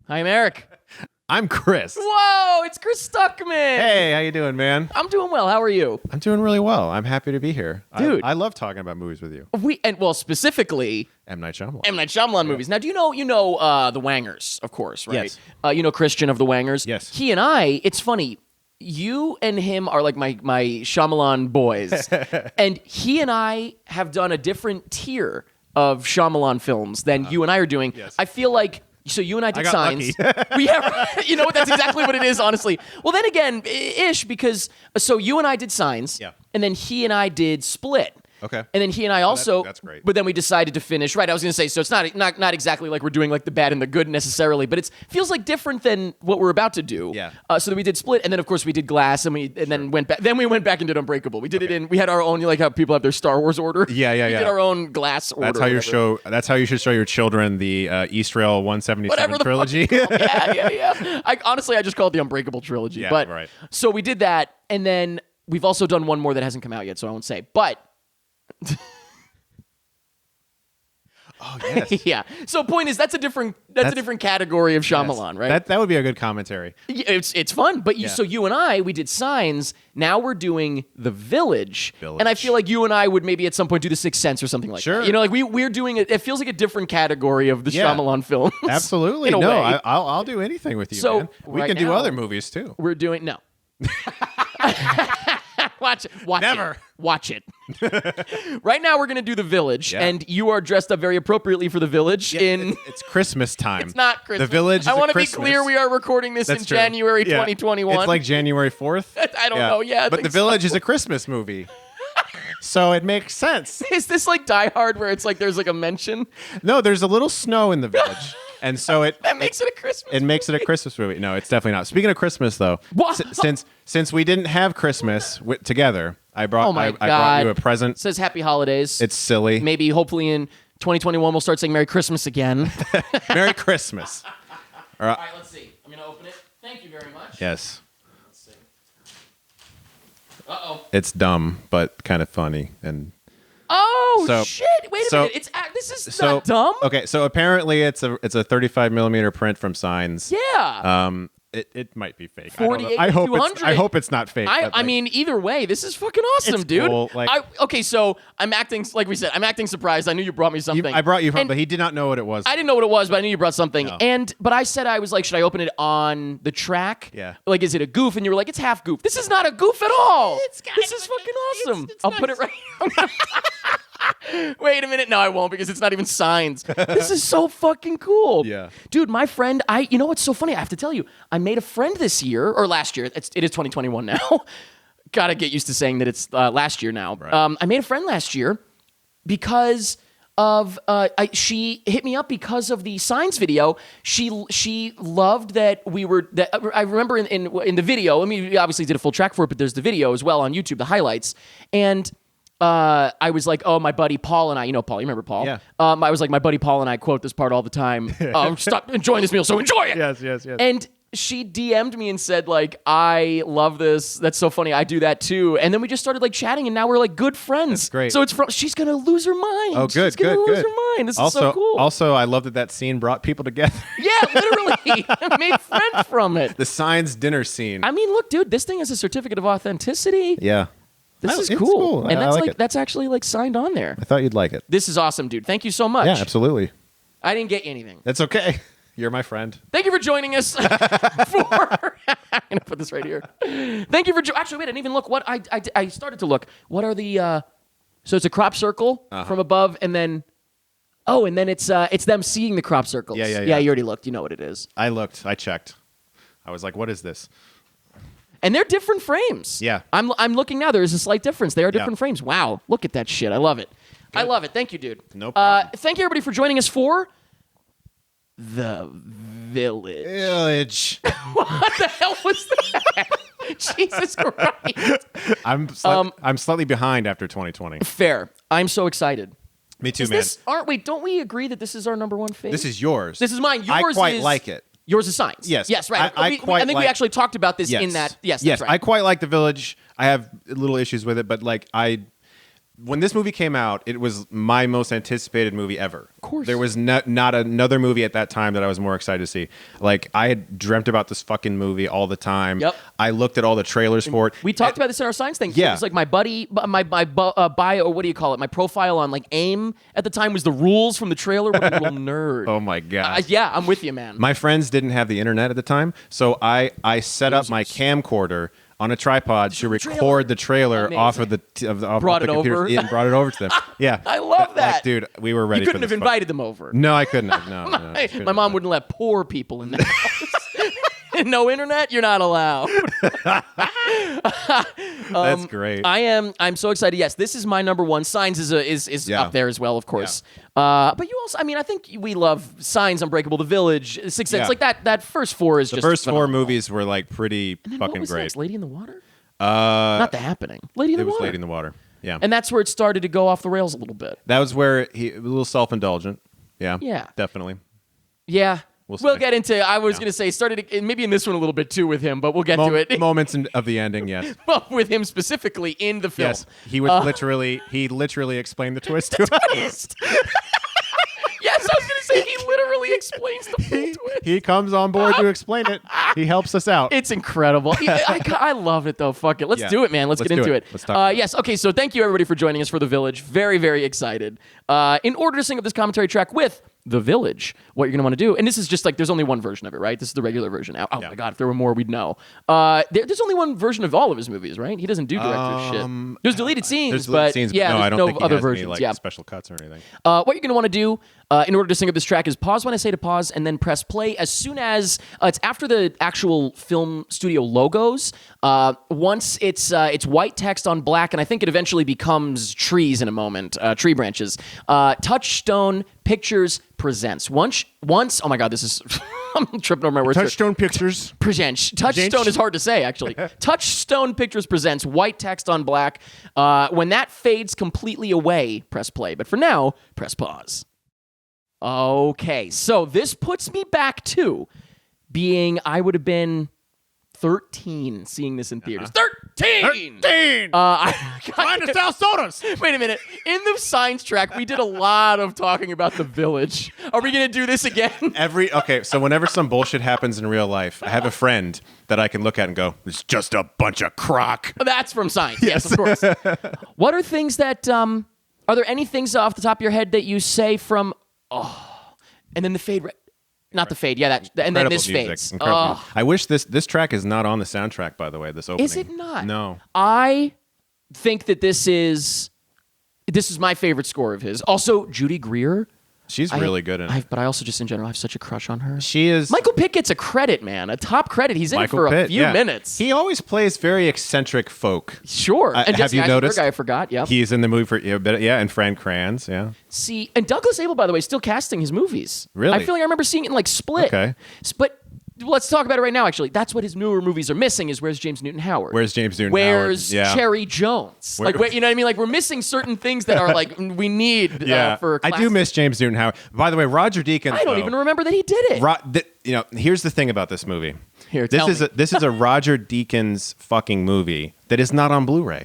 I'm Eric. I'm Chris. Whoa, it's Chris Stuckman. Hey, how you doing, man? I'm doing well. How are you? I'm doing really well. I'm happy to be here. Dude. I love talking about movies with you. Specifically M. Night Shyamalan. M. Night Shyamalan movies. Now, do you know the Wangers, of course, right? Yes. You know Christian of the Wangers? Yes. He and I, it's funny, you and him are like my Shyamalan boys. And he and I have done a different tier of Shyamalan films than you and I are doing. Yes. I feel like, so you and I did got Signs. lucky. You know what? That's exactly what it is, honestly. Well, then again, ish, because so you and I did Signs. Yeah. And then he and I did Split. Okay. And then he and I also, that's great. But then we decided to finish. Right, I was going to say, so it's not exactly like we're doing like the bad and the good necessarily, but it feels like different than what we're about to do. Yeah. So then we did Split, and then of course we did Glass, and then went back. Then we went back and did Unbreakable. We did it in. We had our own. You like how people have their Star Wars order. Yeah. We did our own Glass order. That's how you should show your children the East Rail 177 Whatever the trilogy. yeah. I just called it the Unbreakable trilogy. Yeah, but right. So we did that, and then we've also done one more that hasn't come out yet, so I won't say. But. Oh yes. Yeah. So point is that's a different category of Shyamalan, right? That would be a good commentary. It's fun, but so you and I, we did Signs. Now we're doing The Village. And I feel like you and I would maybe at some point do The Sixth Sense or something like Sure. that. You know, like we're doing it. It feels like a different category of the Shyamalan films. Absolutely. In a way. I'll do anything with you, So, man. We right can do now- other movies too. We're doing no. Watch it. Never. Watch it. Right now, we're going to do The Village, Yeah. and you are dressed up very appropriately for The Village. It's Christmas time. It's not Christmas. The Village. I want to be clear. We are recording this in That's true. January Yeah. 2021. It's like January 4th. I don't know. Yeah, I but think The Village is a Christmas movie. So it makes sense. Is this like Die Hard, where it's like there's like a mention No, there's a little snow in the village. And so that makes it a Christmas? it makes it a Christmas movie. No, it's definitely not. Speaking of Christmas, though, What? since we didn't have Christmas together, I brought Oh my I God. brought you a present. It says Happy Holidays. It's silly. Maybe hopefully in 2021 we'll start saying Merry Christmas again. Merry Christmas. All right, let's see. I'm gonna open it. Thank you very much. Yes, Let's see. Uh-oh. it's dumb but kind of funny and. Oh So- shit! Wait a so- minute. This is not dumb. Okay, so apparently it's a 35 millimeter print from Signs. Yeah. It might be fake. I don't know. 48 I hope 200. I hope it's not fake. but, I like, mean, either way, this is fucking awesome, It's dude. cool, like- Okay, so I'm acting, like we said, I'm acting surprised. I knew you brought me something. I brought you from, And but he did not know what it was. I didn't know what it was, but I knew you brought something. No. But I said, I was like, should I open it on the track? Yeah. Like, is it a goof? And you were like, it's half goof. This is not a goof at all. This is fucking awesome. I'll put it right here. Wait a minute. No, I won't, because it's not even Signs. This is so fucking cool. Yeah. Dude, my friend, you know what's so funny? I have to tell you, I made a friend this year, or last year. It is 2021 now. Gotta get used to saying that it's last year now. Right. I made a friend last year because of she hit me up because of the Signs video. She loved that we were that I remember in the video. I mean, we obviously did a full track for it, but there's the video as well on YouTube, the highlights. And I was like, oh, my buddy Paul and I, you know Paul, you remember Paul? Yeah. I was like, my buddy Paul and I quote this part all the time. Stop enjoying this meal, so enjoy it. Yes. And she DM'd me and said, like, I love this. That's so funny. I do that too. And then we just started like chatting, and now we're like good friends. That's great. So she's gonna lose her mind. Oh, good, She's gonna lose good. her mind. This Also, is so cool. also, I love that scene brought people together. Yeah, literally. I made friends from it. The Signs dinner scene. I mean, look, dude, this thing is a certificate of authenticity. Yeah. This is It's cool. And I that's like it. that's actually like signed on there. I thought you'd like it. This is awesome, dude. Thank you so much. Yeah, absolutely. I didn't get you anything. That's okay. You're my friend. Thank you for joining us. I'm gonna put this right here. Thank you for actually wait. I didn't even look. What I started to look. What are the? So it's a crop circle from above, and then it's them seeing the crop circles. Yeah. Yeah, you already looked. You know what it is. I looked. I checked. I was like, what is this? And they're different frames. Yeah. I'm looking now. There's a slight difference. They are different Yeah. frames. Wow. Look at that shit. I love it. I love it. Thank you, dude. No problem. Thank you, everybody, for joining us for The Village. Village. What the hell was that? Jesus Christ. I'm slightly behind after 2020. Fair. I'm so excited. Me too, Is man. this, don't we agree that this is our number one fave? This is yours. This is mine. I Yours quite is like it. Yours is Signs. Yes. Yes, right. I I quite think we like- actually talked about this Yes. in that. Yes, Yes. that's right. I quite like The Village. I have little issues with it, but like when this movie came out, it was my most anticipated movie ever. Of course. There was not another movie at that time that I was more excited to see. Like, I had dreamt about this fucking movie all the time. Yep. I looked at all the trailers for it. We talked about this in our science thing. Yeah. It was like my buddy, my bio, what do you call it? My profile on like AIM at the time was the rules from the trailer. What a little nerd. Oh my God. Yeah, I'm with you, man. My friends didn't have the internet at the time, so I set up my camcorder on a tripod to record the trailer off of the Brought it computer over. and brought it over to them. Yeah, I love that. Like, dude, we were ready. You couldn't for have this invited them over. No, I couldn't have. No, My mom wouldn't let poor people in the house. No internet, you're not allowed. That's great. I'm so excited. Yes, this is my number one. Signs is Yeah. up there as well, of course. But you also, I mean, I think we love Signs, Unbreakable, The Village, Sixth Sense. Yeah. Like that first four is The just first four phenomenal. movies were like pretty And then fucking what was great. next? Lady in the Water? Not The Happening. Lady in the It was Water. Lady in the Water. Yeah, And that's where it started to go off the rails a little bit. that was where he a little self-indulgent. Yeah, Yeah. definitely. Yeah. We'll We'll see. get into. I was going to say maybe in this one a little bit too with him, but we'll get to it. Moments of the ending, yes. Well, with him specifically in the film. Yes, he was literally explained the twist to us. Yes, I was going to say he literally explains the full twist. He comes on board to explain it. He helps us out. It's incredible. I love it though. Fuck it. Let's Yeah. do it, man. Let's get do into it. Let's talk about it. Yes. Okay. So thank you everybody for joining us for The Village. Very, very excited. In order to sync up this commentary track with The Village, what you're going to want to do, and this is just like, there's only one version of it, right? This is the regular version. Oh Yeah. my God, if there were more, we'd know. There's only one version of all of his movies, right? He doesn't do director's shit. There's deleted scenes, There's deleted but scenes, yeah, no, there's I don't no think he other has versions. any, like, Yeah. special cuts or anything. What you're going to want to do in order to sync up this track is pause when I say to pause and then press play as soon as it's after the actual film studio logos. Once it's white text on black, and I think it eventually becomes trees in a moment, tree branches. Touchstone Pictures presents. Once, oh my God, this is, I'm tripping over my words. here. Touchstone Pictures. Presents. Touchstone is hard to say, actually. Touchstone Pictures presents white text on black. When that fades completely away, press play. But for now, press pause. Okay, so this puts me back to I would have been 13 seeing this in theaters. 13! 13! Trying to sell sodas! Wait a minute. In the science track, we did a lot of talking about The Village. Are we going to do this again? So whenever some bullshit happens in real life, I have a friend that I can look at and go, it's just a bunch of crock. That's from science. Yes, of course. What are things that, are there any things off the top of your head that you say from, and then the fade, not the fade, yeah, and then this Incredible music, fades. incredible music. I wish this track is not on the soundtrack, by the way, this opening. Is it not? No. I think that this is my favorite score of his. Also, Judy Greer. She's really good in it. But I also just in general have such a crush on her. She is... Michael Pitt gets a credit, man. A top credit. He's in it for a few minutes. He always plays very eccentric folk. Sure. And have Jesse you Eisenberg, noticed? I forgot. Yep. He's in the movie for and Fran Kranz, yeah. See, and Douglas Abel, by the way, is still casting his movies. Really? I feel like I remember seeing it in like Split. Okay. But let's talk about it right now, actually. That's what his newer movies are missing is where's James Newton Howard? Where's James Newton Where's Howard? Yeah. Cherry Jones? Like, you know what I mean? Like, we're missing certain things that are like, we need for I do classic- miss James Newton Howard. By the way, Roger Deakins. I don't even remember that he did it. Here's the thing about this movie. Here, tell me. This is a Roger Deakins fucking movie that is not on Blu-ray.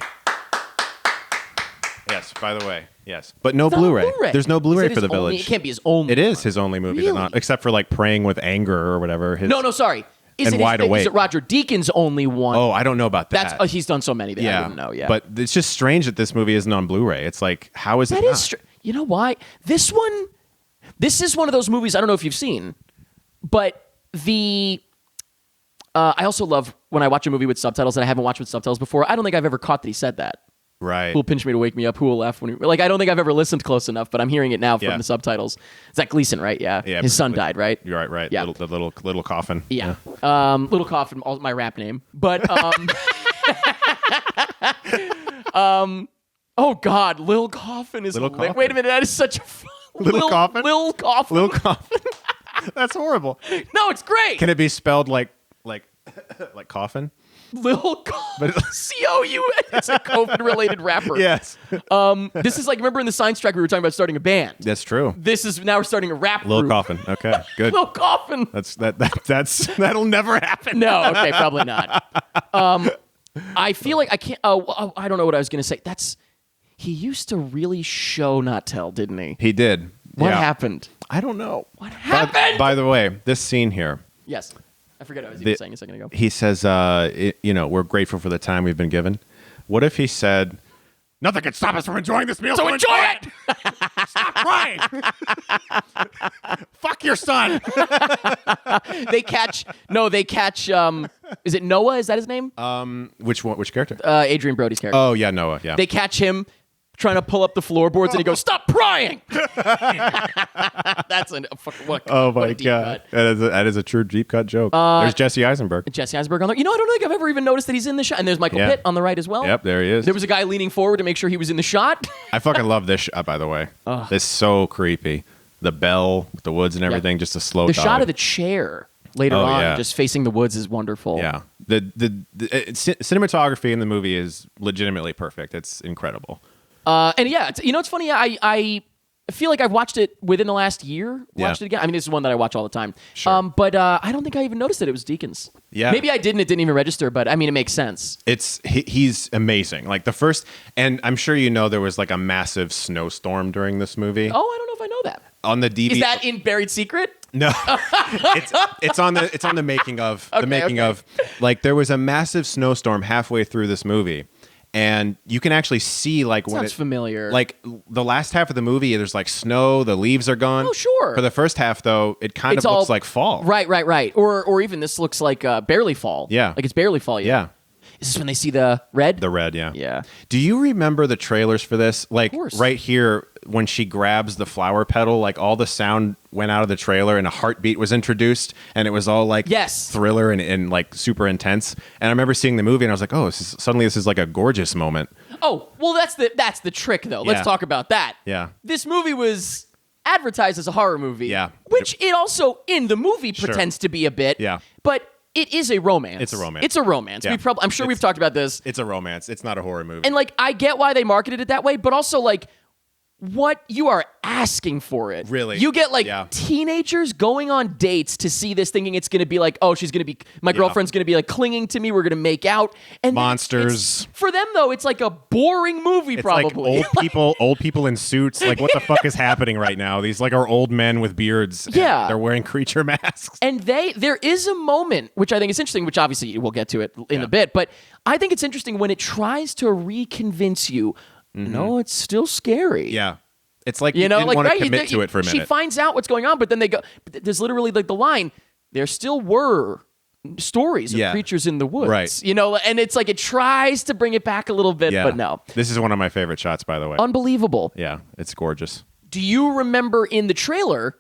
Yes, by the way, yes, but no It's not on Blu-ray. Blu-ray. There's no Is Blu-ray it for his The only- Village. It can't be his only. It is his only movie, Really? except for like Praying with Anger or whatever. No, sorry. Is And it Wide Awake. Is it Roger Deakins' only one? Oh, I don't know about that. He's done so many that I didn't know. Yeah, but it's just strange that this movie isn't on Blu-ray. It's like, how is it that not? is. You know why? This is one of those movies. I don't know if you've seen, but I also love when I watch a movie with subtitles that I haven't watched with subtitles before. I don't think I've ever caught that he said that. Right. Who'll pinch me to wake me up? Who will laugh when we, like? I don't think I've ever listened close enough, but I'm hearing it now from Yeah. the subtitles. Is that Gleason, right? Yeah. Yeah, His son probably. died, right? You're right. Yeah. The little coffin. Yeah. Little Coffin, my rap name. But oh God, Lil Coffin is Little Coffin. Wait a minute, that is such a Little Coffin? Lil Coffin. Little coffin. That's horrible. No, it's great. Can it be spelled like coffin? Lil Coffin. C-O-U. It's a COVID-related rapper. Yes. This is like, remember in the science track we were talking about starting a band. That's true. This is now we're starting a rap Little group. coffin. Okay. Good. Lil Coffin. That'll never happen. No, okay, probably not. I feel like I can't. I don't know what I was gonna say. He used to really show not tell, didn't he? He did. What Yeah. happened? I don't know. What happened? By the way, this scene here, Yes. I forget what I was even saying a second ago. he says, we're grateful for the time we've been given. What if he said, nothing can stop us from enjoying this meal, So enjoy it! Stop crying! Fuck your son! They catch, is it Noah? Is that his name? Which one? Which character? Adrian Brody's character. Oh, yeah, Noah, yeah. They catch him trying to pull up the floorboards, and he goes, "Stop prying!" That's what Oh what my a deep god, cut. that is a true deep cut joke. There's Jesse Eisenberg. Jesse Eisenberg on there. I don't think I've ever even noticed that he's in the shot. And there's Michael Yeah. Pitt on the right as well. Yep, there he is. There was a guy leaning forward to make sure he was in the shot. I fucking love this shot, by the way. It's so creepy. The bell with the woods and everything, just a slow. The shot of the chair later Oh, on, yeah. just facing the woods, is wonderful. Yeah, the cinematography in the movie is legitimately perfect. It's incredible. And yeah, it's funny. I feel like I've watched it within the last year. Watched Yeah. it again. I mean, this is one that I watch all the time. Sure. But I don't think I even noticed that it was Deakins. Yeah. Maybe I didn't. It didn't even register. But I mean, it makes sense. He's amazing. Like the first, and I'm sure you know there was like a massive snowstorm during this movie. Oh, I don't know if I know that. On the DVD. Is that in Buried Secret? No, it's on the making of Okay. of. Like there was a massive snowstorm halfway through this movie, and you can actually see like when Sounds familiar. Like the last half of the movie, there's like snow, the leaves are gone. Oh, sure. For the first half, though, it kind It's of looks all- like fall. Right. Or even this looks like barely fall. Yeah. Like it's barely fall yet. Yeah, Is this when they see the red? the red. Yeah. Yeah. Do you remember the trailers for this? Like course. right here, when she grabs the flower petal, like all the sound went out of the trailer and a heartbeat was introduced, and it was all like Yes. thriller and like super intense. And I remember seeing the movie and I was like, oh, suddenly this is like a gorgeous moment. Oh, well, that's the trick, though. Let's Yeah. talk about that. Yeah. This movie was advertised as a horror movie. Yeah. Which it also, in the movie, Sure. pretends to be a bit. Yeah. But it is a romance. It's a romance. It's a romance. Yeah. I'm sure we've It's- talked about this. It's a romance. It's not a horror movie. And, like, I get why they marketed it that way, but also, like, what you are asking for it. Really? You get, like, Yeah. teenagers going on dates to see this thinking it's going to be like, oh, she's going to be, my girlfriend's going to be, like, clinging to me. We're going to make out. And then Monsters. for them, though, it's like a boring movie, It's probably. like old people in suits. Like, what the fuck is happening right now? These like are old men with beards. and Yeah. they're wearing creature masks. And there is a moment, which I think is interesting, which obviously we'll get to it in Yeah. a bit, but I think it's interesting when it tries to reconvince you, no, it's still scary. Mm-hmm. Yeah, it's like You know, didn't like, want to right, commit to it for a She minute. finds out what's going on, but then they go, but there's literally like the line, there still were stories of Yeah. creatures in the woods. Right. You know, and it's like it tries to bring it back a little bit, Yeah, but no. This is one of my favorite shots, by the way. Unbelievable. Yeah, it's gorgeous. Do you remember in the trailer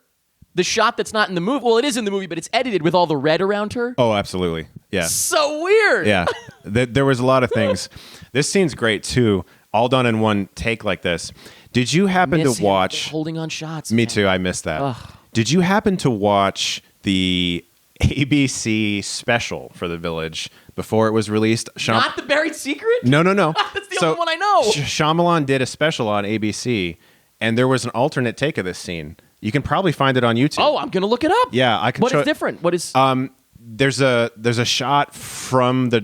the shot that's not in the movie? Well, it is in the movie, but it's edited with all the red around her. Oh, absolutely. Yeah. So weird. Yeah. There was a lot of things. This scene's great too. All done in one take like this. Did you happen Miss to him watch? holding on shots. Me man. too. I missed that. Did you happen to watch the ABC special for The Village before it was released? Not the Buried Secret? No. That's the only one I know. Shyamalan did a special on ABC, and there was an alternate take of this scene. You can probably find it on YouTube. Oh, I'm gonna look it up. Yeah, I can What show is different? What is? There's a shot from the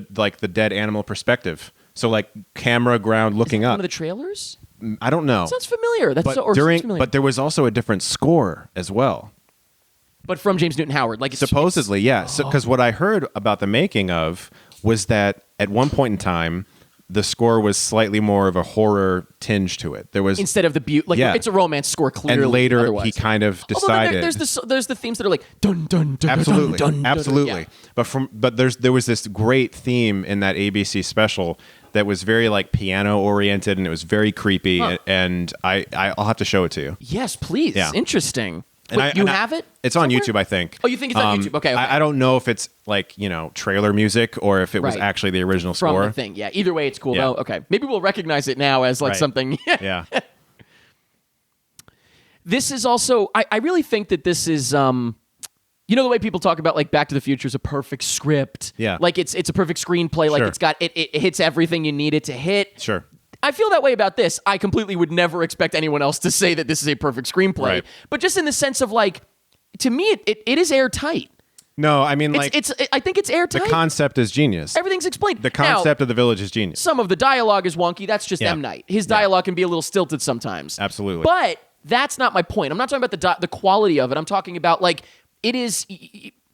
dead animal perspective. So like camera ground looking one up. of the trailers? I don't know. Sounds familiar. That's But so. Or sounds familiar. but there was also a different score as well. But from James Newton Howard, like it's, Supposedly, yeah. Because what I heard about the making of was that at one point in time, the score was slightly more of a horror tinge to it. There was, instead of the beauty, like Yeah. it's a romance score. Clearly, and later otherwise. he kind of Although then decided. there's the themes that are like dun dun dun Absolutely, dun, dun, dun, absolutely. yeah. But there was this great theme in that ABC special that was very like piano oriented, and it was very creepy. Huh. And I'll have to show it to you. Yes, please. Yeah. Interesting. And Wait, you have it? It's on somewhere? YouTube, I think. Oh, you think it's on YouTube? Okay. I don't know if it's like trailer music or if it was Right. actually the original From score. the thing, yeah. Either way, it's cool. Yeah. though. Okay, maybe we'll recognize it now as like Right. something. Yeah, This is also. I really think that this is. You know the way people talk about like Back to the Future is a perfect script. Yeah. Like it's a perfect screenplay. Like Sure. it's got it hits everything you need it to hit. sure. I feel that way about this. I completely would never expect anyone else to say that this is a perfect screenplay. Right. But just in the sense of like, to me, it is airtight. No, I mean, like, I think it's the airtight. concept is genius. Everything's explained. The concept of the village is genius. Some of the dialogue is wonky. That's just Yeah. M. Night. His dialogue can be a little stilted sometimes. Absolutely. But that's not my point. I'm not talking about the quality of it. I'm talking about, like, it is...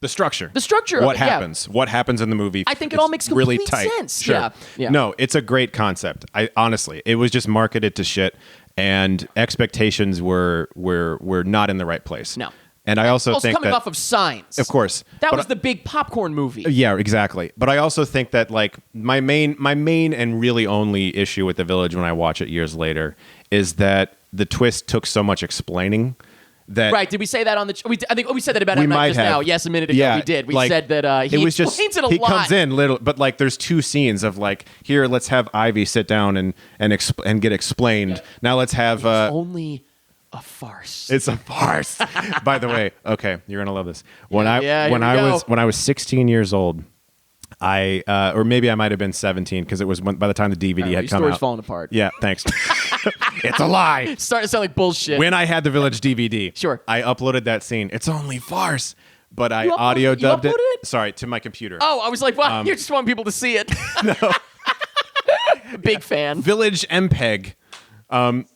The structure. The structure of What it, yeah. happens? What happens in the movie? I think it is all makes really complete tight. sense. Sure. Yeah. Yeah. No, it's a great concept. Honestly, it was just marketed to shit, and expectations were not in the right place. No. And I also think coming that, off of Signs. of course, That but was the big popcorn movie. Yeah, exactly. But I also think that, like, my main and really only issue with The Village when I watch it years later is that the twist took so much explaining that Right? Did we say that on the? I think we said that about we M. Night might just have. now. Yes, a minute ago Yeah, we did. We like, said that he was just explains it a he lot. comes in little, but like there's two scenes of like, here, let's have Ivy sit down and get explained. Now let's have Only a farce. it's a farce. By the way, okay, you're gonna love this. When Yeah, here we when go. I was 16 years old, or maybe I might have been 17 because it was by the time the DVD Your had come story's out. falling apart. Yeah, thanks. It's a lie. Starting to sound like bullshit. When I had the Village DVD, Sure. I uploaded that scene. It's only farce, but I You audio dubbed uploaded it. it? Sorry, to my computer. Oh, I was like, wow, you just want people to see it. No. Big fan. Village MPEG.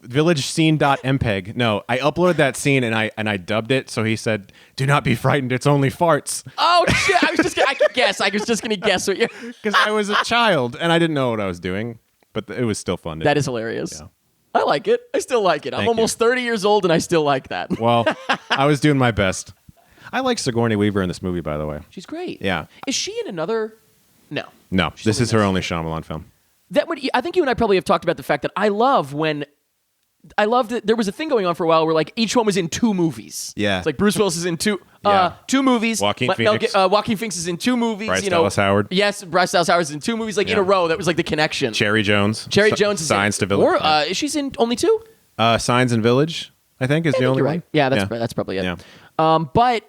Village scene.mpeg. No, I uploaded that scene and I dubbed it. So he said, "Do not be frightened. It's only farts." Oh shit! I could guess. I was just gonna guess what you. Because I was a child and I didn't know what I was doing, but it was still fun. That is hilarious. Yeah. I like it. I still like it. I'm Thank almost 30 years old and I still like that. Well, I was doing my best. I like Sigourney Weaver in this movie, by the way. She's great. Yeah. Is she in another? No. No, this is her only Shyamalan film. That would. I think you and I probably have talked about the fact that I love that there was a thing going on for a while where like each one was in two movies. Yeah. It's like Bruce Willis is in two Yeah. movies. Joaquin But Phoenix. Joaquin Phoenix is in two movies. Bryce you know, Dallas Howard. Yes, Bryce Dallas Howard is in two movies like in Yeah. a row. That was like the connection. Cherry Jones. Cherry Jones is Signs in, to Village. Or she's in only two. Signs and Village, I think, is the only You're one. right. Yeah, that's probably it. Yeah. But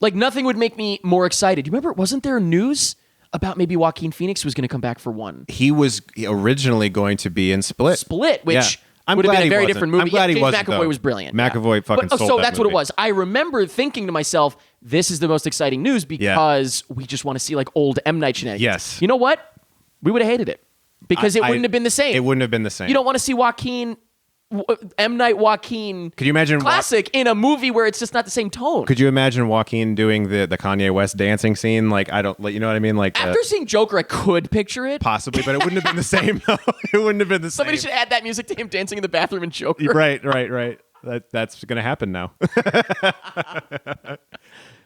like nothing would make me more excited. You remember? Wasn't there news about maybe Joaquin Phoenix was going to come back for one? He was originally going to be in Split. Split, which Yeah. I'm would have glad been a he very wasn't. different movie. I'm glad he James wasn't, McAvoy though. was brilliant. McAvoy fucking But, sold so that that's what it movie. was. I remember thinking to myself, this is the most exciting news because we just want to see like old M. Night shenanigans. Yes. You know what? We would have hated it because it wouldn't have been the same. It wouldn't have been the same. You don't want to see M. Night Joaquin Could you imagine classic in a movie where it's just not the same tone. Could you imagine Joaquin doing the Kanye West dancing scene? Like, I don't, you know what I mean? Like, After seeing Joker, I could picture it. possibly, but it wouldn't have been the same. though. It wouldn't have been the Somebody same. should add that music to him dancing in the bathroom in Joker. Right. That's going to happen now.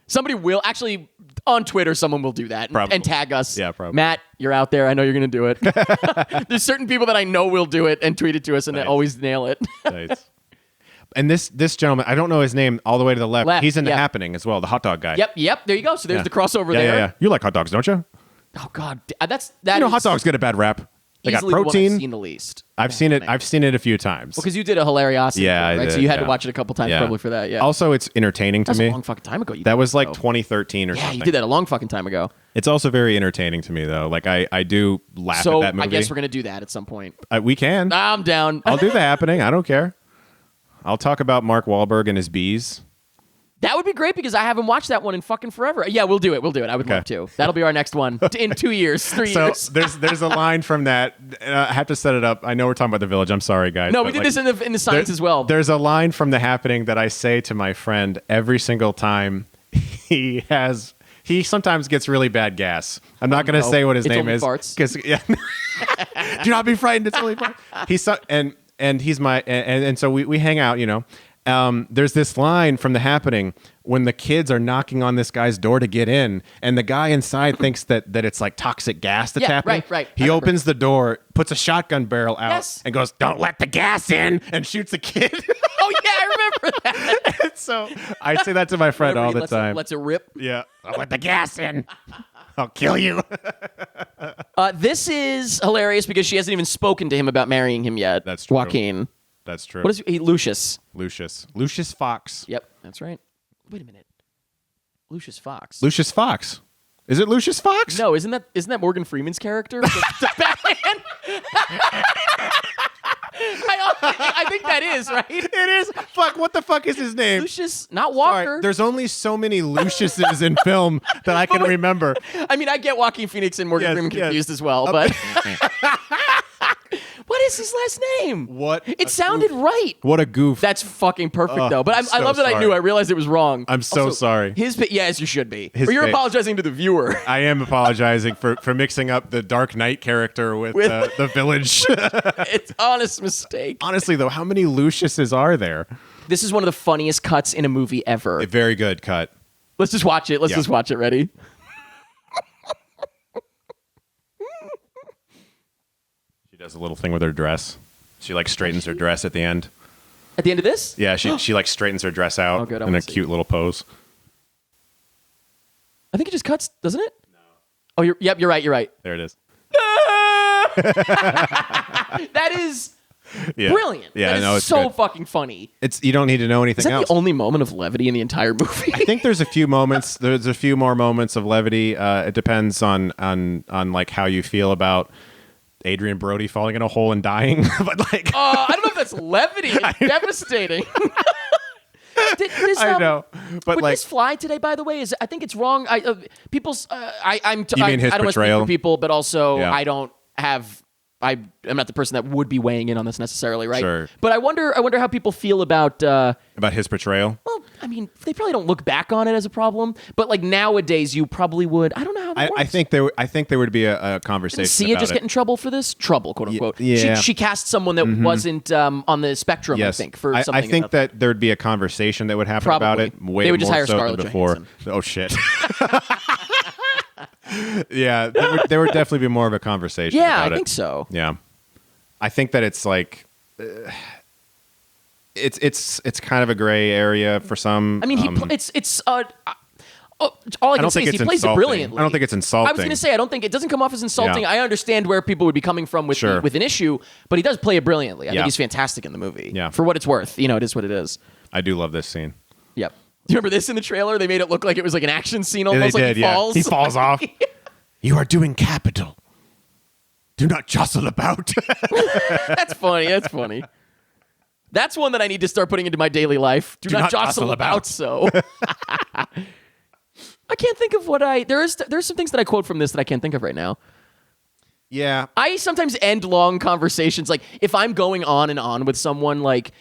Somebody will actually on Twitter. Someone will do that Probably. and tag us. Yeah, probably. Matt, you're out there. I know you're going to do it. There's certain people that I know will do it and tweet it to us, and they Nice. always nail it. Nice. And this gentleman, I don't know his name all the way to the left. Left, He's in The yeah. Happening as well, the hot dog guy. Yep. There you go. So there's Yeah. the crossover Yeah, there. yeah. You like hot dogs, don't you? Oh God, that You know, is hot dogs get a bad rap. They got easily the one protein. I've seen the least. I've seen it. I've seen it a few times. Because you did a hilariosity. Yeah, I right. So did, you had to yeah. watch it a couple times Yeah. probably for that. Yeah. Also, it's entertaining to That's me. a long fucking time ago. You That did was like though. 2013 or Yeah, something. you did that a long fucking time ago. It's also very entertaining to me, though. Like, I do laugh So at that movie. I guess we're gonna do that at some point. We can. I'm down. I'll do The Happening. I don't care. I'll talk about Mark Wahlberg and his bees. That would be great because I haven't watched that one in fucking forever. Yeah, we'll do it. I would love to. That'll be our next one in 2 years, 3 So years. there's a line from that. I have to set it up. I know we're talking about The Village. I'm sorry, guys. No, but we did like, this in the science as well. There's a line from The Happening that I say to my friend every single time he sometimes gets really bad gas. I'm not going to no. say what his It's name only is. farts. 'Cause, yeah. Do not be frightened. It's only farts. And he's my and so we hang out, you know. There's this line from The Happening when the kids are knocking on this guy's door to get in, and the guy inside thinks that it's like toxic gas that's Yeah, happening. right. I He remember. opens the door, puts a shotgun barrel out, Yes. and goes, "Don't let the gas in," and shoots the kid. Oh yeah, I remember that. So I say that to my friend all the time. Lets it rip. Yeah, "Don't let the gas in. I'll kill you." This is hilarious because she hasn't even spoken to him about marrying him yet. That's true. Joaquin. That's true. What is he? Lucius. Lucius Fox. Yep, that's right. Wait a minute. Lucius Fox. Lucius Fox. Is it Lucius Fox? No, isn't that Morgan Freeman's character? The Batman? I think that is right. It is. Fuck. What the fuck is his name? Lucius, not All Walker. right, there's only so many Luciuses in film that I can remember. I mean, I get Joaquin Phoenix and Morgan Yes, Freeman yes. confused as well, but what is his last name? What It a sounded goof. right. What a goof. That's fucking perfect, though. But I'm I so love that I sorry. knew. I realized it was wrong. I'm so sorry. Yeah, as you should be. His Or you're face. apologizing to the viewer. I am apologizing for mixing up the Dark Knight character with the village. It's honest mistake. Honestly, though, how many Luciuses are there? This is one of the funniest cuts in a movie ever. A very good cut. Let's just watch it. Let's Yeah. just watch it. Ready? She does a little thing with her dress. She like straightens her dress at the end. At the end of this? Yeah, she like straightens her dress out Oh, good. I in wanna a see. cute little pose. I think it just cuts, doesn't it? No. Oh, you're right. You're right. There it is. That is Yeah. brilliant. Yeah, that is no, it's so good. fucking funny. It's you don't need to know Is anything that else. the only moment of levity in the entire movie? I think there's a few moments. There's a few more moments of levity. It depends on like how you feel about Adrian Brody falling in a hole and dying. But like, I don't know if that's levity. It's devastating. Did this, I know. But would like, this fly today? By the way, I think it's wrong. People's. I'm. You mean his I don't want to speak portrayal? for people, but also Yeah. I don't have. I'm not the person that would be weighing in on this necessarily, right? Sure. But I wonder how people feel about. about his portrayal. Well, I mean, they probably don't look back on it as a problem, but like nowadays, you probably would. I don't know how that works. I think there would be a conversation. See, about just it. get in trouble for this? Trouble, quote unquote. yeah. She cast someone that wasn't on the spectrum, Yes, I think, for I something. think about that. that there would be a conversation that would happen about Probably. it. Way They would just more hire so Scarlett than before. Johansson. Oh shit. Yeah, there would definitely be more of a conversation. Yeah, about I it. think so. Yeah, I think that it's like it's kind of a gray area for some. I mean, all I can don't say think is it's he plays it insulting. brilliantly. I don't think it's insulting. I was going to say I don't think it doesn't come off as insulting. Yeah. I understand where people would be coming from with Sure. with an issue, but he does play it brilliantly. I Yeah. think he's fantastic in the movie. Yeah. For what it's worth, it is what it is. I do love this scene. Yep. Do you remember this in the trailer? They made it look like it was like an action scene Yeah, almost, they like did. he Yeah, falls. he falls off. You are doing capital. Do not jostle about. That's funny. That's funny. That's one that I need to start putting into my daily life. Do not jostle about so. I can't think of what there's some things that I quote from this that I can't think of right now. Yeah. I sometimes end long conversations like if I'm going on and on with someone like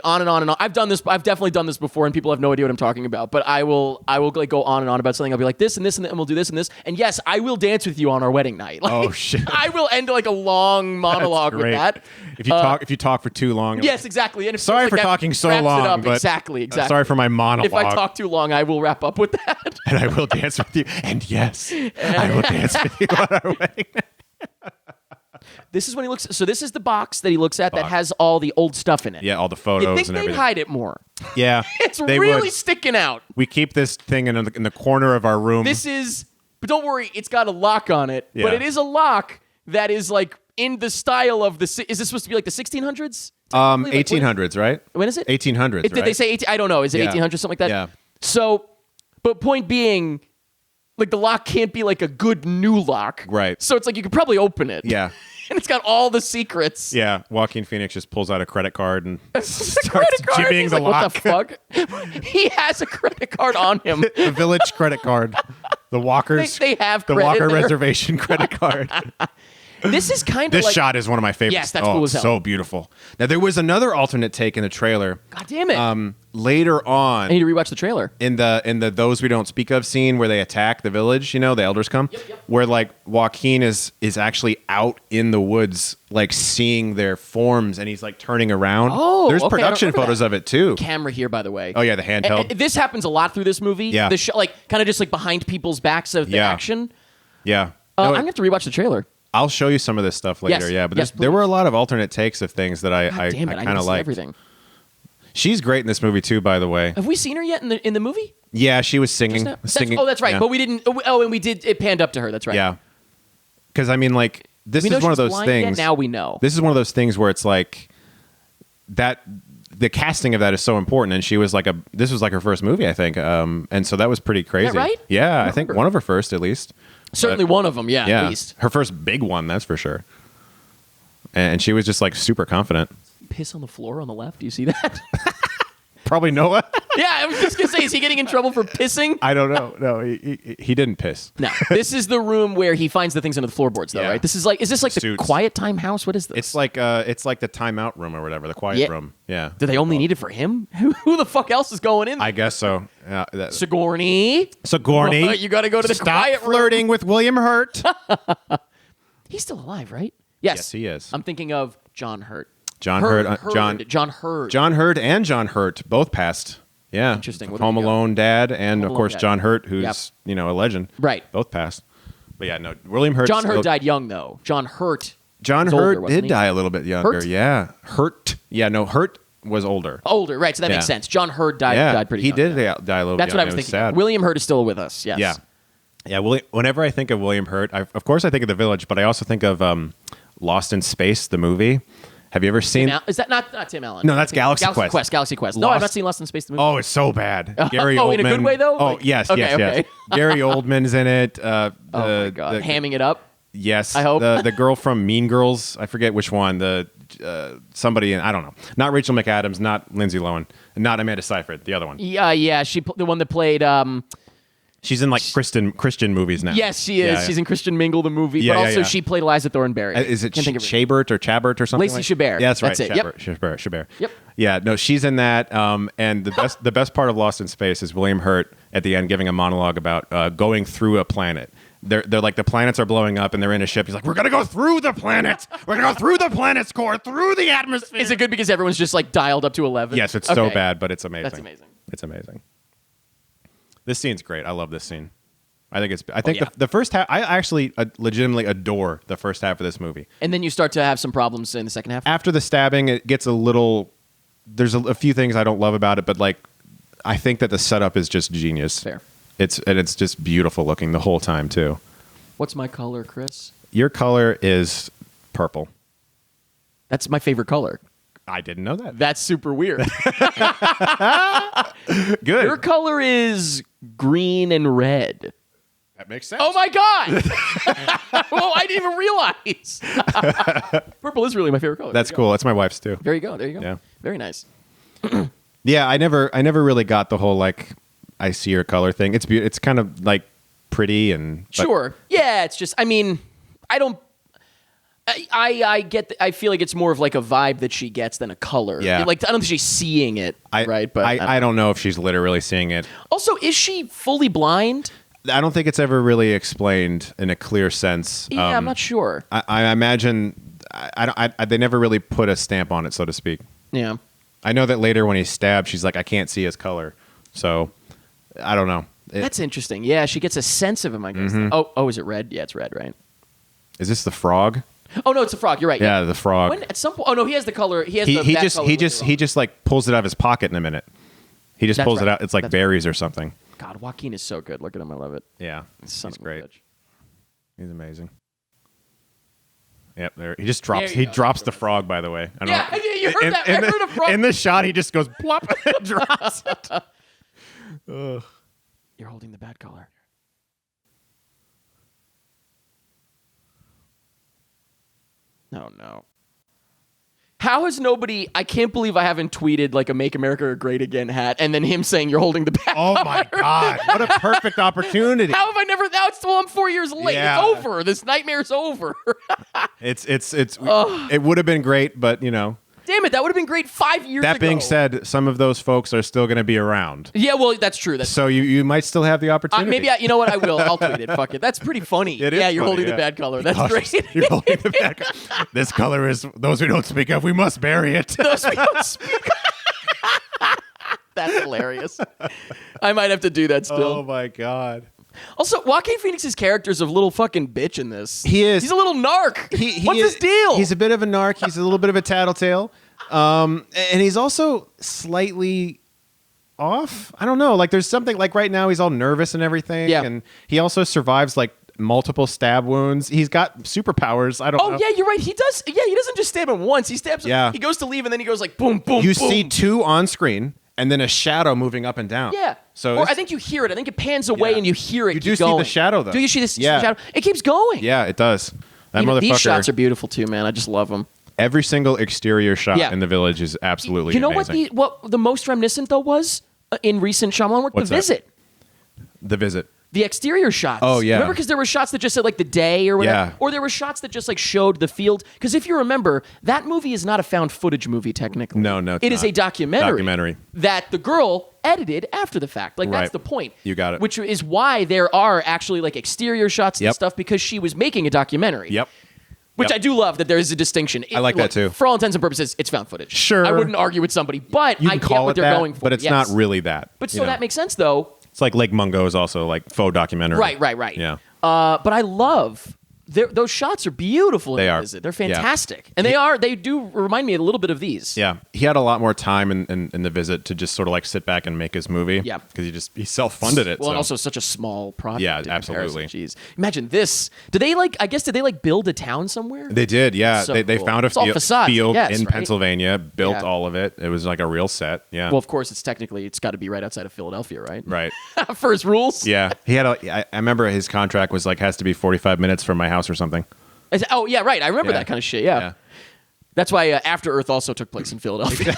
on and on and on. I've definitely done this before and people have no idea what I'm talking about, but I will like go on and on about something. I'll be like this and this and we'll do this and this. And yes, I will dance with you on our wedding night. Like, Oh, shit. I will end like a long monologue with Great. that. If you talk for too long. Yes, exactly. And if Sorry like for that talking so wraps it long, up, but exactly. sorry for my monologue. If I talk too long, I will wrap up with that. and I will dance with you. And yes, I will dance with you on our wedding. This is when he looks. So this is the box that he looks at that Box. has all the old stuff in it. Yeah, all the photos You'd think and they'd everything. hide it more. Yeah, It's they really would. sticking out. We keep this thing in the corner of our room. But don't worry, it's got a lock on it. Yeah. But it is a lock that is like in the style of is this supposed to be like the 1600s? 1800s, right? When is it? 1800s. Did they right? say 18? I don't know. Is it Yeah. 1800 something like that? Yeah. So, but point being, like the lock can't be like a good new lock. Right. So it's like you could probably open it. Yeah. And it's got all the secrets. Yeah, Joaquin Phoenix just pulls out a credit card and The starts credit card. jimmying He's the like, lock. what the fuck? He has a credit card on him. The village credit card. The Walker's. They have the credit Walker there. reservation credit card. This is kind of This like shot is one of my favorites. Yes, that's oh, cool as hell. so beautiful. Now there was another alternate take in the trailer. God damn it. Later on, I need to rewatch the trailer. in the those we don't speak of scene where they attack the village, the elders come, where like Joaquin is actually out in the woods, like seeing their forms, and he's like turning around. Oh, there's okay, I don't production remember photos that. of it too. Camera here, by the way. Oh yeah, the handheld. And this happens a lot through this movie. Yeah. The like kind of just like behind people's backs of the Yeah. action. Yeah, I'm No, gonna have to rewatch the trailer. I'll show you some of this stuff later. Yes. Yeah, but Yes, there were a please. lot of alternate takes of things that I God damn it! I kind need to of see liked. everything. She's great in this movie too, by the way. Have we seen her yet in the movie? Yeah, she was singing. That's right. Yeah. But we didn't. Oh, and we did. It panned up to her. That's right. Yeah, because I mean, like this We know is one of she's those blind yet, things. now we know. This is one of those things where it's like that. The casting of that is so important, and she was like this was like her first movie, I think, and so that was pretty crazy. right? Yeah, I I think remember. one of her first, at least. Certainly one of them. Yeah, Yeah, at least. her first big one, that's for sure. and she was just like super confident. Piss on the floor on the left. Do you see that? Probably Noah. Yeah, I was just gonna say, is he getting in trouble for pissing? I don't know. No, he didn't piss. No, this is the room where he finds the things under the floorboards, though, Yeah. right? This is like, is this like the Suits. quiet time house? What is this? It's like the timeout room or whatever, the quiet room. Yeah. Do they only need it for him? Who the fuck else is going in there? I guess so. Yeah. Sigourney. Sigourney, You got to go to the stop quiet room. flirting with William Hurt. He's still alive, right? Yes. Yes, he is. I'm thinking of John Hurt. John Hurt. John Hurt. John Hurt and John Hurt both passed. Yeah. Interesting. What Home do we got? Alone dad and Home of Alone course dad. John Hurt, who's Yep. a legend. Right. Both passed. But yeah, no. William Hurt. John Hurt died young, though. John Hurt John was Hurt older, wasn't did he? die a little bit younger. Hurt? Yeah. Hurt. Yeah. No. Hurt was older. Older, right? So that Yeah. makes sense. John Hurt died pretty he young. did yeah. die a little That's bit what I young. was It thinking. sad. William Hurt is still with us. Yes. Yeah. Yeah. Whenever I think of William Hurt, of course I think of The Village, but I also think of Lost in Space, the movie. Have you ever seen? Is that not Tim Allen? No, that's Galaxy Quest. Galaxy Quest. No, Lost- I've not seen Lost in Space the movie. Oh, it's so bad. Gary Oh, Oldman. in a good way, though? Oh, Like- yes, okay, yes, okay. yes. Gary Oldman's in it. Oh my god, hamming it up. Yes, I hope. the girl from Mean Girls. I forget which one. The somebody in, I don't know. Not Rachel McAdams. Not Lindsay Lohan. Not Amanda Seyfried. The other one. Yeah. The one that played. She's in like Christian movies now. Yes, she is. Yeah, She's in Christian Mingle, the movie, Yeah, but yeah, also yeah. she played Eliza Thornberry. Is it Can't think of her name. Chabert or Chabert or something? Lacey like? Chabert. Yeah, that's right. That's it. Yep. Chabert. Yep. Yeah, no, she's in that. And the best part of Lost in Space is William Hurt at the end giving a monologue about going through a planet. They're like the planets are blowing up and they're in a ship. He's like, we're gonna go through the planet. We're gonna go through the planet's core, through the atmosphere. Is it good because everyone's just like dialed up to 11? Yes, it's so Okay. bad, but it's amazing. That's amazing. It's amazing. This scene's great. I love this scene. I think yeah. the first half. I actually legitimately adore the first half of this movie. And then you start to have some problems in the second half. After the stabbing, it gets a little. There's a few things I don't love about it, but like, I think that the setup is just genius. Fair. It's just beautiful looking the whole time too. What's my color, Chris? Your color is purple. That's my favorite color. I didn't know that. That's super weird. Good. Your color is green and red. That makes sense. Oh my god! Well, I didn't even realize. Purple is really my favorite color. That's There you cool. That's my wife's too. go. There you go. There you go. Yeah. Very nice. Yeah, I never really got the whole like I see your color thing. It's it's kind of like pretty and but- Sure. Yeah, it's just. I mean, I don't. I get. I feel like it's more of like a vibe that she gets than a color. Yeah. Like I don't think she's seeing it. right. But I don't know if she's literally seeing it. also, is she fully blind? I don't think it's ever really explained in a clear sense. Yeah, I'm not sure. I imagine they never really put a stamp on it, so to speak. Yeah. I know that later when he's stabbed, she's like, I can't see his color. So I don't know. That's interesting. Yeah, she gets a sense of him, I guess. Mm-hmm. Oh, is it red? Yeah, it's red, right? Is this the frog? Oh no, it's a frog. You're right. Yeah, the frog. When, at some point, oh no, he has the color. He has he that just color he when just you're he wrong. just like pulls it out of his pocket in a minute. He just That's pulls it right. out. It's like That's berries or something. God, Joaquin is so good. Look at him. I love it. Yeah, Son he's of a great. bitch. He's amazing. Yep, there he just drops. There you He go. drops the frog. By the way, I don't Yeah, know. you heard that. I heard a frog. In the shot, he just goes plop and drops it. Ugh. You're holding the bad color. No. How has nobody? I can't believe I haven't tweeted like a "Make America Great Again" hat, and then him saying you're holding the bad. Oh my God! What a perfect opportunity. How have I never? Now it's well, I'm 4 years late. Yeah. It's over. This nightmare's over. It's it would have been great, but you know. Damn it! That would have been great 5 years ago. That being said, some of those folks are still going to be around, yeah, well, that's true. That's so you might still have the opportunity. maybe you know what? I will. I'll tweet it. Fuck it. That's pretty funny. It is yeah, you're funny, holding yeah. the bad color. That's Cautious. great. You're holding the bad color. This color is those we don't speak of. We must bury it. Those we don't speak- That's hilarious. I might have to do that still. Oh my God. Also, Joaquin Phoenix's character is a little fucking bitch in this. He is. He's a little narc. He What's is, his deal? He's a bit of a narc. He's a little bit of a tattletale. And he's also slightly off. I don't know. Like there's something like right now he's all nervous and everything. Yeah. And he also survives like multiple stab wounds. He's got superpowers. I don't know. Oh yeah, you're right. He does. Yeah, he doesn't just stab him once. He stabs him. Yeah. He goes to leave and then he goes like boom, boom, You boom. see two on screen and then a shadow moving up and down. Yeah. So or it's- I think you hear it. I think it pans away Yeah. and you hear it. You keep do see the going. shadow, though. Do you see this Yeah. shadow? It keeps going. Yeah, it does. That You know, motherfucker. these shots are beautiful too, man. I just love them. Every single exterior shot Yeah. in the village is absolutely You know amazing. what the most reminiscent though was in recent Shyamalan work? What's The that? Visit. The Visit. The exterior shots. Oh, yeah. Remember, because there were shots that just said like the day or whatever, Yeah. or there were shots that just like showed the field. Because if you remember, that movie is not a found footage movie technically. No, it's it is not. a documentary. That the girl edited after the fact. Like Right. that's the point. You got it. Which is why there are actually like exterior shots and Yep. stuff because she was making a documentary. Yep. Which Yep. I do love that there is a distinction. I like that too. For all intents and purposes, it's found footage. Sure. I wouldn't argue with somebody, but You I can get call what it they're that, going for. but it's yes. not really that. But you so know? that makes sense though. It's like Lake Mungo is also like faux documentary. Right. Yeah. But I love those shots are beautiful. They in are. The Visit. They're Yeah. fantastic, and they do remind me a little bit of these. Yeah, he had a lot more time in the Visit to just sort of like sit back and make his movie. Yeah. because he self-funded it. Well, and so. also such a small project. Yeah, in absolutely. comparison. Jeez, imagine this. Did they like build a town somewhere? They did, yeah. So They cool. found a It's all facades, I field guess, in right? Pennsylvania, built Yeah. all of it. It was like a real set. Yeah, Well, of course, it's got to be right outside of Philadelphia, right? right. First rules. Yeah, he had I remember his contract was like has to be 45 minutes from my house or something. Oh yeah, right. I remember Yeah. that kind of shit. Yeah. Yeah. That's why After Earth also took place in Philadelphia.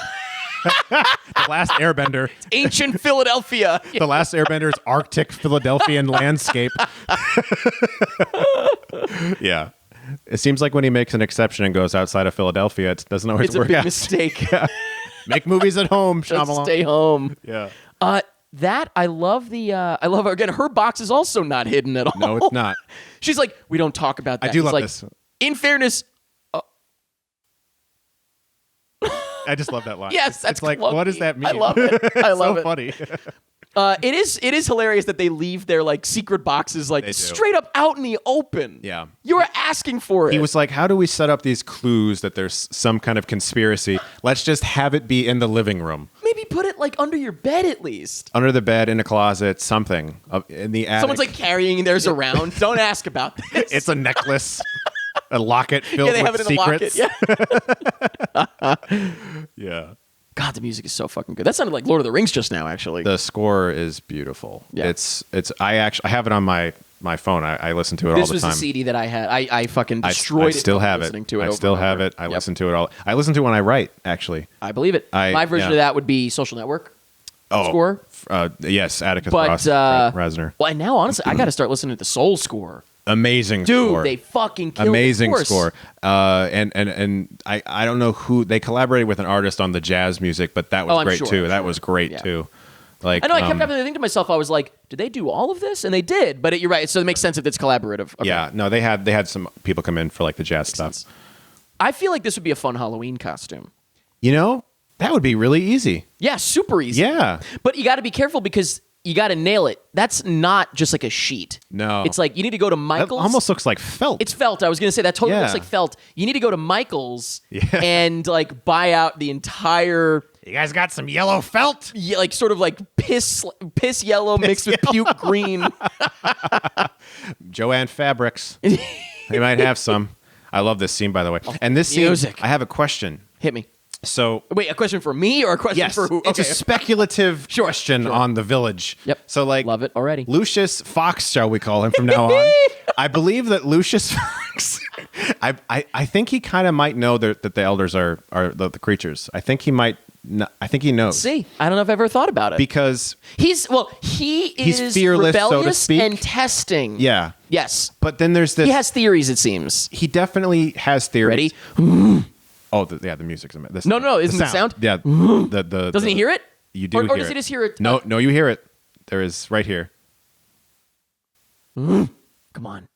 The Last Airbender. Ancient Philadelphia. The Last Airbender's Arctic Philadelphian landscape. Yeah. It seems like when he makes an exception and goes outside of Philadelphia, it doesn't always It's a work big out. mistake. Make movies at home, Just Shyamalan. stay home. Yeah. That I love again. Her box is also not hidden at all. No, it's not. She's like, we don't talk about that. I do It's love like, this. In fairness, I just love that line. yes, that's it's like, clunky. what does that mean? I love it. I love so it. funny. It is hilarious that they leave their like secret boxes like They do. straight up out in the open. Yeah. You were asking for it. He was like, how do we set up these clues that there's some kind of conspiracy? Let's just have it be in the living room. Maybe put it like under your bed at least. Under the bed, in a closet, something. In the attic. Someone's like carrying theirs around. Don't ask about this. It's a necklace. A locket filled yeah, they have with it in a secrets. locket. Yeah. Yeah. God, the music is so fucking good. That sounded like Lord of the Rings just now, actually. The score is beautiful. Yeah. It's I have it on my phone. I listen to it all This the was time. the CD that I had. I fucking I destroyed it. still from have it. listening to it I over still and have over. it. I Yep. listen to it all. I listen to it when I write, actually. I believe it. My version of that would be Social Network score. Yes, Atticus But Ross, Reznor. well, and now honestly, I got to start listening to the Soul score. Amazing Dude, score. they fucking killed Amazing it, of course. score. And I don't know who they collaborated with an artist on the jazz music, but that was Oh, I'm great sure, too. I'm That sure. was great Yeah. too. Like I know. I kept having to think to myself. I was like, did they do all of this? And they did. But you're right. So it makes sense if it's collaborative. Okay. yeah, no, they had some people come in for like the jazz stuff. sense. I feel like this would be a fun Halloween costume. You know, that would be really easy. Yeah, super easy. Yeah. But you got to be careful because you got to nail it. That's not just like a sheet. No. It's like you need to go to That Michael's. almost looks like felt. It's felt. I was going to say that totally Yeah. looks like felt. You need to go to Michael's Yeah. and like buy out the entire You guys got some yellow felt? like sort of like piss yellow mixed with puke green. Joanne Fabrics. They might have some. I love this scene, by the way. And this scene, Music. I have a question. Hit me. So, Wait, a question for me or a question yes, for who? it's a speculative Sure, question sure. on the village. Yep. So, like, Love it already. Lucius Fox, shall we call him from now on? I believe that Lucius Fox. I think he kind of might know that the elders are the creatures. I think he might. I think he knows. See, I don't know if I've ever thought about it. Because he He's is fearless, so to rebellious speak. and testing. yeah. Yes. But then there's this. He has theories, it seems. He definitely has theories. Ready? Oh, the music's amazing. No, isn't the sound? Yeah. The Doesn't he hear it? You do Or hear does he it. just hear it? No, you hear it. There is right here. Come on.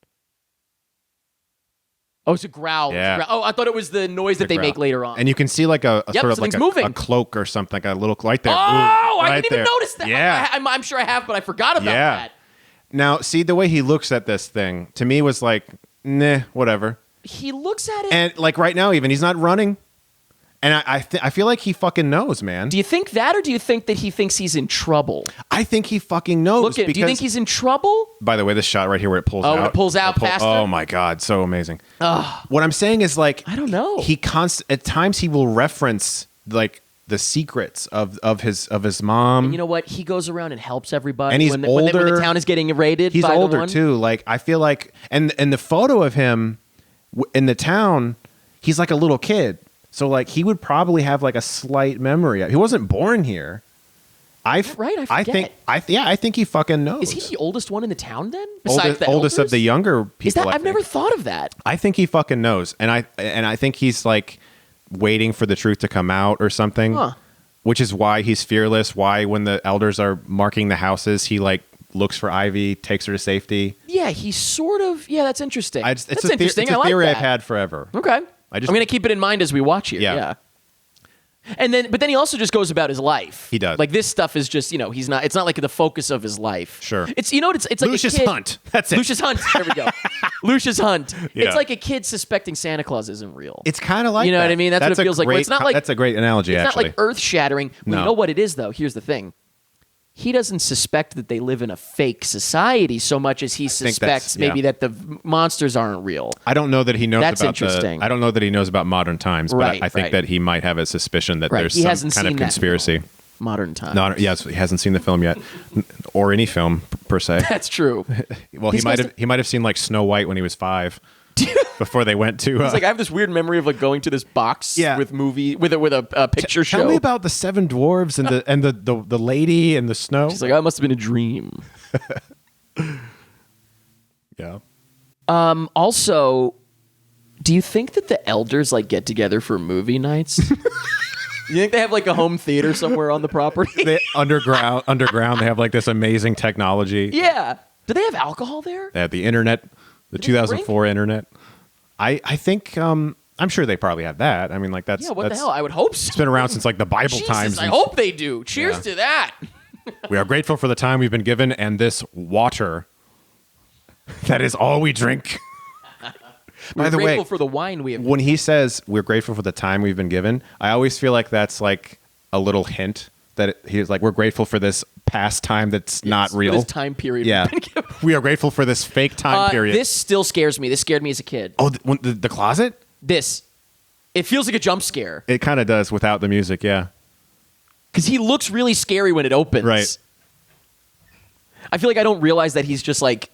Oh, it's a growl. It's a Yeah. growl. Oh, I thought it was the noise that they growl. make later on. And you can see like a Yep, sort of like something's moving. a cloak or something, like a little right there. oh, Ooh, I right didn't even there. notice that. Yeah. I'm sure I have, but I forgot about Yeah. that. Now, see the way he looks at this thing to me was like, nah, whatever. He looks at it. And like right now, even he's not running. And I feel like he fucking knows, man. Do you think that, or do you think that he thinks he's in trouble? I think he fucking knows. Look at him. Do you think he's in trouble? By the way, this shot right here where it pulls out. Oh, it pulls out faster? Oh my god, so amazing. What I'm saying is like I don't know. He at times he will reference like the secrets of his mom. You know what? He goes around and helps everybody. And he's when when older. the town is getting raided. He's by older the one. too. Like I feel like, and the photo of him in the town, he's like a little kid. So like he would probably have like a slight memory. He wasn't born here. Right, I forget. I think he fucking knows. Is he the oldest one in the town then? Besides the oldest of elders? the younger people? Is that? I I've think. never thought of that. I think he fucking knows, and I think he's like waiting for the truth to come out or something. Huh. Which is why he's fearless. Why when the elders are marking the houses, he like looks for Ivy, takes her to safety. Yeah, he's sort of. Yeah, that's interesting. It's that's a interesting. It's a I like theory that. I've had forever. Okay. I'm going to keep it in mind as we watch here. Yeah. Yeah. And then, but then he also just goes about his life. He does. Like this stuff is just, he's not. It's not like the focus of his life. Sure. It's it's like Lucius a kid. Hunt. That's it. Lucius Hunt. There we go. Lucius Hunt. Yeah. It's like a kid suspecting Santa Claus isn't real. It's kind of like You know that. what I mean? That's what it feels like. Where it's not like that's a great analogy. It's Actually, not like earth shattering. We No. know what it is though. Here's the thing. He doesn't suspect that they live in a fake society so much as he think suspects that's- maybe yeah. that the monsters aren't real. I don't know that he knows That's about interesting. I don't know that he knows about modern times, but Right, I think right. that he might have a suspicion that Right. there's He some hasn't kind of seen that conspiracy. film. Modern times. No, yes, he hasn't seen the film yet, or any film per se. That's true. Well, He's he might have seen like Snow White when he was 5 before they went to. It's like I have this weird memory of like going to this box Yeah. with a picture show. Tell me about the 7 dwarves and the lady and the snow. She's like, oh, it must have been a dream. Yeah. Also, do you think that the elders like get together for movie nights? You think they have like a home theater somewhere on the property? They underground they have like this amazing technology. Yeah. Do they have alcohol there? They have the internet, the they 2004 internet. I think I'm sure they probably have that. I mean, like that's Yeah, what the that's hell? I would hope so. it's been around since like the Bible Jesus, times. I and hope they do. Cheers Yeah. to that. We are grateful for the time we've been given and this water. That is all we drink. We're By the way, grateful for the wine we have. when he says we're grateful for the time we've been given, I always feel like that's like a little hint that he's like, we're grateful for this past time that's not for real. This time period. Yeah. we've been given. We are grateful for this fake time period. This still scares me. This scared me as a kid. oh, the closet? It feels like a jump scare It kind of does without the music, yeah. because he looks really scary when it opens. Right. I feel like I don't realize that he's just like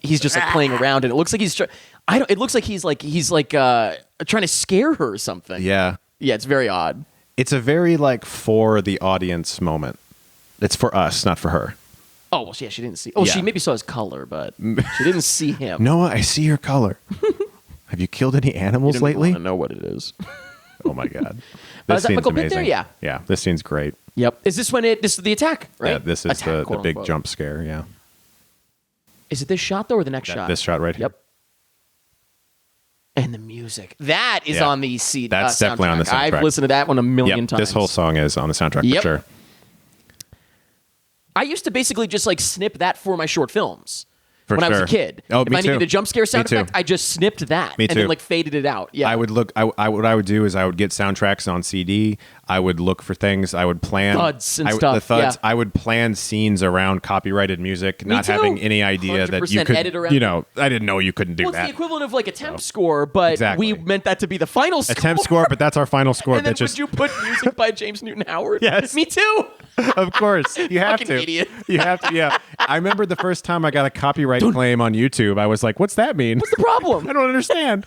playing around, and it looks like he's. It looks like he's trying to scare her or something. Yeah. Yeah, it's very odd. It's a very like for the audience moment. It's for us, not for her. Oh well, yeah, she didn't see. Oh, Yeah. she maybe saw his color, but she didn't see him. Noah, I see your color. Have you killed any animals lately? I know what it is. Oh my god. Is that Michael Pitt there? Yeah. Yeah, this scene's great. Yep. Is this when this is the attack? Right. Yeah, this is Attack, the quote, big unquote. jump scare, yeah. Is it this shot though, or the next shot? This shot right here. Yep. And the music that is Yeah. on the CD. That's definitely on the soundtrack. I've listened to that one a million Yep, times. this whole song is on the soundtrack Yep. for sure. I used to basically just like snip that for my short films. For when I was a sure. kid. Oh, if me I needed too. a jump scare sound Me too. effect, I just snipped that Me and then too. like faded it out. Yeah. I would look. What I would do is I would get soundtracks on CD. I would look for things. I would plan Thuds and The stuff, thuds. yeah. I would plan scenes around copyrighted music, not too. having any idea that you 100% could. edit around You know, I didn't know you couldn't do well, it's that. the equivalent of like a temp score, but Exactly. we meant that to be the final score. A temp score, but that's our final score. And then That just, would you put music by James Newton Howard? Yes. Me too. of course, you have Fucking to. idiot. You have to. Yeah, I remember the first time I got a copyright claim on YouTube. I was like, "What's that mean? What's the problem? I don't understand."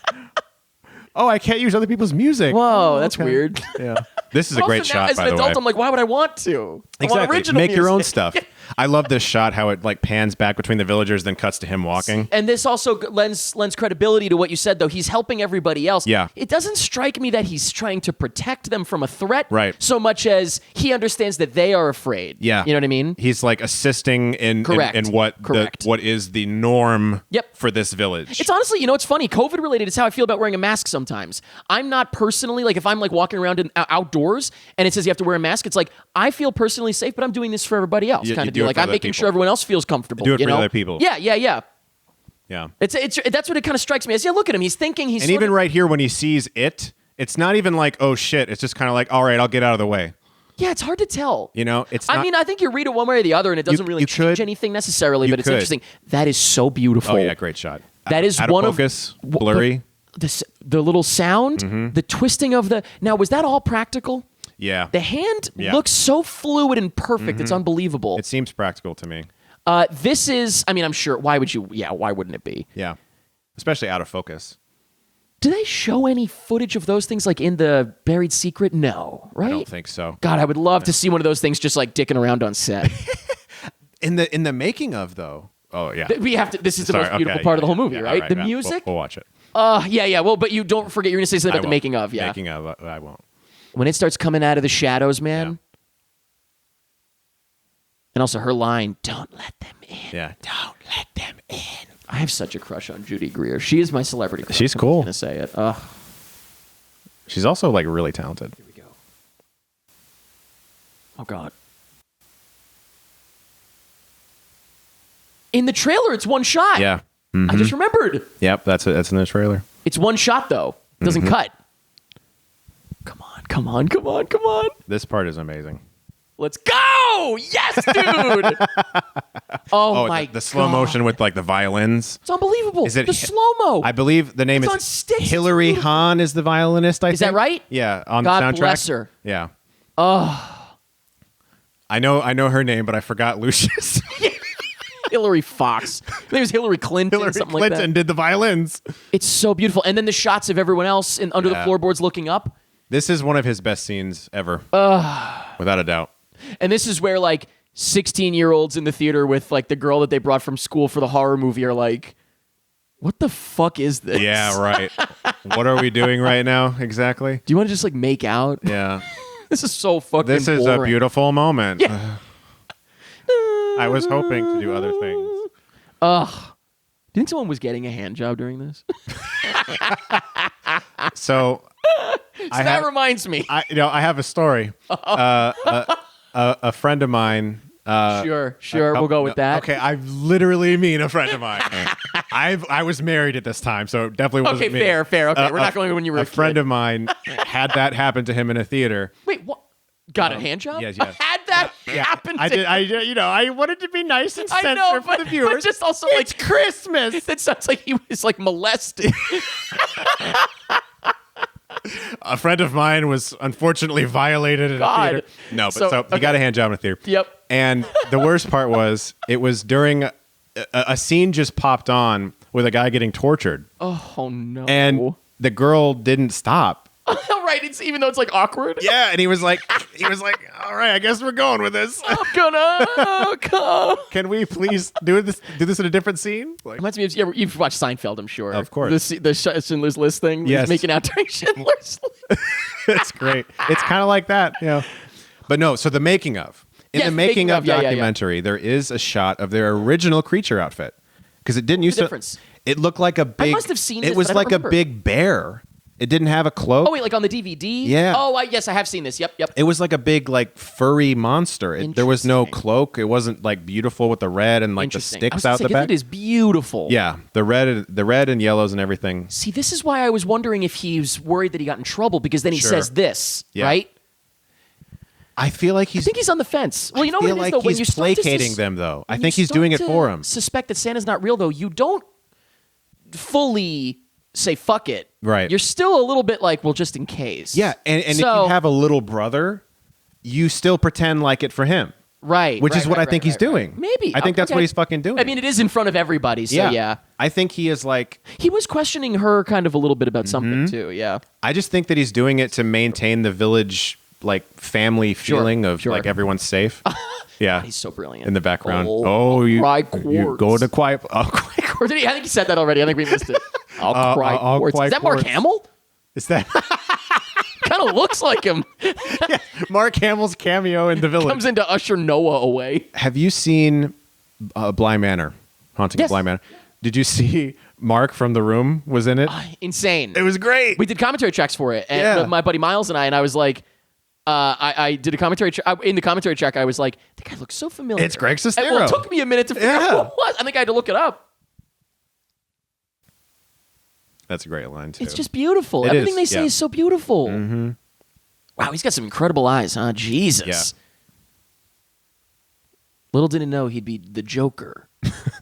Oh, I can't use other people's music. Whoa, Oh, that's okay. weird. Yeah, this is a Also, great now, shot. as By an the adult, way, I'm like, why would I want to? I want exactly. original Make your own music. stuff. I love this shot. How it like pans back between the villagers, then cuts to him walking. And this also lends credibility to what you said, though. He's helping everybody else. Yeah. It doesn't strike me that he's trying to protect them from a threat Right. so much as he understands that they are afraid. Yeah, You know what I mean? He's like assisting in Correct. what Correct. what is the norm. Yep. For this village. It's honestly, it's funny. COVID related is how I feel about wearing a mask sometimes. I'm not personally, like if I'm like walking around outdoors and it says you have to wear a mask, it's like, I feel personally safe, but I'm doing this for everybody else You kind do of deal. it Like for I'm other making people. sure everyone else feels comfortable. Do it you for know? other people. Yeah. Yeah. It's that's what it kind of strikes me as. Yeah, look at him. He's thinking he's And sort even of- right here when he sees it, it's not even like, oh shit. It's just kind of like, all right, I'll get out of the way. Yeah, it's hard to tell. You know, it's. I not- mean, I think you read it one way or the other, and it doesn't really you change could. anything necessarily, You but it's could. interesting. That is so beautiful. Oh yeah, great shot. That is out one of of focus, but blurry. the little sound, the twisting of the. Now, was that all practical? Yeah, The hand Yeah. looks so fluid and perfect. It's unbelievable. it seems practical to me. This is. I mean, I'm sure. Why would you? Yeah. Why wouldn't it be? Yeah, especially out of focus. Do they show any footage of those things like in the Buried Secret? No, right? I don't think so. God, I would love to see one of those things just like dicking around on set. In the making of though. Oh yeah. We have to. This is the Sorry, most beautiful okay, part of the yeah, whole movie, yeah, right? all The yeah, music. We'll watch it. Yeah. Well, but you don't forget. You're gonna say something about the won't. making of. Yeah. Making of. I won't. When it starts coming out of the shadows, man. Yeah. And also her line, "Don't let them in." Yeah. Don't let them in. I have such a crush on Judy Greer. She is my celebrity crush. She's I'm cool. just gonna say it. Ugh. She's also like really talented. Here we go. Oh God. In the trailer, it's one shot. Yeah. I just remembered. Yep. That's in the trailer. It's one shot though. It doesn't cut. Come on, come on, come on, come on. This part is amazing. Let's go! Yes, dude! Oh my the slow God. motion with like the violins. It's unbelievable. Is it the slow-mo. I believe the name It's is on sticks. It's Hillary beautiful. Hahn is the violinist. I Is think. that right? Yeah, on God the soundtrack. bless her. Yeah. I know her name, but I forgot Lucius. Hillary Fox. Her name was Hillary Clinton, Hillary something Clinton like that. did the violins. It's so beautiful. And then the shots of everyone else under the Yeah. floorboards looking up. This is one of his best scenes ever, without a doubt. And this is where like 16-year-olds in the theater with like the girl that they brought from school for the horror movie are like, what the fuck is this? Yeah, right. What are we doing right now exactly? Do you want to just like make out? Yeah, This is so fucking this is boring. a beautiful moment. Yeah. I was hoping to do other things. Do you think someone was getting a hand job during this? So, That reminds me. I have a story. A friend of mine. Sure, we'll go with that. Okay, I literally mean a friend of mine. I was married at this time, so it definitely wasn't Okay, me. fair. Okay, we're not going when you were a friend kid. of mine had that happen to him in a theater. Wait, what? Got a hand job? yes. Had that happen to I did. I wanted to be nice and I sensitive know, for the but viewers. just also it's like Christmas. that sounds like he was like molested. A friend of mine was unfortunately violated in God. a theater. No, but So, so he okay. got a hand job in a theater. Yep. And the worst part was it was during a scene just popped on with a guy getting tortured, Oh no. and the girl didn't stop. right, it's even though it's like awkward. Yeah, and he was like, all right, I guess we're going with this. I'm gonna come. Can we please do this in a different scene? Like, Reminds me of you've watched Seinfeld, I'm sure. Of course. The Schindler's List thing. He's Yes. making out during Schindler's List. it's great. It's kind of like that, But no, so the making of. In Yes, the making of yeah. documentary, there is a shot of their original creature outfit. Because it didn't used the to. difference? It looked like a big. must have seen it this, was but I don't like a remember. big bear. It didn't have a cloak. Oh wait, like on the DVD? Yeah. Oh, yes, I have seen this. Yep. It was like a big, like furry monster. There was no Interesting. cloak. It wasn't like beautiful with the red and like the Interesting. I sticks was gonna out say, the 'cause back. It is beautiful. Yeah, the red and yellows and everything. See, this is why I was wondering if he was worried that he got in trouble because then he Sure. says this, Yeah. right? I feel like I he's. think he's on the fence. Well, you know I feel what it is, like though? When he's you start to placating them, though. I when think you he's doing it start for to him. Suspect that Santa's not real, though. You don't fully say fuck it. Right. You're still a little bit like, well, just in case. Yeah, and if So- you have a little brother, you still pretend like it for him. Right. Which is what I think he's right. doing. Maybe. I think that's Okay. what he's fucking doing. I mean, it is in front of everybody, so yeah. I think he is like. He was questioning her kind of a little bit about something, Mm-hmm. too, yeah. I just think that he's doing it to maintain the village like family feeling of sure. like everyone's safe. Yeah, He's so brilliant. in the background. Oh, you cry you go quartz. to quiet. Oh, quiet. Or did he? I think he said that already. I think we missed it. I'll cry I'll quartz. cry Is that Mark quartz. Hamill? Is that Kind of looks like him. Mark Hamill's cameo in the village? Comes in to usher Noah away. Have you seen Bly Manor? Haunting of Yes. Bly Manor. Did you see Mark from The Room was in it? Insane. It was great. We did commentary tracks for it, and Yeah. my buddy Miles and I was like, I did a commentary in the commentary track. I was like, that guy looks so familiar. It's Greg And, well, Sestero. it took me a minute to figure out who it was. I think I had to look it up. That's a great line too. It's just beautiful. It Everything is, they say yeah. is so beautiful. Mm-hmm. Wow, he's got some incredible eyes, huh? Jesus. Yeah. Little did he know he'd be the Joker,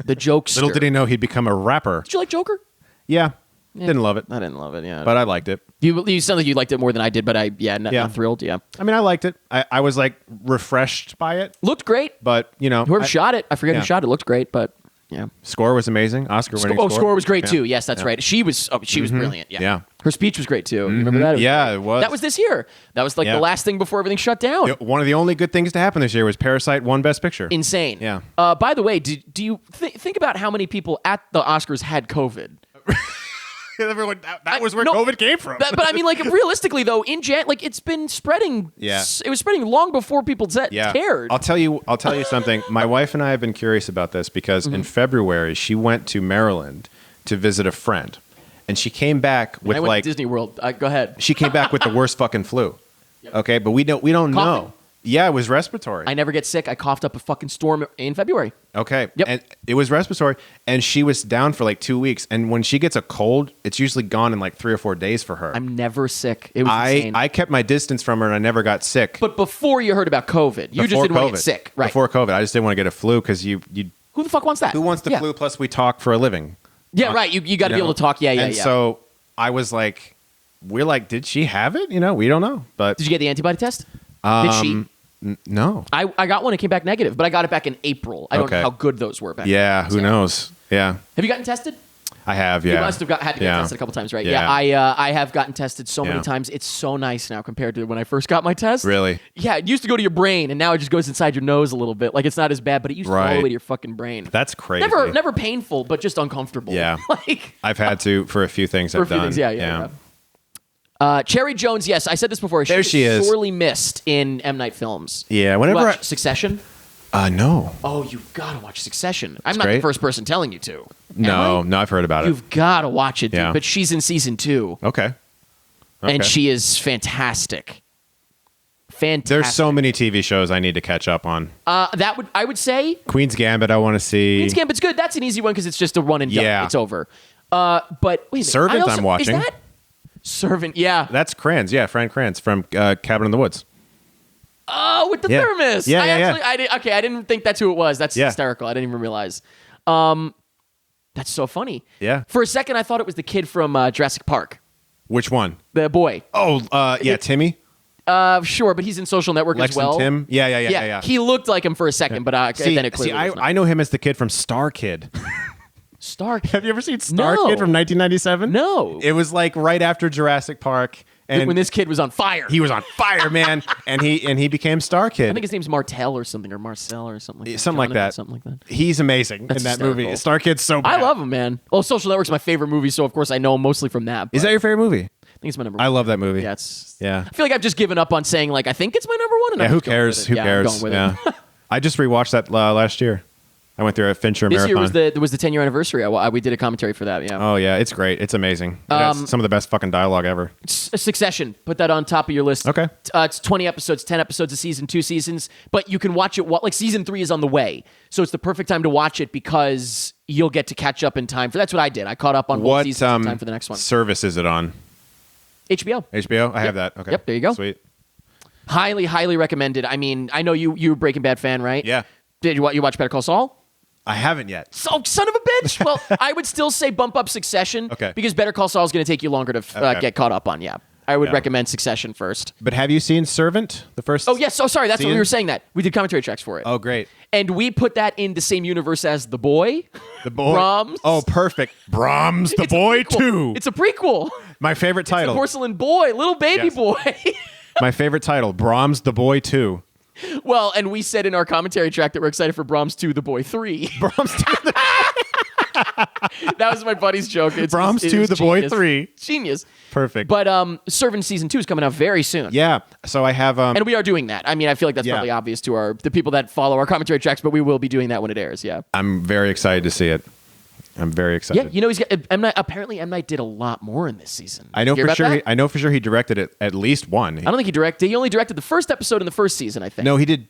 the jokester. Little did he know he'd become a rapper. Did you like Joker? Yeah. Didn't love it, I didn't love it. Yeah, but I liked it. you sound like you liked it more than I did, but not Yeah. thrilled. Yeah, I mean, I liked it. I was like refreshed by it, looked great. but you know, Whoever shot it, I forget yeah. who shot it. Looked great, but yeah. score was amazing. Oscar winning Score was great Yeah. too. Yes, that's Yeah. right. She was brilliant. Yeah. Yeah. Her speech was great too. You remember that? Yeah, it was. That was this year. That was like Yeah. the last thing before everything shut down. One of the only good things to happen this year was Parasite won Best Picture. Insane. Yeah. By the way, do you think about how many people at the Oscars had COVID? Everyone, that was where No, COVID came from. but I mean, like realistically though, like it's been spreading. Yeah. It was spreading long before people cared. I'll tell you something. My wife and I have been curious about this because Mm-hmm. in February she went to Maryland to visit a friend, and she came back with I went like to Disney World. Go ahead. she came back with the worst fucking flu. Okay, but we don't Coughing? know. Yeah, it was respiratory. I never get sick. I coughed up a fucking storm in February. Okay. Yep. And it was respiratory, and she was down for like 2 weeks. And when she gets a cold, it's usually gone in like 3 or 4 days for her. I'm never sick. It was insane. I kept my distance from her, and I never got sick. But before you heard about COVID, you just Before didn't want to COVID. get sick, right? Before COVID, I just didn't want to get a flu because you Who the fuck wants that? who wants the Yeah. flu? Plus, we talk for a living. Yeah, right. You got to be able to talk. Yeah, And so I was like, we're like, did she have it? We don't know. But Did you get the antibody test? Did she? no. I got one. It came back negative, but I got it back in April. I don't know Okay. how good those were back Yeah, then. who So- knows? Yeah, Have you gotten tested? I have. You Yeah, must have had to get Yeah. tested a couple times, right? Yeah. I have gotten tested so many Yeah. times. It's so nice now compared to when I first got my test. Really? Yeah, it used to go to your brain, and now it just goes inside your nose a little bit. Like it's not as bad, but it used to go all the Right. way to your fucking brain. That's crazy. Never painful, but just uncomfortable. Yeah. like I've had to for a few things for a I've few done. things. Yeah. Cherry Jones, yes, I said this before. There she is. Sorely missed in M. Night films. Yeah, whenever Watch Succession. no. Oh, you've got to watch Succession. I'm not the great. first person telling you to. No, Am no, I've heard about I? it. You've got to watch it, dude. Yeah. But she's in season 2, Okay. and Okay. she is fantastic. Fantastic. There's so many TV shows I need to catch up on. I would say Queen's Gambit, I want to see. Queen's Gambit's good. That's an easy one because it's just a one and done. Yeah. It's over. But wait a minute. Servant I also, I'm watching. Is that Servant? Yeah. That's Kranz, yeah, Frank Kranz from Cabin in the Woods. Oh, with the Yeah. thermos. Yeah, I yeah, yeah. actually, I didn't think that's who it was. That's Yeah. hysterical. I didn't even realize. That's so funny. Yeah. For a second, I thought it was the kid from Jurassic Park, Which one? the boy. Oh, yeah, Timmy. Sure, but he's in Social Network Lex as well. and Tim. Yeah. He looked like him for a second, but then it clearly was not. I know him as the kid from Star Kid. Star. Have you ever seen Star No. Kid from 1997? No. It was like right after Jurassic Park, and when this kid was on fire. he was on fire, man, and he became Star Kid. I think his name's Martel or something, or Marcel or something like that. Something like Jonathan, that. Something like that. He's amazing That's in that hysterical. movie. Star Kid's so bad. I love him, man. Well, Social Network's my favorite movie, so of course I know him mostly from that. Is but that your favorite movie? I think it's my number one. I love that movie. Yeah, it's. Yeah. I feel like I've just given up on saying like I think it's my number one. And Yeah, I'm who just going with cares? it. Who Yeah, I'm cares? going with Yeah. it. I just rewatched that last year. I went through a Fincher This marathon. year was the 10-year anniversary. We did a commentary for that. Yeah. Oh yeah, it's great. It's amazing. It has some of the best fucking dialogue ever. Succession. Put that on top of your list. Okay. It's 20 episodes, 10 episodes a season, 2 seasons, but you can watch it. Like season 3 is on the way, so it's the perfect time to watch it because you'll get to catch up in time. That's what I did. I caught up on both What seasons in time for the next one. service is it on? HBO. HBO. I have that. Okay. Yep, there you go. Sweet. Highly, highly recommended. I mean, I know you're a Breaking Bad fan, right? Yeah. Did you watch Better Call Saul? I haven't yet. So, son of a bitch. Well, I would still say bump up Succession. Okay. Because Better Call Saul is going to take you longer to Okay. get caught up on. Yeah. I would Yeah. recommend Succession first. But have you seen Servant? The first. Oh, yes. Oh, sorry. That's what we Season? were saying that. We did commentary tracks for it. Oh, great. And we put that in the same universe as The Boy. The boy. Brahms. Oh, perfect. Brahms, the It's a boy prequel. too. It's a prequel. My favorite title. Porcelain Boy, little baby Yes. boy. My favorite title. Brahms, the boy 2. Well, and we said in our commentary track that we're excited for Brahms 2, The Boy 3. Brahms 2. That was my buddy's joke. Brahms it 2, was The Boy genius. 3. Genius. Perfect. But Servant Season 2 is coming out very soon. Yeah. So I have. And we are doing that. I mean, I feel like that's Yeah. probably obvious to the people that follow our commentary tracks, but we will be doing that when it airs. Yeah. I'm very excited to see it. I'm very excited. Yeah. You know, he's got M. Night, apparently M. Night did a lot more in this season. I know Hear for about sure. that? I know for sure he directed it at least one. I don't think he directed. He only directed the first episode in the first season, I think. No, he did.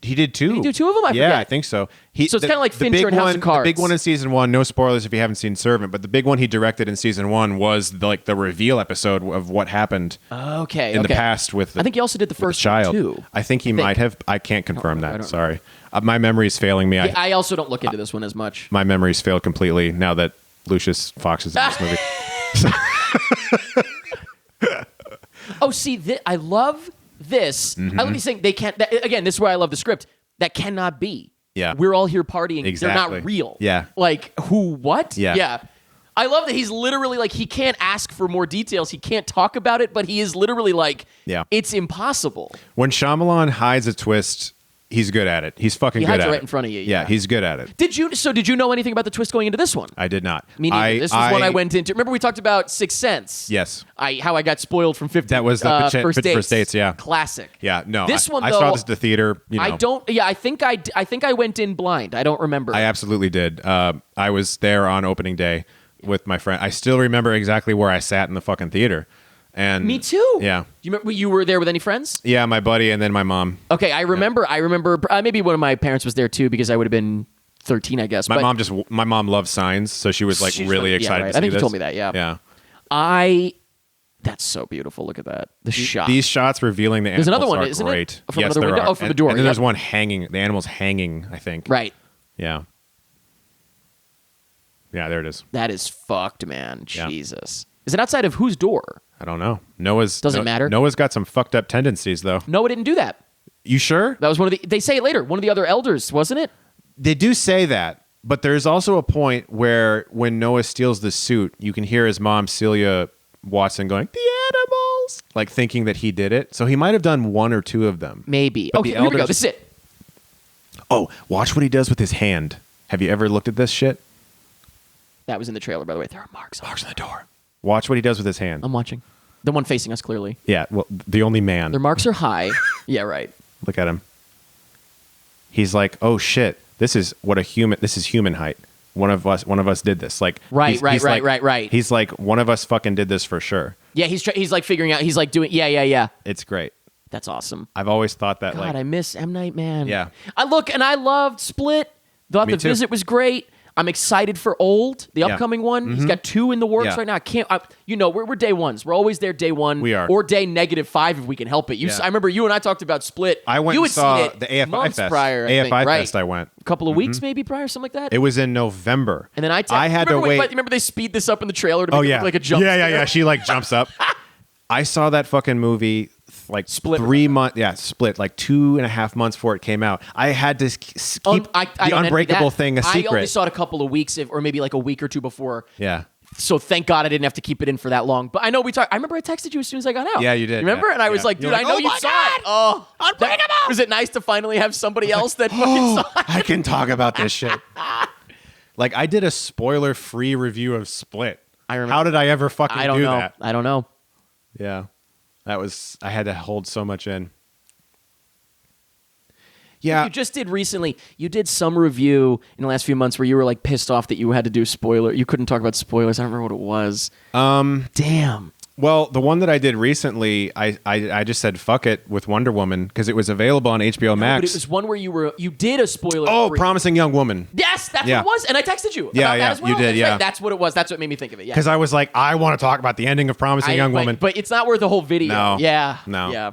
He did 2. Did he do 2 of them? I yeah, forget. I think so. So it's kinda like the Fincher big and House of one- Cards. The big one in season 1. No spoilers if you haven't seen Servant, but the big one he directed in season 1 was the reveal episode of what happened Okay. in the okay. past with. I think he also did the with the first child. one too. I think he might have. I can't confirm I that. don't Sorry, my memory is failing me. Yeah, I also don't look into this one as much. My memory's failed completely now that Lucius Fox is in this movie. Oh, see, I love this. Mm-hmm. I love you saying they can't. Again, this is where I love the script. That cannot be. Yeah. We're all here partying. They're Exactly. not real. Yeah. Like, who, what? Yeah. Yeah. I love that he's literally like, he can't ask for more details. He can't talk about it, but he is literally like, Yeah. it's impossible. When Shyamalan hides a twist, he's good at it. He's fucking He good hides at it it. right in front of you, Yeah, yeah. he's good at it. Did you know anything about the twist going into this one? I did not. Me neither. This was one I went into. Remember we talked about Sixth Sense? Yes. How I got spoiled from 50 That was the First Dates. Yeah. Classic. Yeah, no. This one, I though, saw this at the theater. You know, I don't. Yeah, I think I went in blind. I don't remember. I absolutely did. I was there on opening day with my friend. I still remember exactly where I sat in the fucking theater. And Me too. Yeah. You remember you were there with any friends? Yeah, my buddy and then my mom. Okay, I remember. Maybe one of my parents was there too because I would have been 13, I guess. My but mom loves signs, so she was like She's really like- yeah, excited right. to see I think you this. told me that, yeah. Yeah. That's so beautiful. Look at that. The shot. These shots revealing the animals There's another one, are isn't it? great. From yes, another there window? are. Oh, from the And- door, And then yeah. there's one hanging. The animal's hanging, I think. Right. Yeah. Yeah, there it is. That is fucked, man. Yeah. Jesus. Is it outside of whose door? I don't know. Noah's Doesn't matter. Noah's got some fucked up tendencies, though. Noah didn't do that. You sure? That was one of the. They say it later. One of the other elders, wasn't it? They do say that, but there's also a point where when Noah steals the suit, you can hear his mom, Celia Watson, going, "The animals," like thinking that he did it. So he might have done one or two of them. Maybe. But Okay, the here we go. elders- This is it. Oh, watch what he does with his hand. Have you ever looked at this shit? That was in the trailer, by the way. There are marks. Marks on the door. Watch what he does with his hand. I'm watching. The one facing us clearly. Yeah, well, the only man. Their marks are high. Yeah, right. Look at him. He's like, "Oh shit, this is human height. One of us did this." Like, Right, he's right, like- right. He's like, "One of us fucking did this for sure." Yeah, he's like figuring out. He's like doing. Yeah. It's great. That's awesome. I've always thought that, God, like, I miss M. Night, man. Yeah. I loved Split. Thought Me The too. Visit was great. I'm excited for Old, the Yeah. upcoming one. He's got 2 in the works Yeah. right now. I can't. We're day ones. We're always there day one. We are. Or day -5 if we can help it. Yeah. I remember you and I talked about Split. I went you and had saw seen it the AFI months Fest. prior. I think, AFI right? Fest I went. A couple of weeks maybe prior, something like that. It was in November. And then I had to remember wait. Remember they speed this up in the trailer to make Oh it yeah, look like a jump yeah. scare? She like jumps up. I saw that fucking movie like Split. 3 months. Yeah, Split like 2.5 months before it came out. I had to keep I the don't envy Unbreakable that. thing a I only secret. saw it a couple of weeks, or maybe like a week or two before. Yeah. So thank God I didn't have to keep it in for that long. But I know we talked. I remember I texted you as soon as I got out. Yeah, you did. Remember? Yeah. And I was Yeah. like, dude, You're like, I know "Oh you my saw God! it. Oh, Unbreakable! Was it nice to finally have somebody else that fucking saw it? I can talk about this shit. Like I did a spoiler-free review of Split. I remember. How did I ever fucking I don't do know. that? I don't know. Yeah. I had to hold so much in. Yeah. You just did recently. You did some review in the last few months where you were like pissed off that you had to do spoiler. You couldn't talk about spoilers. I don't remember what it was. Damn. Well, the one that I did recently, I just said fuck it with Wonder Woman because it was available on HBO Max. But it was one where you did a spoiler. Oh, free. Promising Young Woman. Yes, that's Yeah. what it was. And I texted you. Yeah, about yeah, that as well. you did, That's yeah. right. That's what it was. That's what made me think of it. Yeah. Because I was like, I want to talk about the ending of Promising Young Woman. But it's not worth the whole video. No. Yeah. No. Yeah.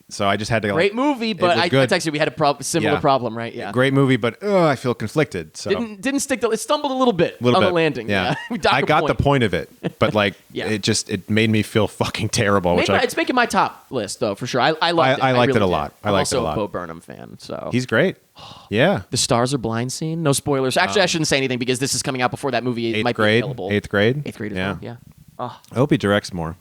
So I just had to go. Great movie, but was I good. texted you. We had a similar Yeah. problem, right? Yeah. Great movie, but I feel conflicted. So Didn't stick. It stumbled a little bit little on bit. the landing. Yeah, We got I your got point. the point of it, but like, Yeah. it made me feel fucking terrible. Which It's making my top list though, for sure. I liked it. I liked it really a lot. did. I liked it a I'm lot. also a Bo Burnham fan. So he's great. Yeah, the Stars Are Blind scene. No spoilers. Actually, I shouldn't say anything because this is coming out before that movie might be available. Eighth grade. Eighth grade as Yeah. well. Yeah. Oh, I hope he directs more.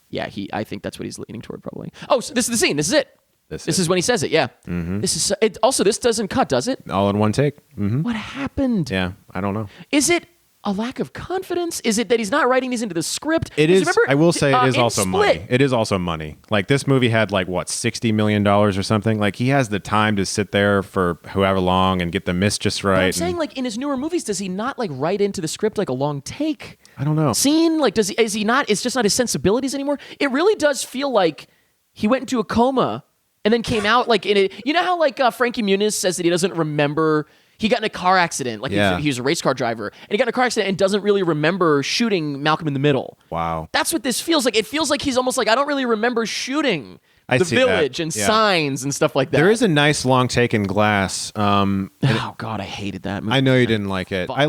yeah. I think that's what he's leaning toward probably. Oh, so this is the scene. This is it. This This is- is when he says it. Yeah. This is it. Also, this doesn't cut, does it? All in one take. What happened? Yeah, I don't know. Is it a lack of confidence? Is it that he's not writing these into the script? It 'Cause is. remember, I will say it is in also Split, money. It is also money. Like this movie had like what $60 million or something. Like he has the time to sit there for however long and get the miss just But right. I'm and- saying, like in his newer movies, does he not like write into the script like a long take I don't know. scene? Like, is he not? It's just not his sensibilities anymore. It really does feel like he went into a coma and then came out like in it. You know how like Frankie Muniz says that he doesn't remember. He got in a car accident. Like Yeah. he was a race car driver, and he got in a car accident and doesn't really remember shooting Malcolm in the Middle. Wow. That's what this feels like. It feels like he's almost like I don't really remember shooting I the see that. village and Yeah. signs and stuff like that. There is a nice long take in Glass. Oh God, I hated that movie. I know you didn't like it. Fuck. I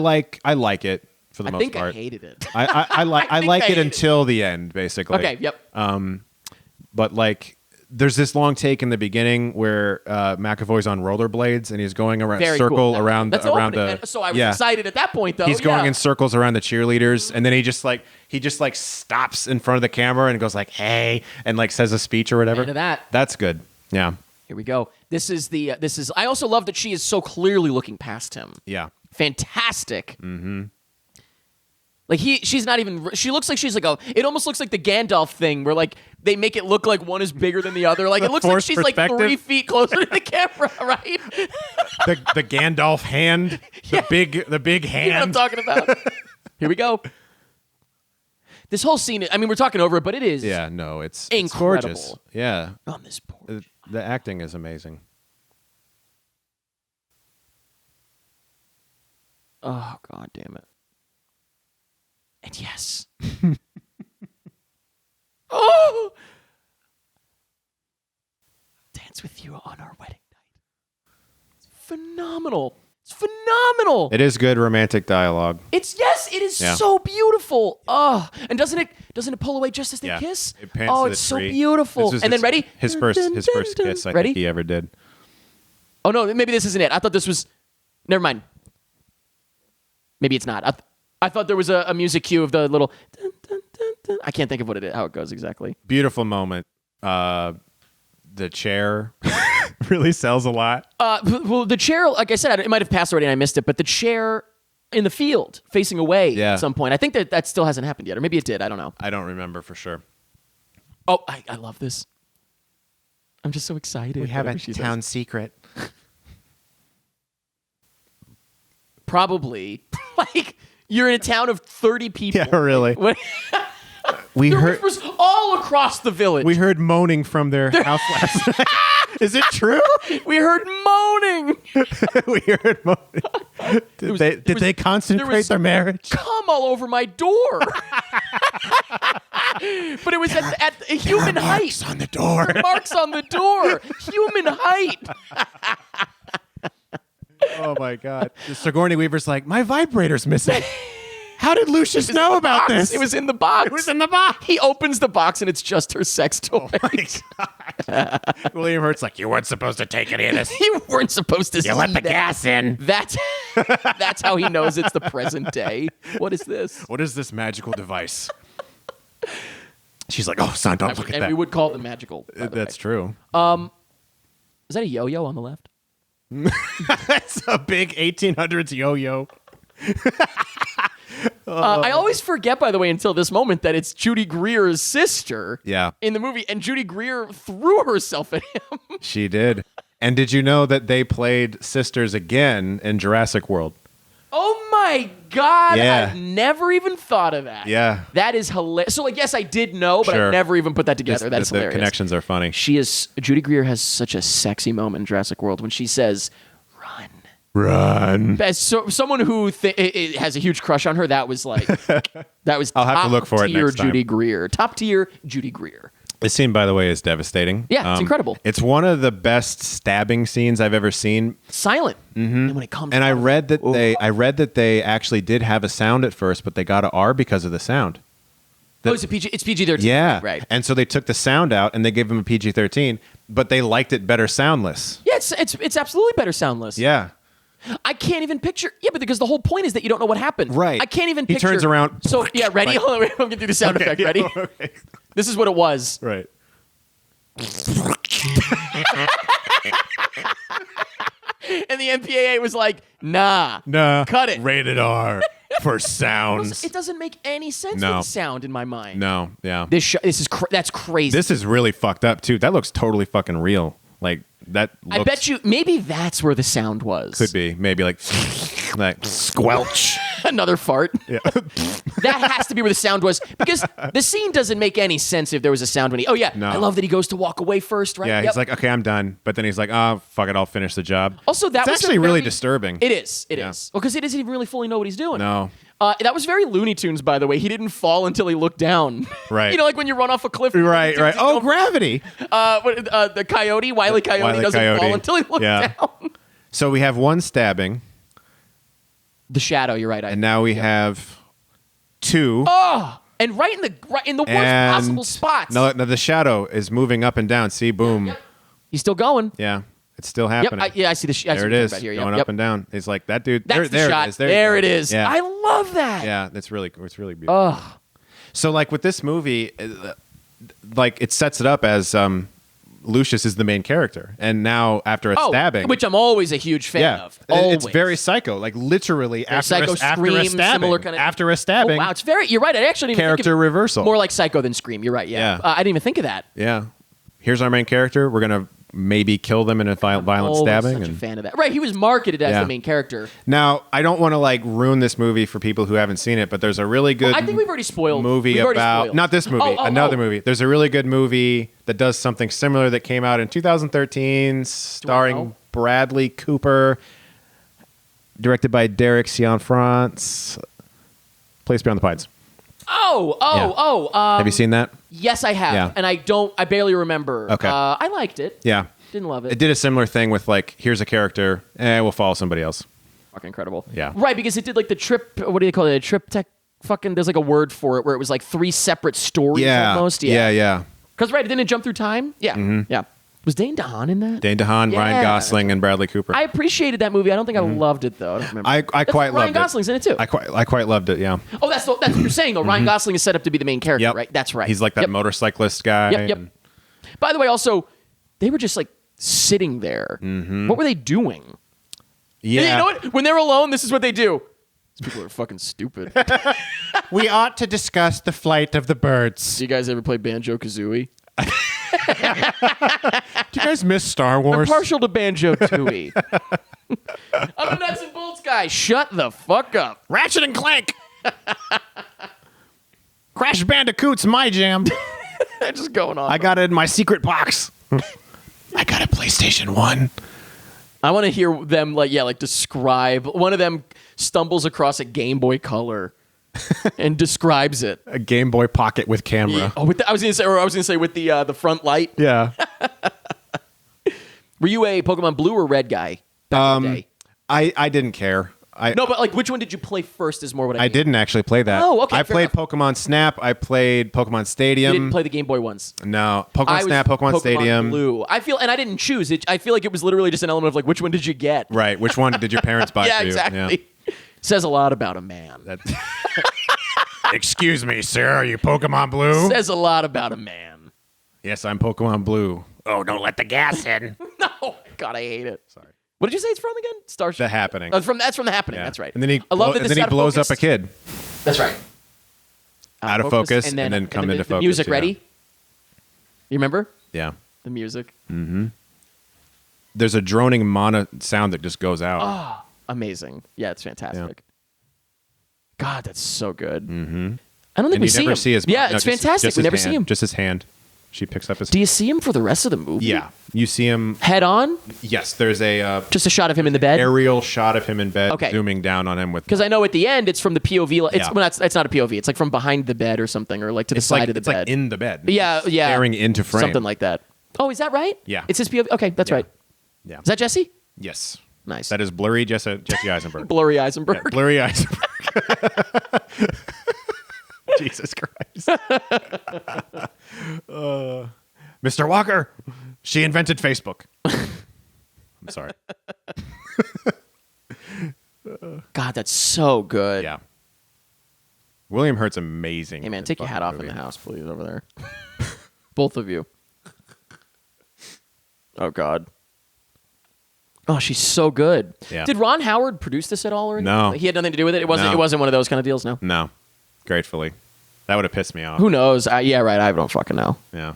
like it for the I most think part. I hated it. I like I I think like I it hated it. until the end, basically. Okay. Yep. But like there's this long take in the beginning where McAvoy's on rollerblades and he's going around Very circle cool. around That's around opening. the. So I was yeah. excited at that point, though. He's going yeah. in circles around the cheerleaders, and then he just like stops in front of the camera and goes like, "Hey," and like says a speech or whatever. Into that. That's good. Yeah. Here we go. This is. I also love that she is so clearly looking past him. Yeah. Fantastic. Mm-hmm. Like she's not even. She looks like she's like it almost looks like the Gandalf thing, where like they make it look like one is bigger than the other. Like it looks like Forced she's like perspective. 3 feet closer to the camera, right? The Gandalf hand, the big You know what I'm hand. talking about? Here we go. This whole scene. I mean, we're talking over it, but it is. Yeah. No, it's Incredible. gorgeous. Yeah. On this porch. The acting is amazing. Oh, God damn it. And yes. Oh! Dance with you on our wedding night. It's phenomenal. It's phenomenal. It is good romantic dialogue. It is Yeah. so beautiful. Oh, and doesn't it pull away just as they Yeah. kiss? It pans Oh, to it's the so tree. beautiful. This was And then ready? His first kiss I Ready? think he ever did. Oh no, maybe this isn't it. I thought this was. Never mind. Maybe it's not. I thought there was a music cue of the little. Dun, dun, dun, dun. I can't think of how it goes exactly. Beautiful moment. The chair really sells a lot. Well, the chair, like I said, it might have passed already and I missed it, but the chair in the field facing away at some point. I think that still hasn't happened yet, or maybe it did. I don't know. I don't remember for sure. Oh, I love this. I'm just so excited. Whatever she says. secret. Probably. Like, you're in a town of 30 people. Yeah, really. What- We There heard was all across the village. we heard moaning from their house last night. Is it true? We heard moaning. We heard moaning. Did they consecrate their marriage? Come all over my door. But it was at a human height. on the door. Marks on the door. Human height. Oh my God. Sigourney Weaver's like, my vibrator's missing. How did Lucius know about this? It was in the box. It was in the box. He opens the box and it's just her sex toy. Oh my God. William Hurt's like, you weren't supposed to take any of this. You weren't supposed to see You let the that. gas in. That's how he knows it's the present day. What is this? What is this magical device? She's like, oh, son, don't look at And that. we would call them magical. by the That's way. true. Is that a yo-yo on the left? That's a big 1800s yo-yo. I always forget, by the way, until this moment, that it's Judy Greer's sister Yeah. in the movie, and Judy Greer threw herself at him. She did. And did you know that they played sisters again in Jurassic World? Oh my God. Yeah. I never even thought of that. Yeah. That is hilarious. So, like, yes, I did know, but I Sure. never even put that together. That's the hilarious. connections are funny. Judy Greer has such a sexy moment in Jurassic World when she says, run. Run. As someone who has a huge crush on her, that was like, I'll have to look for it top-tier next time. Judy Greer. Top tier Judy Greer. This scene, by the way, is devastating. Yeah, it's incredible. It's one of the best stabbing scenes I've ever seen. Silent. And when it comes And I out, read that they actually did have a sound at first, but they got an R because of the sound. it's PG-13. Yeah. Right. And so they took the sound out and they gave him a PG-13, but they liked it better soundless. Yeah, it's absolutely better soundless. Yeah. I can't even picture. Yeah, but because the whole point is that you don't know what happened. Right. I can't even He picture. turns around. So, yeah, ready? Like- Hold on, I'm going to do the sound effect. Ready? Okay. This is what it was. Right. And the MPAA was like, nah. Nah. Cut it. Rated R for sounds. It doesn't make any sense No. with the sound in my mind. No. Yeah. That's crazy. This is really fucked up too. That looks totally fucking real. Like that. I bet you maybe that's where the sound was. could be maybe like squelch. Another fart. Yeah. That has to be where the sound was because the scene doesn't make any sense if there was a sound when he. Oh yeah, No. I love that he goes to walk away first, right? Yeah. Yep. He's like, okay, I'm done. But then he's like, oh fuck it, I'll finish the job. Also, that it's was actually a really very- disturbing. It is. It Yeah. is. Well, because he doesn't even really fully know what he's doing. No. That was very Looney Tunes, by the way. He didn't fall until he looked down. Right. You know, like when you run off a cliff. Right. Right. Oh, gravity. The coyote, Wile E. Coyote, Wile E. doesn't Coyote. fall until he looks Yeah. down. So we have one stabbing, The shadow. You're right. and now we have two. Oh, And right in the worst And possible spots. No, the shadow is moving up and down. See, boom. Yep. He's still going. Yeah, it's still Yep. happening. I see the. I see There what it you're is, talking about here. going Yep. up and down. It's like that dude. That's the there shot. It is. There it is. Yeah, I love that. yeah, it's really beautiful. So like with this movie, like it sets it up as Lucius is the main character, and now after a stabbing, which I'm always a huge fan of. it's Always. very psycho. Like literally after Psycho, a Scream, stabbing, similar kind of. after a stabbing, Oh, wow, it's very. You're right. I actually didn't even think character of it reversal. more like Psycho than Scream. You're right. Yeah. Yeah. I didn't even think of that. Yeah, here's our main character. We're gonna maybe kill them in a violent Always stabbing. Such a And fan of that. Right. He was marketed as Yeah. the main character. now I don't want to like ruin this movie for people who haven't seen it, but there's a really good. I think we've already spoiled. movie We've already about spoiled. not this movie, another movie. There's a really good movie that does something similar that came out in 2013, know? starring Bradley Cooper, directed by Derek Cianfrance. Place Beyond the Pines. Have you seen that? Yes, I have, Yeah. and I barely remember. Okay. I liked it. Yeah. Didn't love it. It did a similar thing with like, here's a character, we'll follow somebody else. Fucking incredible. Yeah. Right, because it did like the trip. What do they call it? A trip tech. Fucking. There's like a word for it where it was like 3 separate stories almost. Yeah. Because right, didn't it jump through time? Yeah. Yeah. Was Dane DeHaan in that? Dane DeHaan, Yeah. Ryan Gosling, and Bradley Cooper. I appreciated that movie. I don't think I loved it though. I don't remember. I That's- quite loved Ryan it. Gosling's in it too. I quite loved it. Yeah. Oh, that's what you're saying though. Ryan Gosling is set up to be the main character, Yep. right? That's right. He's like that Yep. motorcyclist guy. Yep. By the way, also, they were just like sitting there. What were they doing? Yeah. You know what? When they're alone, this is what they do. These people are fucking stupid. We ought to discuss the flight of the birds. Do you guys ever play Banjo Kazooie? Do you guys miss Star I'm Wars? partial to Banjo Tooie. I'm a nuts and bolts guy. Shut the fuck up. Ratchet and Clank. Crash Bandicoot's my jam. They're just going on. I got it in my secret box. I got a PlayStation 1. I want to hear them like describe. One of them stumbles across a Game Boy Color and describes it. A Game Boy Pocket with camera. Oh, I was gonna say with the front light. Yeah. Were you a Pokemon Blue or Red guy back in the day? I didn't care. No, but like which one did you play first? Is more what I I mean. didn't actually play that. Oh, okay, I fair played Pokemon Snap. I played Pokemon You Stadium. didn't play the Game Boy ones. No. I Pokemon was Snap, Pokemon Stadium. Blue. And I didn't choose it. I feel like it was literally just an element of like which one did you get? Right. Which one did your parents buy Yeah, for you? exactly. Says a lot about a man. That- Excuse me, sir. Are you Pokemon Blue? Says a lot about a man. Yes, I'm Pokemon Blue. Oh, don't let the gas in. No, God, I hate it. Sorry. What did you say it's from again? Starship. The Happening. That's from The Happening. Yeah. That's right. And then I love that this is out of blows up focus. a kid. That's right. Out of focus and then come into the focus, music yeah. ready? You remember Yeah. the music? There's a droning mono sound that just goes out. Amazing. Yeah, it's fantastic. God, that's so good. Mm-hmm. I don't think And we you see never him. see his Yeah, no, it's just- fantastic. just We his never hand. see him. Just his hand. She picks up his Do you see him for the rest of the movie? Yeah. You see him. Head on? Yes, there's a Just a shot of him in the bed? aerial shot of him in bed, Okay. zooming down on him with. Because I know at the end it's from the POV. It's Yeah. well, it's not a POV. It's like from behind the bed or something, or like to the It's side like of the it's bed. like in the bed. yeah, yeah. Staring into frame. Something like that. Oh, is that right? Yeah. It's his POV. Okay, that's Yeah. right. Yeah. Is that Jesse? Yes. Nice. That is blurry Jesse Eisenberg. Blurry Eisenberg. Yeah, blurry Eisenberg. Jesus Christ. Mr. Walker, she invented Facebook. I'm sorry. God, that's so good. Yeah. William Hurt's amazing. Hey man, in take your fucking hat off movie. in the house, please, over there. Both of you. Oh God. Oh, she's so good. Yeah. Did Ron Howard produce this at all or anything? No. Like, he had nothing to do with it. It wasn't. No. It wasn't one of those kind of deals. No. No. Gratefully. That would have pissed me off. Who knows? Yeah, right. I don't fucking know. Yeah.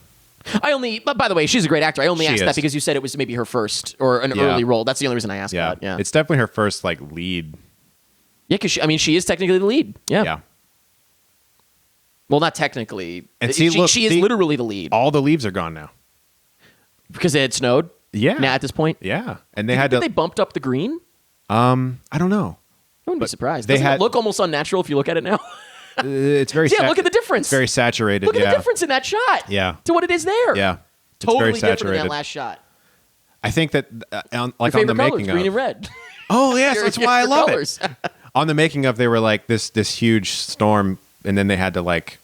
But by the way, she's a great actor. I only She asked that is. because you said it was maybe her first or an Yeah. early role. That's the only reason I asked Yeah. that. Yeah. It's definitely her first like lead. Yeah, because she is technically the lead. Yeah. Yeah. Well, not technically. And see, look, she is see- literally the lead All the leaves are gone now. because it had snowed. Yeah. Now at this point, Yeah. And they Did had you to think they bumped up the green? I don't know. I wouldn't be surprised. they Doesn't had- it look almost unnatural if you look at it now? It's very Yeah, look at the difference. It's very saturated. Look at yeah. the difference in that shot. Yeah. To what it is there. Yeah. It's Totally very different in saturated. that last shot. I think that Your on the favorite colors, making green of and red. Oh yes, Your- that's why I your love colors. it. On the making of, they were like this huge storm, and then they had to like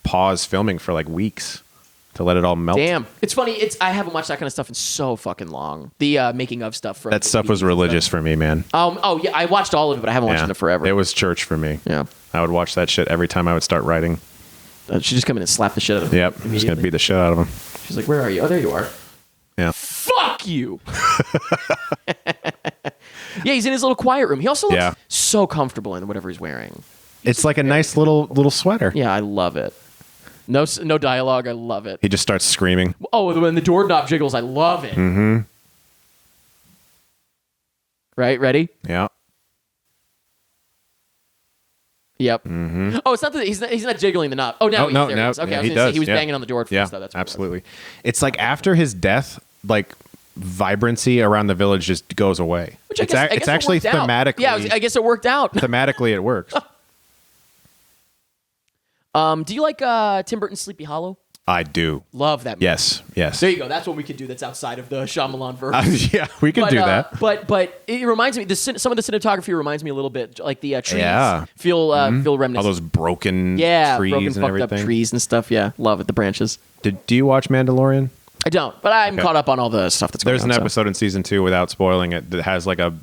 pause filming for like weeks to let it all melt. Damn, it's funny. I haven't watched that kind of stuff in so fucking long. The making of stuff from That stuff was religious for me, man. Oh yeah, I watched all of it, but I haven't watched Yeah. it forever. It was church for me. Yeah. I would watch that shit every time I would start writing. She just come in and slap the shit out of him. Yep. I'm just going to beat the shit out of him. She's like, "Where are you? Oh, there you are." Yeah. Fuck you. Yeah, he's in his little quiet room. He also looks so comfortable in whatever he's wearing. It's like a nice little sweater. Yeah, I love it. No dialogue. I love it. He just starts screaming. Oh, when the doorknob jiggles, I love it. Mm-hmm. Right? Ready? Yeah. Yep. Mm-hmm. Oh, it's not that he's not jiggling the knob. Oh, now no, there no. he is. Okay, Yeah, I was he gonna say does. he was Yeah. banging on the door at Yeah, first. Though. That's what it was. absolutely. It's like after his death, like vibrancy around the village just goes away. Which I guess it's it actually worked out. thematically. Yeah, I guess it worked out. Thematically, it works. Do you like Tim Burton's Sleepy Hollow? I do. Love that movie. Yes. There you go. That's what we could do. That's outside of the Shyamalan verse. Yeah, we can do that. But it reminds me. Some of the cinematography reminds me a little bit like the trees. Yeah. Feel reminiscent. All those broken trees broken, and fucked everything. up trees and stuff. Yeah, love it. The branches. Do you watch Mandalorian? I don't, but I'm Okay. caught up on all the stuff that's going There's on. an episode in season 2, without spoiling it, that has like a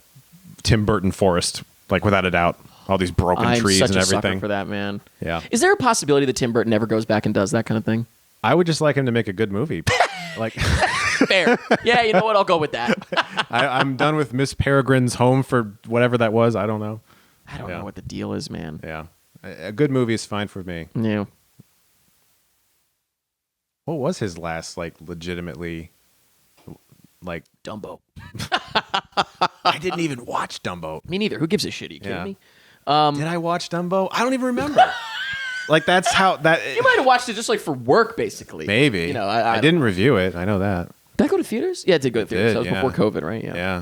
Tim Burton forest, like without a doubt. All these broken I'm trees such and a everything. sucker for that, man. Yeah. Is there a possibility that Tim Burton ever goes back and does that kind of thing? I would just like him to make a good movie. Like, Fair. Yeah, you know what? I'll go with that. I'm done with Miss Peregrine's Home for whatever that was. I don't know. I don't know what the deal is, man. Yeah. A good movie is fine for me. Yeah. What was his last, like, legitimately, like... Dumbo. I didn't even watch Dumbo. Me neither. Who gives a shit? Are you kidding Yeah. me? Did I watch Dumbo? I don't even remember. Like, that's how... that. You might have watched it just like for work, basically. Maybe. You know, I didn't review it. I know that. Did I go to theaters? Yeah, it did go to theaters. did, That was yeah. before COVID, right? Yeah. Yeah.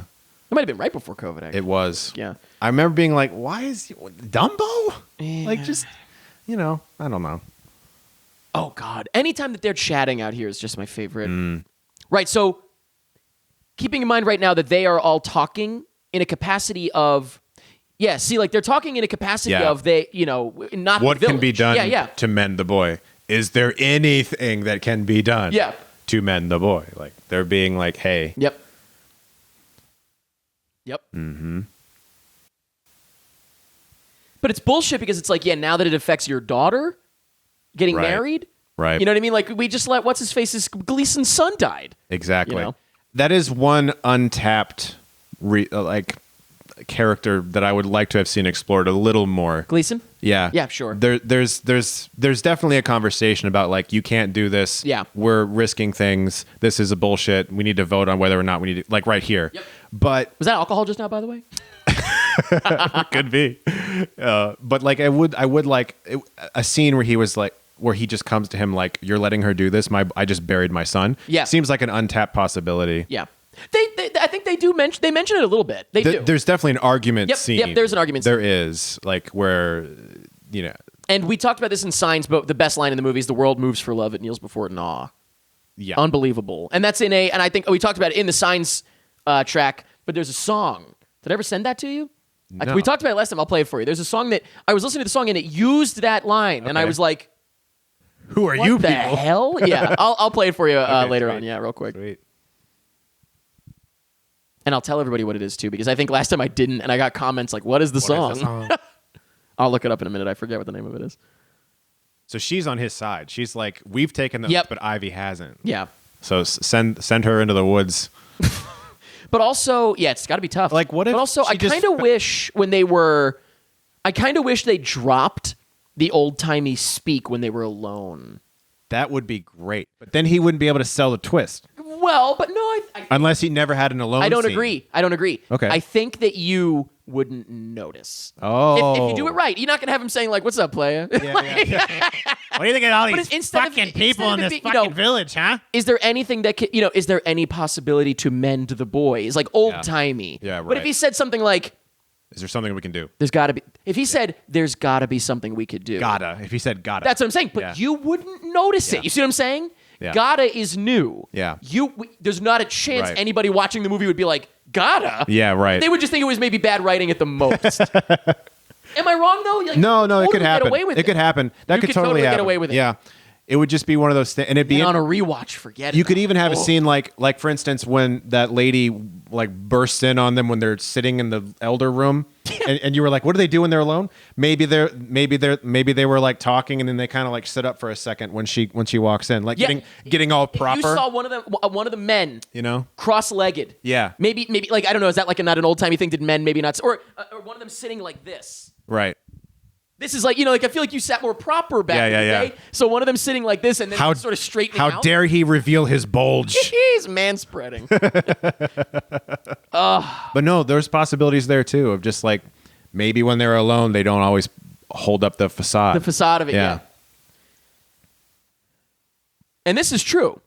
It might have been right before COVID, actually. It was. Yeah. I remember being like, why is... Dumbo? Yeah. Like, just... You know, I don't know. Oh, God. Anytime that they're chatting out here is just my favorite. Mm. Right, so keeping in mind right now that they are all talking in a capacity of... Yeah, see, like, they're talking in a capacity Yeah. of they, you know, not What the can be village. done Yeah. to mend the boy? Is there anything that can be done Yeah. to mend the boy? Like, they're being like, hey. Yep. Mm-hmm. But it's bullshit because it's like, yeah, now that it affects your daughter getting Right. married, Right. you know what I mean? Like, we just let what's-his-face's Gleason's son died. Exactly. You know? That is one untapped character that I would like to have seen explored a little more. Gleason? Yeah. Yeah, sure. There's definitely a conversation about, like, you can't do this. Yeah. We're risking things. This is a bullshit. We need to vote on whether or not we need to, like, right here. Yep. But Was that alcohol just now, by the way? could be. But like I would like a scene where he was like, where he just comes to him like, you're letting her do this. I just buried my son. Yeah. Seems like an untapped possibility. Yeah. I think they mention it a little bit. They do. There's definitely an argument Yep, scene. yep, there's an argument There is, like, where, you know. And we talked about this in Signs, but the best line in the movie is "The world moves for love; it kneels before it in awe." Yeah. Unbelievable. And that's and I think we talked about it in the Signs track, but there's a song. Did I ever send that to you? No. We talked about it last time. I'll play it for you. There's a song that I was listening to the song and it used that line, and I Okay. was like, Who are "What you the people? hell?" Yeah, I'll play it for you Okay, later sweet. on. Yeah, real quick. Sweet. And I'll tell everybody what it is too, because I think last time I didn't, and I got comments like, "What is the song?" I'll look it up in a minute. I forget what the name of it is. So she's on his side. She's like, we've taken them, Yep. but Ivy hasn't. Yeah, So send her into the woods. but also, yeah, it's got to be tough. Like, what if But also, she I just- kind of wish I kind of wish they dropped the old timey speak when they were alone. That would be great. But then he wouldn't be able to sell the twist. Well, but no, I Unless he never had an alone don't scene. agree. I don't agree. Okay. I think that you wouldn't notice. Oh. If you do it right, you're not gonna have him saying like, "What's up, playa?" What do you think of all But these instead of- fucking instead people of in it this being, you fucking know, village, huh? Is there anything that can, is there any possibility to mend the boys, like old timey? Yeah, But if right. he said something like, Is there something we can do? "There's got to be," if he said, "There's got to be something we could do," Gotta. If he said gotta. that's what I'm saying. But Yeah. you wouldn't notice Yeah. it. You see what I'm saying? Yeah. Gotta is new. Yeah. There's not a chance Right. anybody watching the movie would be like, "Gotta." Yeah, right. They would just think it was maybe bad writing at the most. Am I wrong though? Like, No, you it could totally get happen. away with It could happen. That You could could totally get happen. away with it. Yeah. It would just be one of those things, and it'd be And on a rewatch, forget it. you could even have a scene like for instance when that lady like bursts in on them when they're sitting in the elder room, and you were like, what do they do when they're alone? Maybe they were like talking, and then they kind of like sit up for a second when she walks in, like getting all proper. You saw one of the men, cross-legged. Yeah. Maybe like I don't know. Is that like not an old timey thing? Did men maybe not, or one of them sitting like this? Right. This is like, like I feel like you sat more proper back in the day. So one of them sitting like this and then sort of straightening out. How dare he reveal his bulge? He's manspreading. But no, there's possibilities there too of just like maybe when they're alone, they don't always hold up the facade. The facade of it, yeah. And this is true.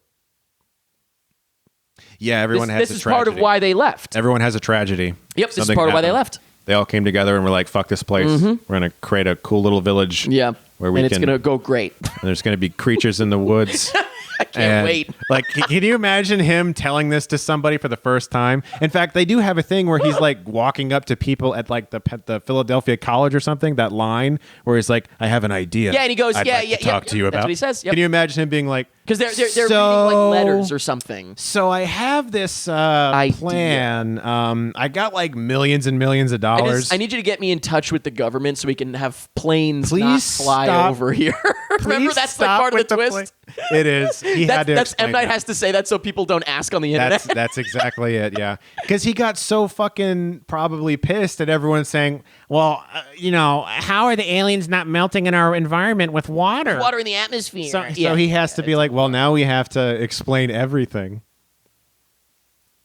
Yeah, everyone has a tragedy. This is part of why they left. Everyone has a tragedy. Yep, this is part of why they left. They all came together and were like, fuck this place. We're going to create a cool little village. Yeah. Where we and it's going to go great. And there's going to be creatures in the woods. I can't wait. Like, can you imagine him telling this to somebody for the first time? In fact, they do have a thing where he's like walking up to people at like the Philadelphia College or something, that line where he's like, I have an idea. Yeah, and he goes, I'd like to talk to you about. That's what he says. Yep. Can you imagine him being like, because they're reading like letters or something. So I have this plan. I got like millions and millions of dollars. I need you to get me in touch with the government so we can have planes Please not fly stop. over here. Remember, that's like part of the twist. It is. He had to that's M. explain Night that. has to say that so people don't ask on the internet. That's exactly it. Yeah, because he got so fucking probably pissed at everyone saying, "Well, how are the aliens not melting in our environment with water? Water in the atmosphere." So he has to be like, "Well, now we have to explain everything."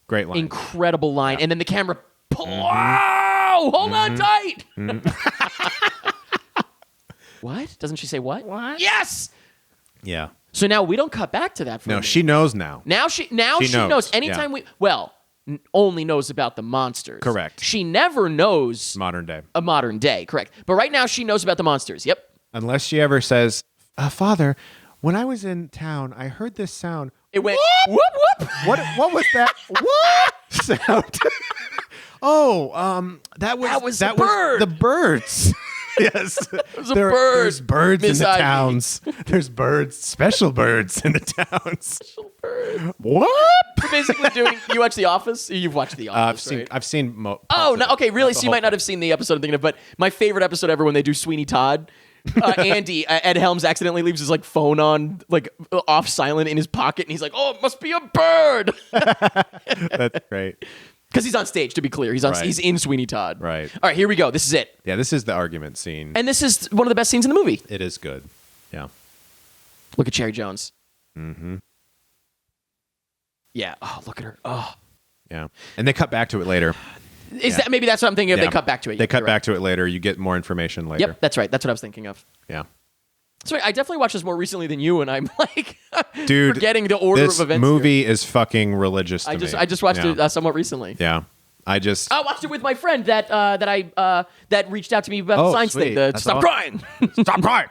Great line. Incredible line, and then the camera. Wow! Hold on tight. What? Doesn't she say what? What? Yes. Yeah. So now we don't cut back to that. For a No, minute. she knows now. Now she knows. Anytime only knows about the monsters. Correct. She never knows Modern day. a modern day. Correct. But right now she knows about the monsters. Yep. Unless she ever says, Father, when I was in town, I heard this sound. It went whoop whoop. What was that? What sound? That was a bird. The birds. Yes. There's a bird. There's birds in Miss the Ivy. towns. There's birds, special birds in the towns. What? We're basically doing. You watch The Office? You've watched The Office, right? I've seen. Oh, no, okay, really? So you might not have seen the episode I'm thinking of, but my favorite episode ever when they do Sweeney Todd. Andy, Ed Helms accidentally leaves his like phone on like off silent in his pocket, and he's like, "Oh, it must be a bird." That's great. Because he's on stage. To be clear, he's in Sweeney Todd. Right. All right, here we go. This is it, Yeah, this is the argument scene. and this is one of the best scenes in the movie. It is good. Yeah. Look at Cherry Jones. Mm-hmm. Yeah. Oh, look at her. Oh. Yeah. And they cut back to it later. That maybe that's what I'm thinking of? Yeah. They cut back to it. They cut You're back right. to it later. You get more information later. Yep, that's right. That's what I was thinking of. Yeah. Sorry, I definitely watched this more recently than you, and I'm like, Dude, forgetting the order this of events. movie is fucking religious to I me. just watched Yeah. it somewhat recently. Yeah. I watched it with my friend that reached out to me about the science sweet. thing. That's Stop awesome. crying. Stop crying.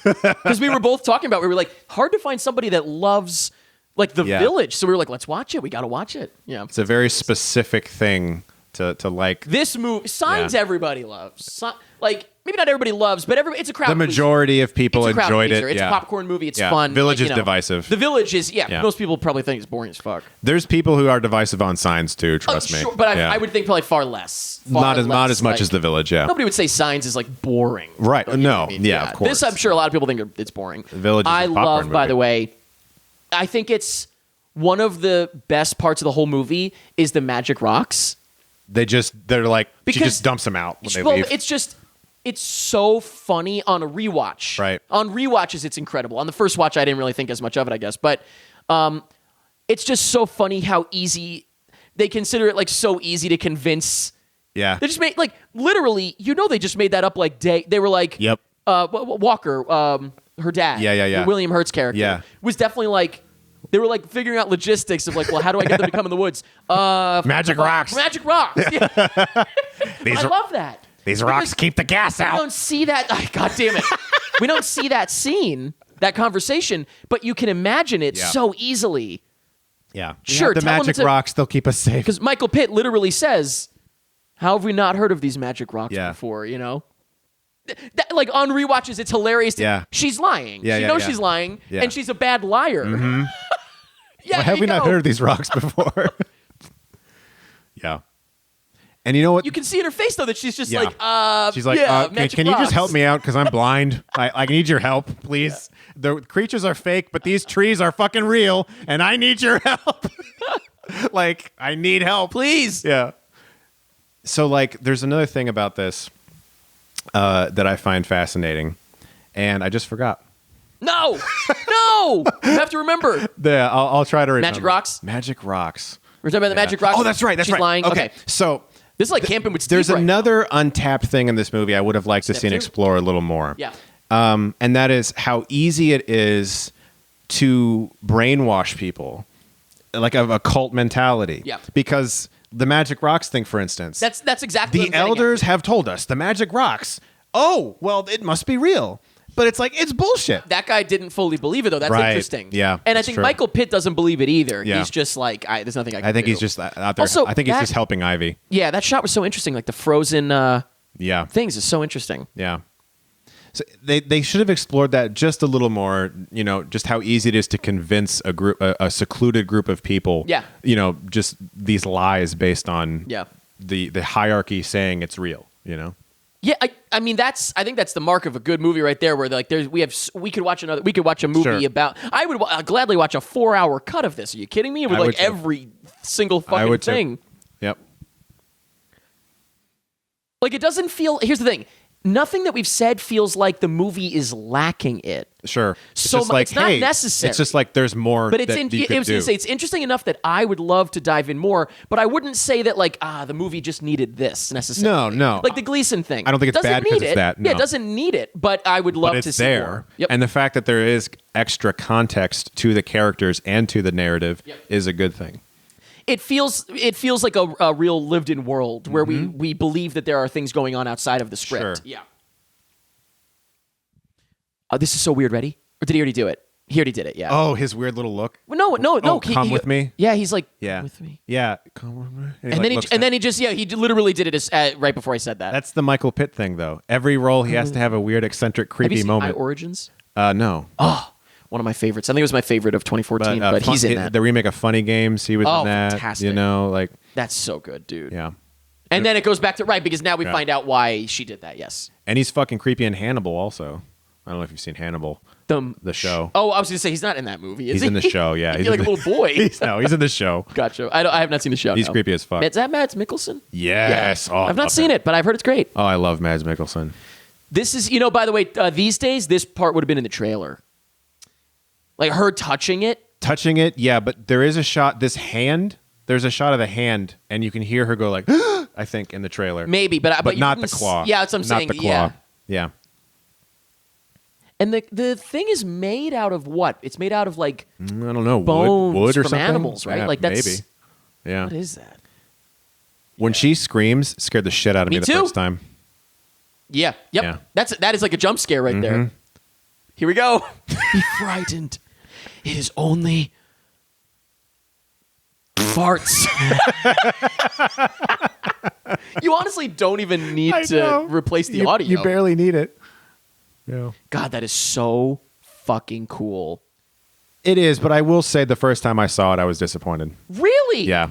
Because we were both talking about, we were like, hard to find somebody that loves like The Yeah. Village. So we were like, let's watch it. We got to watch it. Yeah. It's a very specific thing to like. This movie, Signs, Yeah. everybody loves. Like, maybe not everybody loves, but it's a crowd. The majority of people it's a crowd enjoyed pleaser. it. It's Yeah. a popcorn movie. It's Yeah. fun. Village like, is divisive. The Village is, Yeah. most people probably think it's boring as fuck. There's people who are divisive on Signs too. Trust me. Sure, but Yeah. I would think probably far less. not as much like, as The Village. Yeah. Nobody would say Signs is like boring. Right. You know No. what I mean? Yeah, of course. This, I'm sure a lot of people think it's boring. Village is I a popcorn love, by movie. the way, I think it's one of the best parts of the whole movie is the magic rocks. They're like, she Because- just dumps them out when they Well, leave. it's so funny on a rewatch. Right. On rewatches, it's incredible. On the first watch, I didn't really think as much of it, I guess. But it's just so funny how easy they consider it, like so easy to convince. Yeah. They just made like literally, they just made that up like day. They were like, Yep. Walker, her dad, Yeah. William Hurt's character, Yeah. was definitely like. They were like figuring out logistics of like, well, how do I get them to come in the woods? Magic rocks. Magic rocks. Yeah. I love that. These rocks keep the gas We out. don't see that. God damn it. We don't see that scene, that conversation, but you can imagine it Yeah. so easily. Yeah. Sure, The tell them magic it's a- rocks, they'll keep us safe. Because Michael Pitt literally says, how have we not heard of these magic rocks Yeah. before, That, like on rewatches, it's hilarious. Yeah. She's lying. Yeah, she yeah, knows yeah. she's lying, Yeah. and she's a bad liar. Yeah, Why have we not heard of these rocks before? Yeah. And you know what? You can see in her face though that she's just Yeah. like, She's like, yeah, can you just help me out? Because I'm blind. I need your help, please. The creatures are fake, but these trees are fucking real, and I need your help. Like, I need help. please? Yeah. So, like, there's another thing about this that I find fascinating, and I just forgot. No, no. You have to remember. Yeah, I'll try to remember. Magic rocks? Magic rocks. We're talking about the magic rocks. Oh, that's right. That's she's right. lying. Okay. So This is like camping with Steve. there's right now. another untapped thing in this movie I would have liked to Step see and 2? explore a little more. Yeah. And that is how easy it is to brainwash people, like of a cult mentality. Yeah. Because the magic rocks thing, for instance, That's exactly what the I'm getting at. elders have told us the magic rocks. Oh, well, it must be real. But it's like, it's bullshit. That guy didn't fully believe it though. That's Right. interesting. Yeah, And I that's think true. Michael Pitt doesn't believe it either. Yeah. He's just like, there's nothing I can I think do. he's just out there. Also, I think he's that- just helping Ivy. Yeah, that shot was so interesting. Like the frozen Yeah. things is so interesting. Yeah. So they should have explored that just a little more, you know, just how easy it is to convince a secluded group of people. Yeah. You know, just these lies based on Yeah. the hierarchy saying it's real, you know? Yeah, I mean I think that's the mark of a good movie right there. Where like we could watch a movie Sure. about. I would gladly watch a 4-hour cut of this. Are you kidding me? With I like would too. every single I fucking would too. thing. Yep. Like it doesn't feel. Here's the thing. Nothing that we've said feels like the movie is lacking it. Sure. So just like, it's not hey, necessary. It's just like there's more But it's that you I could was going do. to say it's interesting enough that I would love to dive in more, but I wouldn't say that like the movie just needed this necessarily. No. Like the Gleason thing. I don't think it's Doesn't bad 'cause need it's it. that, Yeah, no. it doesn't need it, but I would love but to it's see there. more. Yep. And the fact that there is extra context to the characters and to the narrative Yep. is a good thing. It feels like a real lived-in world where we believe that there are things going on outside of the script. Mm-hmm. Sure. Yeah. Oh, this is so weird. Ready? Or did he already do it? He already did it. Yeah. Oh, his weird little look. Well, no. Oh, come with me? Yeah, he's like, Yeah. come with me. Yeah. Come with me. And like, then looks he just he literally did it right before I said that. That's the Michael Pitt thing, though. Every role he has to have a weird, eccentric, Have you creepy seen moment. I Origins? No. Oh, one of my favorites. I think it was my favorite of 2014, but he's in that. The remake of Funny Games, he was Oh, in that. fantastic. You know, like, That's so good, dude. yeah. And then it goes back to because now we Yeah. find out why she did that. Yes. And he's fucking creepy in Hannibal, also. I don't know if you've seen Hannibal, the show. Oh, I was going to say he's not in that movie. Is He's he? in the show, yeah. He's He's like in a little boy. he's in the show. Gotcha. I have not seen the show. He's no. creepy as fuck. Is that Mads Mikkelsen? Yes. Yeah. Oh, I've not seen it, but I've heard it's great. Oh, I love Mads Mikkelsen. This is, by the way, these days, this part would have been in the trailer. Like her touching it. Touching it, yeah, but there is a shot, there's a shot of the hand, and you can hear her go like, I think, in the trailer. Maybe, but But you not the couldn't claw. Yeah, that's what I'm not saying. the claw. Yeah. Yeah. And the thing is made out of what? It's made out of like, I don't know, bones wood or from something? animals, right? Yeah, Like, that's- maybe. Yeah. what is that? When she screams, scared the shit out of me, Me the too. first time. Yeah. Yep. Yeah. That is like a jump scare right there. Here we go. Be frightened. It is only farts. You honestly don't even need to replace the audio. You barely need it. Yeah. God, that is so fucking cool. It is, but I will say the first time I saw it, I was disappointed. Really? Yeah.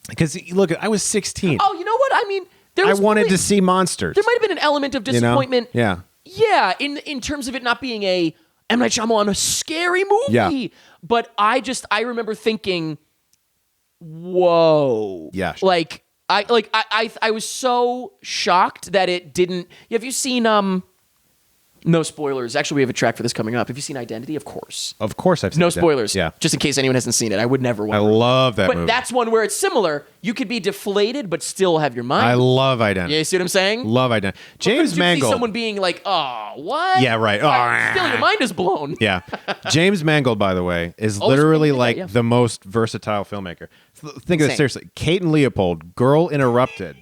Because, look, I was 16. Oh, you know what? I mean, I wanted to see monsters. There might have been an element of you know? disappointment. Yeah. Yeah, in terms of it not being a M. Night Shyamalan, a scary movie. Yeah. But I remember thinking, whoa. Yeah. Like I was so shocked that it didn't. Have you seen no spoilers. Actually, we have a track for this coming up. Have you seen Identity? Of course. Of course I've seen No that. spoilers. Yeah. Just in case anyone hasn't seen it. I would never want I to. love that But movie. that's one where it's similar. You could be deflated but still have your mind. I love Identity. Yeah, you see what I'm saying? Love Identity. James Couldn't you see Mangold. someone being like, "Oh, what?" Yeah, right. Oh, Still, your mind is blown. Yeah. James Mangold, by the way, is Always literally forget that, like yeah. the most versatile filmmaker. Think of Insane. this seriously. Kate and Leopold, Girl Interrupted,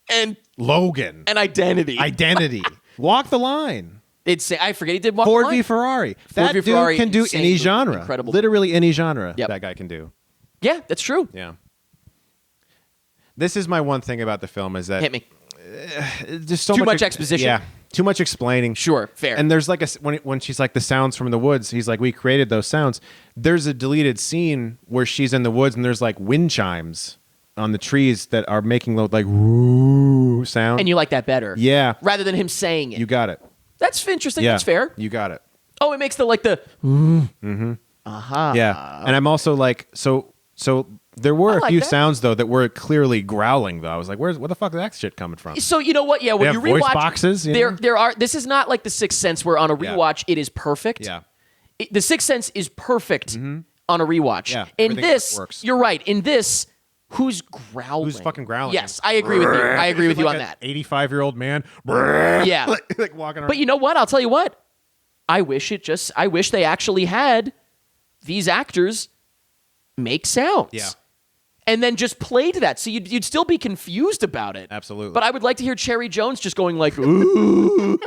And Logan, Identity. Identity, Walk the Line, I forget he did Walk Ford the v Line. Ferrari. That v dude Ferrari, can do insane any movie. genre. Incredible. Literally any genre Yep. that guy can do. Yeah, that's true. Yeah. This is my one thing about the film is that Hit me. there's so Too much exposition. Yeah, too much explaining. Sure, fair. And there's like when she's like the sounds from the woods, he's like, we created those sounds. There's a deleted scene where she's in the woods and there's like wind chimes on the trees that are making like woo sound. And you like that better. Yeah. Rather than him saying it. You got it. That's interesting. Yeah. That's fair. You got it. Oh, it makes the like the. Yeah. And I'm also like, so there were I a like few that. sounds though that were clearly growling though. I was like, where the fuck is that shit coming from? So you know what? Yeah, when They you have voice rewatch, boxes, you there know? there are. This is not like The Sixth Sense, where on a Yeah. rewatch it is perfect. Yeah. The Sixth Sense is perfect on a rewatch. Yeah, In everything this, works. you're right. In this, who's growling? Who's fucking growling? Yes, I agree with you. I agree with you on Like that. an 85-year-old man. Yeah. like walking around. But you know what? I'll tell you what. I wish they actually had these actors make sounds. Yeah. And then just played that, so you'd still be confused about it. Absolutely. But I would like to hear Cherry Jones just going like, "Ooh."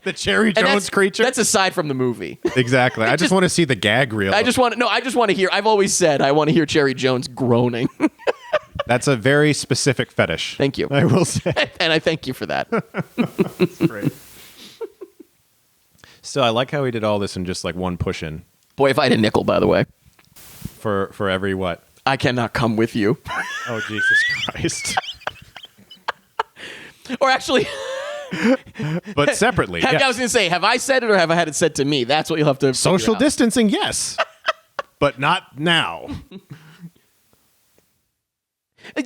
the Cherry And Jones creature. That's aside from the movie. Exactly. I just want to see the gag reel. I just want to hear. I've always said I want to hear Cherry Jones groaning. That's a very specific fetish. Thank you. I will say. And I thank you for that. Great. So I like how he did all this in just like one push in Boy, if I had a nickel, by the way, for every what? I cannot come with you. Oh Jesus Christ! Or actually, But separately, I yes. was going to say, have I said it or have I had it said to me? That's what you'll have to figure Social out. distancing, yes, but not now.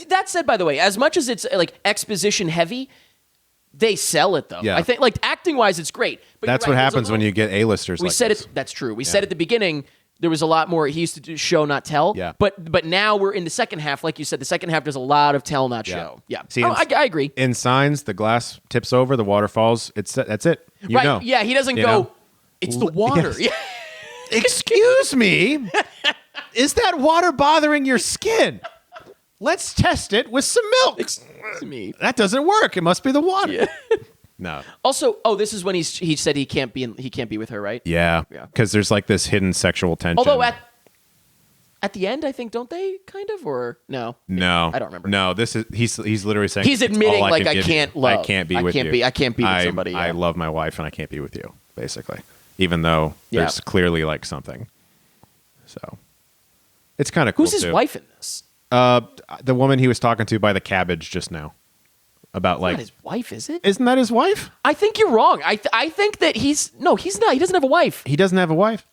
That said, by the way, as much as it's like exposition heavy, they sell it though. Yeah. I think like acting wise, it's great. But That's you're what right, there's a happens when little- you get A-listers. We like said this. it. That's true. We said at the beginning there was a lot more. He used to do show not tell. Yeah. But now we're in the second half. Like you said, the second half does a lot of tell not show. Yeah. See, Oh, in- I agree. In Signs, the glass tips over, the water falls. That's it. You right. know. Yeah. He doesn't You go. know? It's the water. Yes. Yeah. Excuse me. Is that water bothering your skin? Let's test it with some milk. Excuse me. That doesn't work. It must be the water. No. Also, this is when he said he can't be with her, right? Yeah. Yeah. Because there's like this hidden sexual tension. Although at the end, I think don't they kind of or no? no, I don't remember. No, this is he's literally saying He's "It's admitting, all like, can I give can't you. love. I can't be I with can't you. be- I can't be with somebody, I yeah. love my wife and I can't be with you. Basically, even though Yeah. there's clearly like something. So it's kind of cool. Who's his too. wife in this? The woman he was talking to by the cabbage just now. About like, Not his wife, is it? isn't that his wife? I think you're wrong. I think that he's not. He doesn't have a wife. He doesn't have a wife.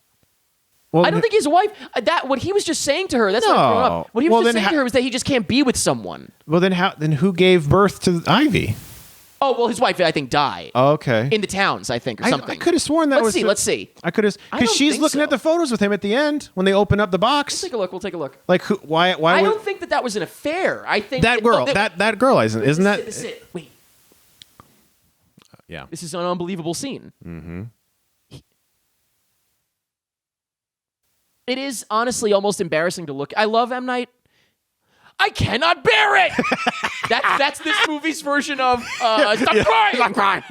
Well, I don't think he has a wife. That what he was just saying to her. That's not growing No. up. What he was Well, just then saying to her was that he just can't be with someone. Well, then how? Then who gave birth to Ivy? Oh well, his wife I think died Okay. in the towns. I think or something. I could have sworn that Let's was. Let's see. I could have I because don't she's think looking so. at the photos with him at the end when they open up the box. Take a look. We'll take a look. Like who? Why? I would don't think that was an affair. I think that girl? That girl isn't that? This is it. Wait. Yeah. This is an unbelievable scene. Mm-hmm. It is honestly almost embarrassing to look. I love M. Night. I cannot bear it. that's this movie's version of stop crying. I'm crying.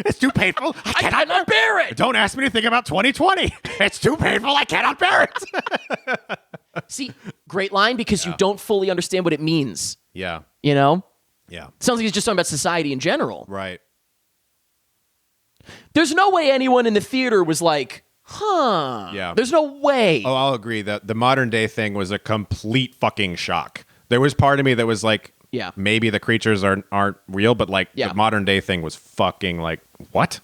It's too painful. I cannot bear it. Don't ask me to think about 2020. It's too painful. I cannot bear it. See, great line because you don't fully understand what it means. Yeah. You know, Yeah. sounds like he's just talking about society in general. Right. There's no way anyone in the theater was like, huh. Yeah. There's no way. Oh, I'll agree that the modern day thing was a complete fucking shock. There was part of me that was like, Yeah. maybe the creatures aren't real, but like Yeah. the modern day thing was fucking like, what?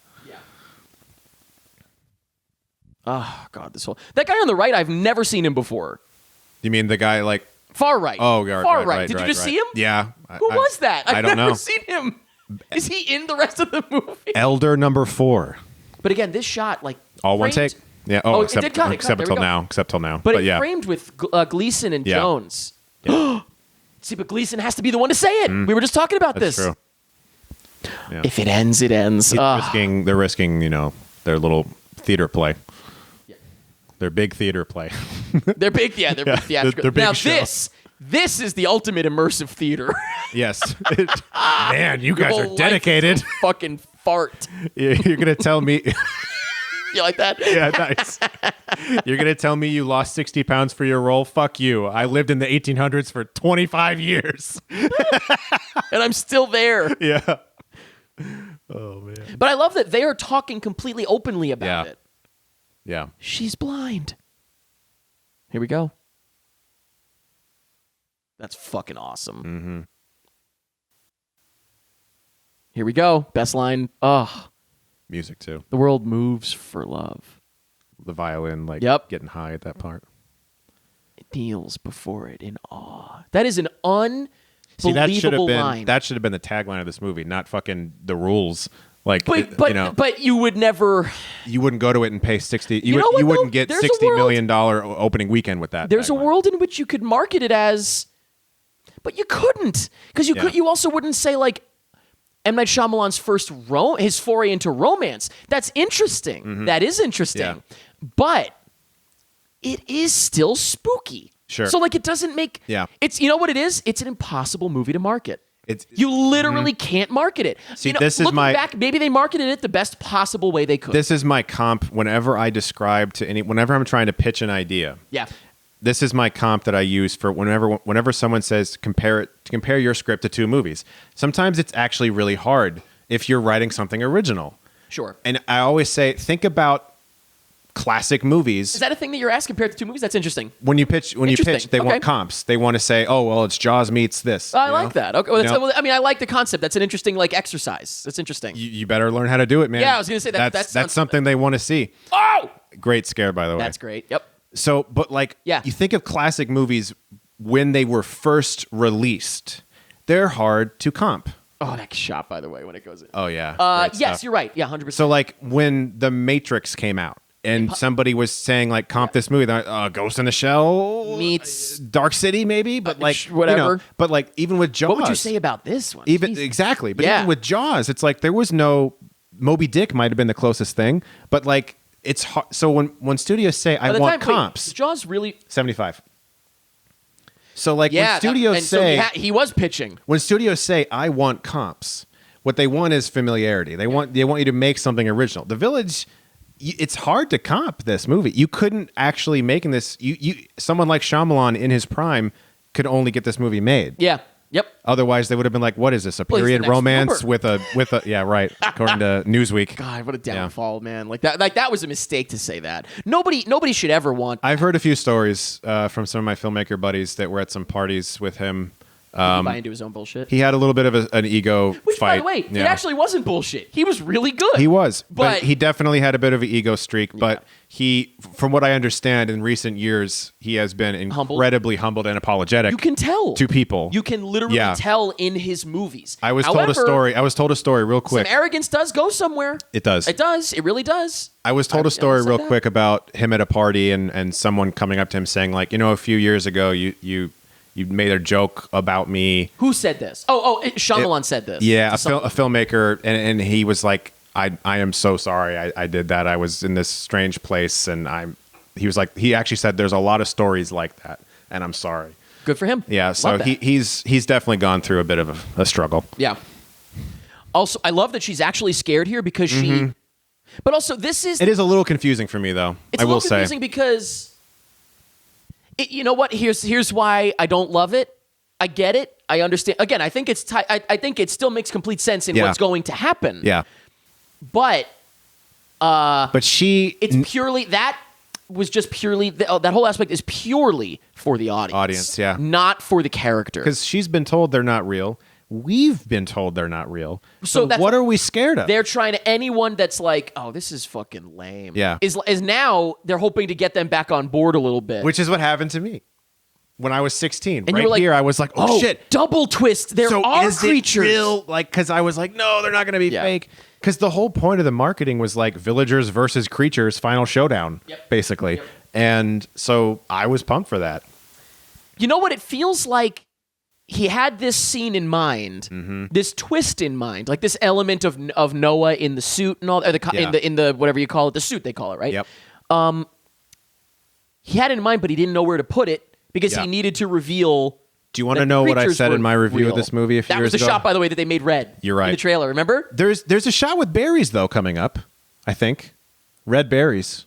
Oh God, that guy on the right, I've never seen him before. You mean the guy like, Far right. oh, right, far right, right. right, Did right, you just right. see him? Yeah. Who was that? I've I don't never know. seen him. Is he in the rest of the movie? Elder number 4. But again, this shot, like All one framed- take? Yeah. Oh, it except, did cut, it cut. except There we until go. now. Except till now. But, it yeah. framed with Gleason and Yeah. Jones. See, but Gleason has to be the one to say it. We were just talking about That's this. true. Yeah. If it ends, it ends. They're risking, their little theater play. Their big theater play. They're big. Yeah, they're Yeah, big theatrical. they're big now show. this is the ultimate immersive theater. Yes. Man, you guys Your are whole life dedicated. is a fucking fart. You're going to tell me. You like that? Yeah, nice. You're going to tell me you lost 60 pounds for your role? Fuck you. I lived in the 1800s for 25 years. And I'm still there. Yeah. Oh man. But I love that they are talking completely openly about Yeah. it. Yeah. She's blind. Here we go. That's fucking awesome. Mm-hmm. Here we go. Best line. Ugh. Music too. The world moves for love. The violin, like Yep. getting high at that part. It kneels before it in awe. That is an unbelievable See, that should have been line. that should have been the tagline of this movie, not fucking the rules. Like, But you would never. you wouldn't go to it and pay 60. You know what, you wouldn't though? get There's a $60 world- million opening weekend with that. There's a tagline. world in which you could market it as, but you couldn't because you Yeah. could. You also wouldn't say like M. Night Shyamalan's first his foray into romance. That's interesting. Mm-hmm. That is interesting. Yeah. But it is still spooky. Sure. So like it doesn't make. Yeah. It's what it is. It's an impossible movie to market. It's You literally can't market it. See, this is looking my- back. Maybe they marketed it the best possible way they could. This is my comp whenever I describe to whenever I'm trying to pitch an idea. yeah. This is my comp that I use for whenever someone says compare your script to two movies. Sometimes it's actually really hard if you're writing something original. Sure. And I always say think about classic movies. Is that a thing that you're asking compared to two movies? That's interesting. When you pitch, Interesting. they Okay. want comps. They want to say, "Oh, well, it's Jaws meets this." I you like know? that. Okay. Well, You know? well, I mean, I like the concept. That's an interesting like exercise. That's interesting. You better learn how to do it, man. Yeah, I was gonna say that That's sounds- something they want to see. Oh, Great scare, by the way. that's great. Yep. So, but like, Yeah. you think of classic movies when they were first released, they're hard to comp. Oh, that shot, by the way, when it goes in. Oh yeah. Great Yes, stuff. you're right. Yeah, 100%. So like when The Matrix came out and somebody was saying like comp this movie, they're like, Ghost in the Shell Meets- Dark City, maybe, but like whatever. but like even with Jaws, what would you say about this one? Even Jeez. exactly, but Yeah. even with Jaws, it's like there was no Moby Dick might have been the closest thing, but like it's hard. So when studios say I By the want time- wait, comps, Jaws really. 75. So like Yeah. when studios and so say he was pitching. when studios say I want comps, what they want is familiarity. They want you to make something original. The Village, it's hard to comp this movie. You couldn't actually make this. You someone like Shyamalan in his prime could only get this movie made. Yeah. Yep. Otherwise, they would have been like, "What is this? A Well, he's the period next romance Cooper. with a yeah, right." According to Newsweek. God, what a downfall, man! Like that was a mistake to say that. Nobody should ever want. I've heard a few stories from some of my filmmaker buddies that were at some parties with him. buy into his own bullshit. He had a little bit of an ego Which, fight. by the way, it Yeah. actually wasn't bullshit. He was really good. He was, but But- he definitely had a bit of an ego streak. But he, from what I understand, in recent years, he has been incredibly humbled and apologetic. You can tell to people. You can literally Yeah. tell in his movies. I was However, told a story. I was told a story real quick. Some arrogance does go somewhere. It does. It does. It really does. I was told I a story said real that. quick about him at a party and someone coming up to him saying like, a few years ago you made a joke about me. Who said this? Shyamalan said this. Yeah, To a someone. filmmaker, and he was like, I am so sorry I did that. I was in this strange place, and he was like, he actually said there's a lot of stories like that, and I'm sorry. Good for him. Yeah, so Love that. he's definitely gone through a bit of a struggle. Yeah. Also, I love that she's actually scared here because she. But also, this is It is a little confusing for me, though. It's I a little will say. confusing because you know what? Here's why I don't love it. I get it. I understand. Again, I think it's I think it still makes complete sense in Yeah. what's going to happen. Yeah, But but it's purely that was just purely that whole aspect is purely for the audience. Yeah. Not for the character. because she's been told they're not real. We've been told they're not real. So that's- what are we scared of? They're trying to anyone that's like, oh, this is fucking lame. Yeah. Is now they're hoping to get them back on board a little bit. Which is what happened to me when I was 16. And right you were like, here, I was like, oh shit. double twist. There So are is creatures. it real? Like, because I was like, no, they're not going to be Yeah. fake. Because the whole point of the marketing was like villagers versus creatures, final showdown, basically. Yep. And so I was pumped for that. You know what? It feels like he had this scene in mind, Mm-hmm. this twist in mind, like this element of Noah in the suit and all, or Yeah. in the whatever you call it, the suit they call it, right? Yep. He had it in mind, but he didn't know where to put it because Yeah. he needed to reveal. Do you want that to know what I creatures said were in my review real. of this movie a few That years was the ago? shot, by the way, that they made red. You're right. In the trailer, remember? There's a shot with berries, though, coming up, I think. Red berries.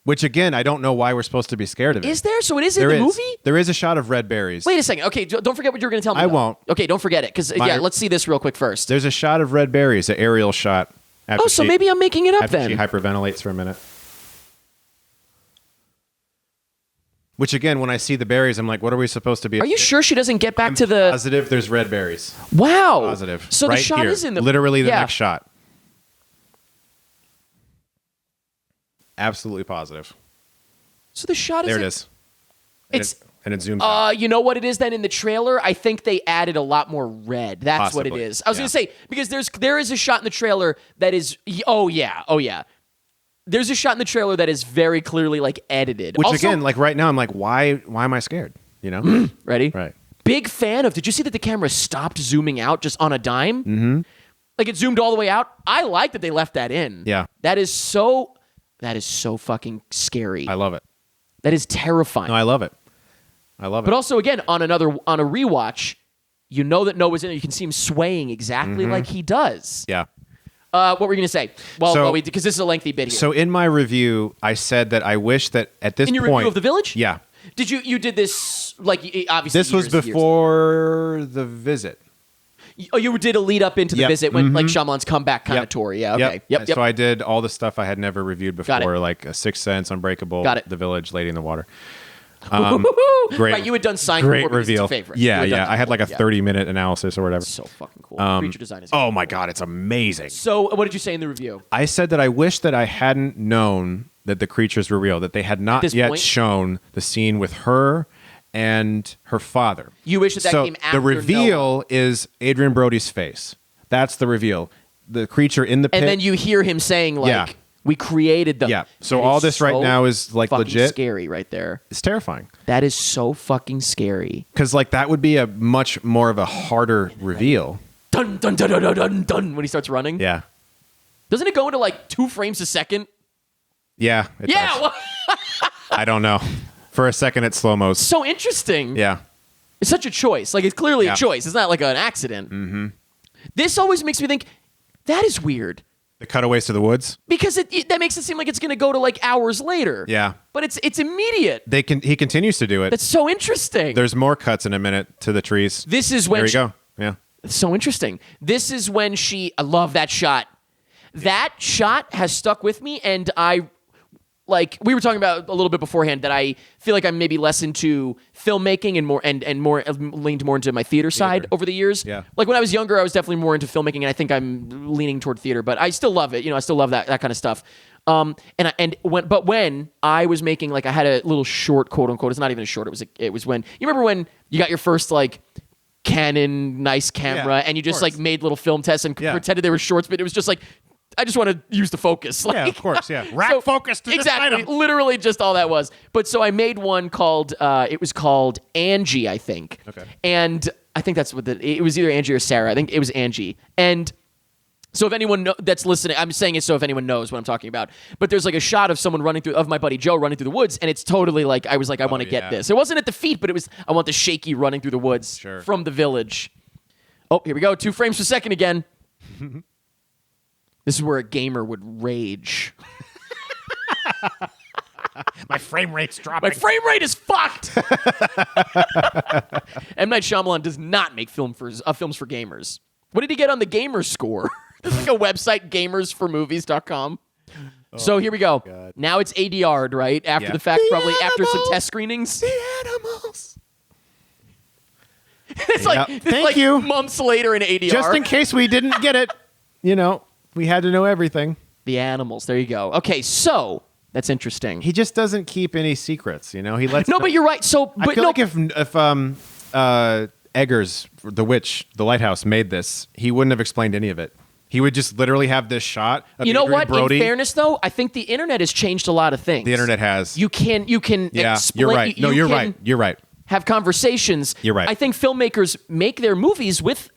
Which again, I don't know why we're supposed to be scared of it. Is there? So it is in There the is. movie? There is a shot of red berries. Wait a second. Okay, don't forget what you were going to tell me. I though. won't. Okay, don't forget it. Because, let's see this real quick first. There's a shot of red berries, an aerial shot. Oh, so maybe I'm making it up after then. she hyperventilates for a minute. Which again, when I see the berries, I'm like, what are we supposed to be? Are you sure she doesn't get back to the... Positive there's red berries. Wow. Positive. So right the shot here. is in the... Literally the yeah. next shot. Absolutely positive. So the shot is... There it is. And It's... and it zooms out. You know what it is then in the trailer? I think they added a lot more red. That's what it Possibly. is. I was Yeah. going to say, because there is a shot in the trailer that is... Oh, yeah. There's a shot in the trailer that is very clearly, like, edited. Which Also, again, like right now, I'm like, why am I scared? You know? Ready? Right. Big fan of... Did you see that the camera stopped zooming out just on a dime? Mm-hmm. Like, it zoomed all the way out. I like that they left that in. Yeah. That is so fucking scary. I love it. That is terrifying. No, I love it. I love it. But also, again, on a rewatch, you know that Noah's in it. You can see him swaying exactly like he does. yeah. What were you going to say? Well, So- because this is a lengthy bit here. So in my review, I said that I wish that at this in your point, review of The Village? yeah, Did you did this, like, obviously this was years- before the visit. Oh, you did a lead up into the Yep. visit when, like, Shyamalan's comeback kind of Yep. tour. Yeah, okay. Yep. So I did all the stuff I had never reviewed Got before, it. like A Sixth Sense, Unbreakable, Got it. The Village, Lady in the Water. Woo-hoo-hoo! Great, Right, you had done Sign great before because it's reveal. your favorite. You Yeah, had done yeah. that I had like a before. Yeah. 30-minute analysis or whatever. So fucking cool. Creature design is Oh my god, it's amazing. So, what did you say in the review? I said that I wish that I hadn't known that the creatures were real, that they had not this yet point? shown the scene with her and her father. You wish that so came after the reveal Noah. is Adrian Brody's face. That's the reveal. The creature in the pit. And then you hear him saying, like, Yeah. we created them. Yeah. So And all it's this right so now is like fucking legit. scary right there. It's terrifying That is so fucking scary. because like that would be a much more of a harder reveal. Dun, dun, dun, dun, dun, dun, dun, when he starts running. Yeah. Doesn't it go into, like, 2 frames a second? Yeah. It Yeah. does. Well, I don't know. For a second, it's slow mo's. so interesting. Yeah. It's such a choice. Like, it's clearly Yeah. a choice. It's not like an accident. Mm-hmm. This always makes me think, that is weird. The cutaways to the woods. Because that makes it seem like it's going to go to, like, hours later. Yeah. But it's immediate. He continues to do it. That's so interesting. There's more cuts in a minute to the trees. This is when There you she- go. Yeah. It's so interesting. This is when I love that shot. That shot has stuck with me, and we were talking about a little bit beforehand that I feel like I'm maybe less into filmmaking and more leaned more into my theater side over the years. Yeah. Like when I was younger, I was definitely more into filmmaking, and I think I'm leaning toward theater, but I still love it. I still love that kind of stuff. When I was making, like, I had a little short, quote unquote. It's not even a short. It was when you remember when you got your first, like, Canon nice camera, Yeah, and you of just course. like made little film tests and Yeah. pretended they were shorts, but it was just like, I just want to use the focus. Like, Yeah, of course, yeah. Rack focus to this exactly, item. literally just all that was. But so I made one called, it was called Angie, I think. Okay. And I think that's what it was either Angie or Sarah. I think it was Angie. And so if anyone that's listening, I'm saying it so if anyone knows what I'm talking about. But there's like a shot of someone of my buddy Joe running through the woods, and it's totally like, I was like, I want to get yeah. this. It wasn't at the feet, but it was, I want the shaky running through the woods Sure. from the village. Oh, here we go. 2 frames per second again. This is where a gamer would rage. My frame rate's dropping. My frame rate is fucked. M. Night Shyamalan does not make films for gamers. What did he get on the gamer score? There's like a website, gamersformovies.com. So here we go. God. Now it's ADR'd, right? After Yeah. the fact, The probably after some animals. test screenings. The animals. It's like, Yeah. it's Thank like you. months later in ADR. Just in case we didn't get it, we had to know everything. The animals. There you go. Okay, so that's interesting. He just doesn't keep any secrets, He lets No, but you're right. So, I but feel no, like if Eggers, the witch, the lighthouse, made this, he wouldn't have explained any of it. He would just literally have this shot of you know Adrian what? Brody. In fairness, though, I think the internet has changed a lot of things. The internet has. You can yeah, explain. you're right. No, you you're can right. You're right. Have conversations. You're right. I think filmmakers make their movies with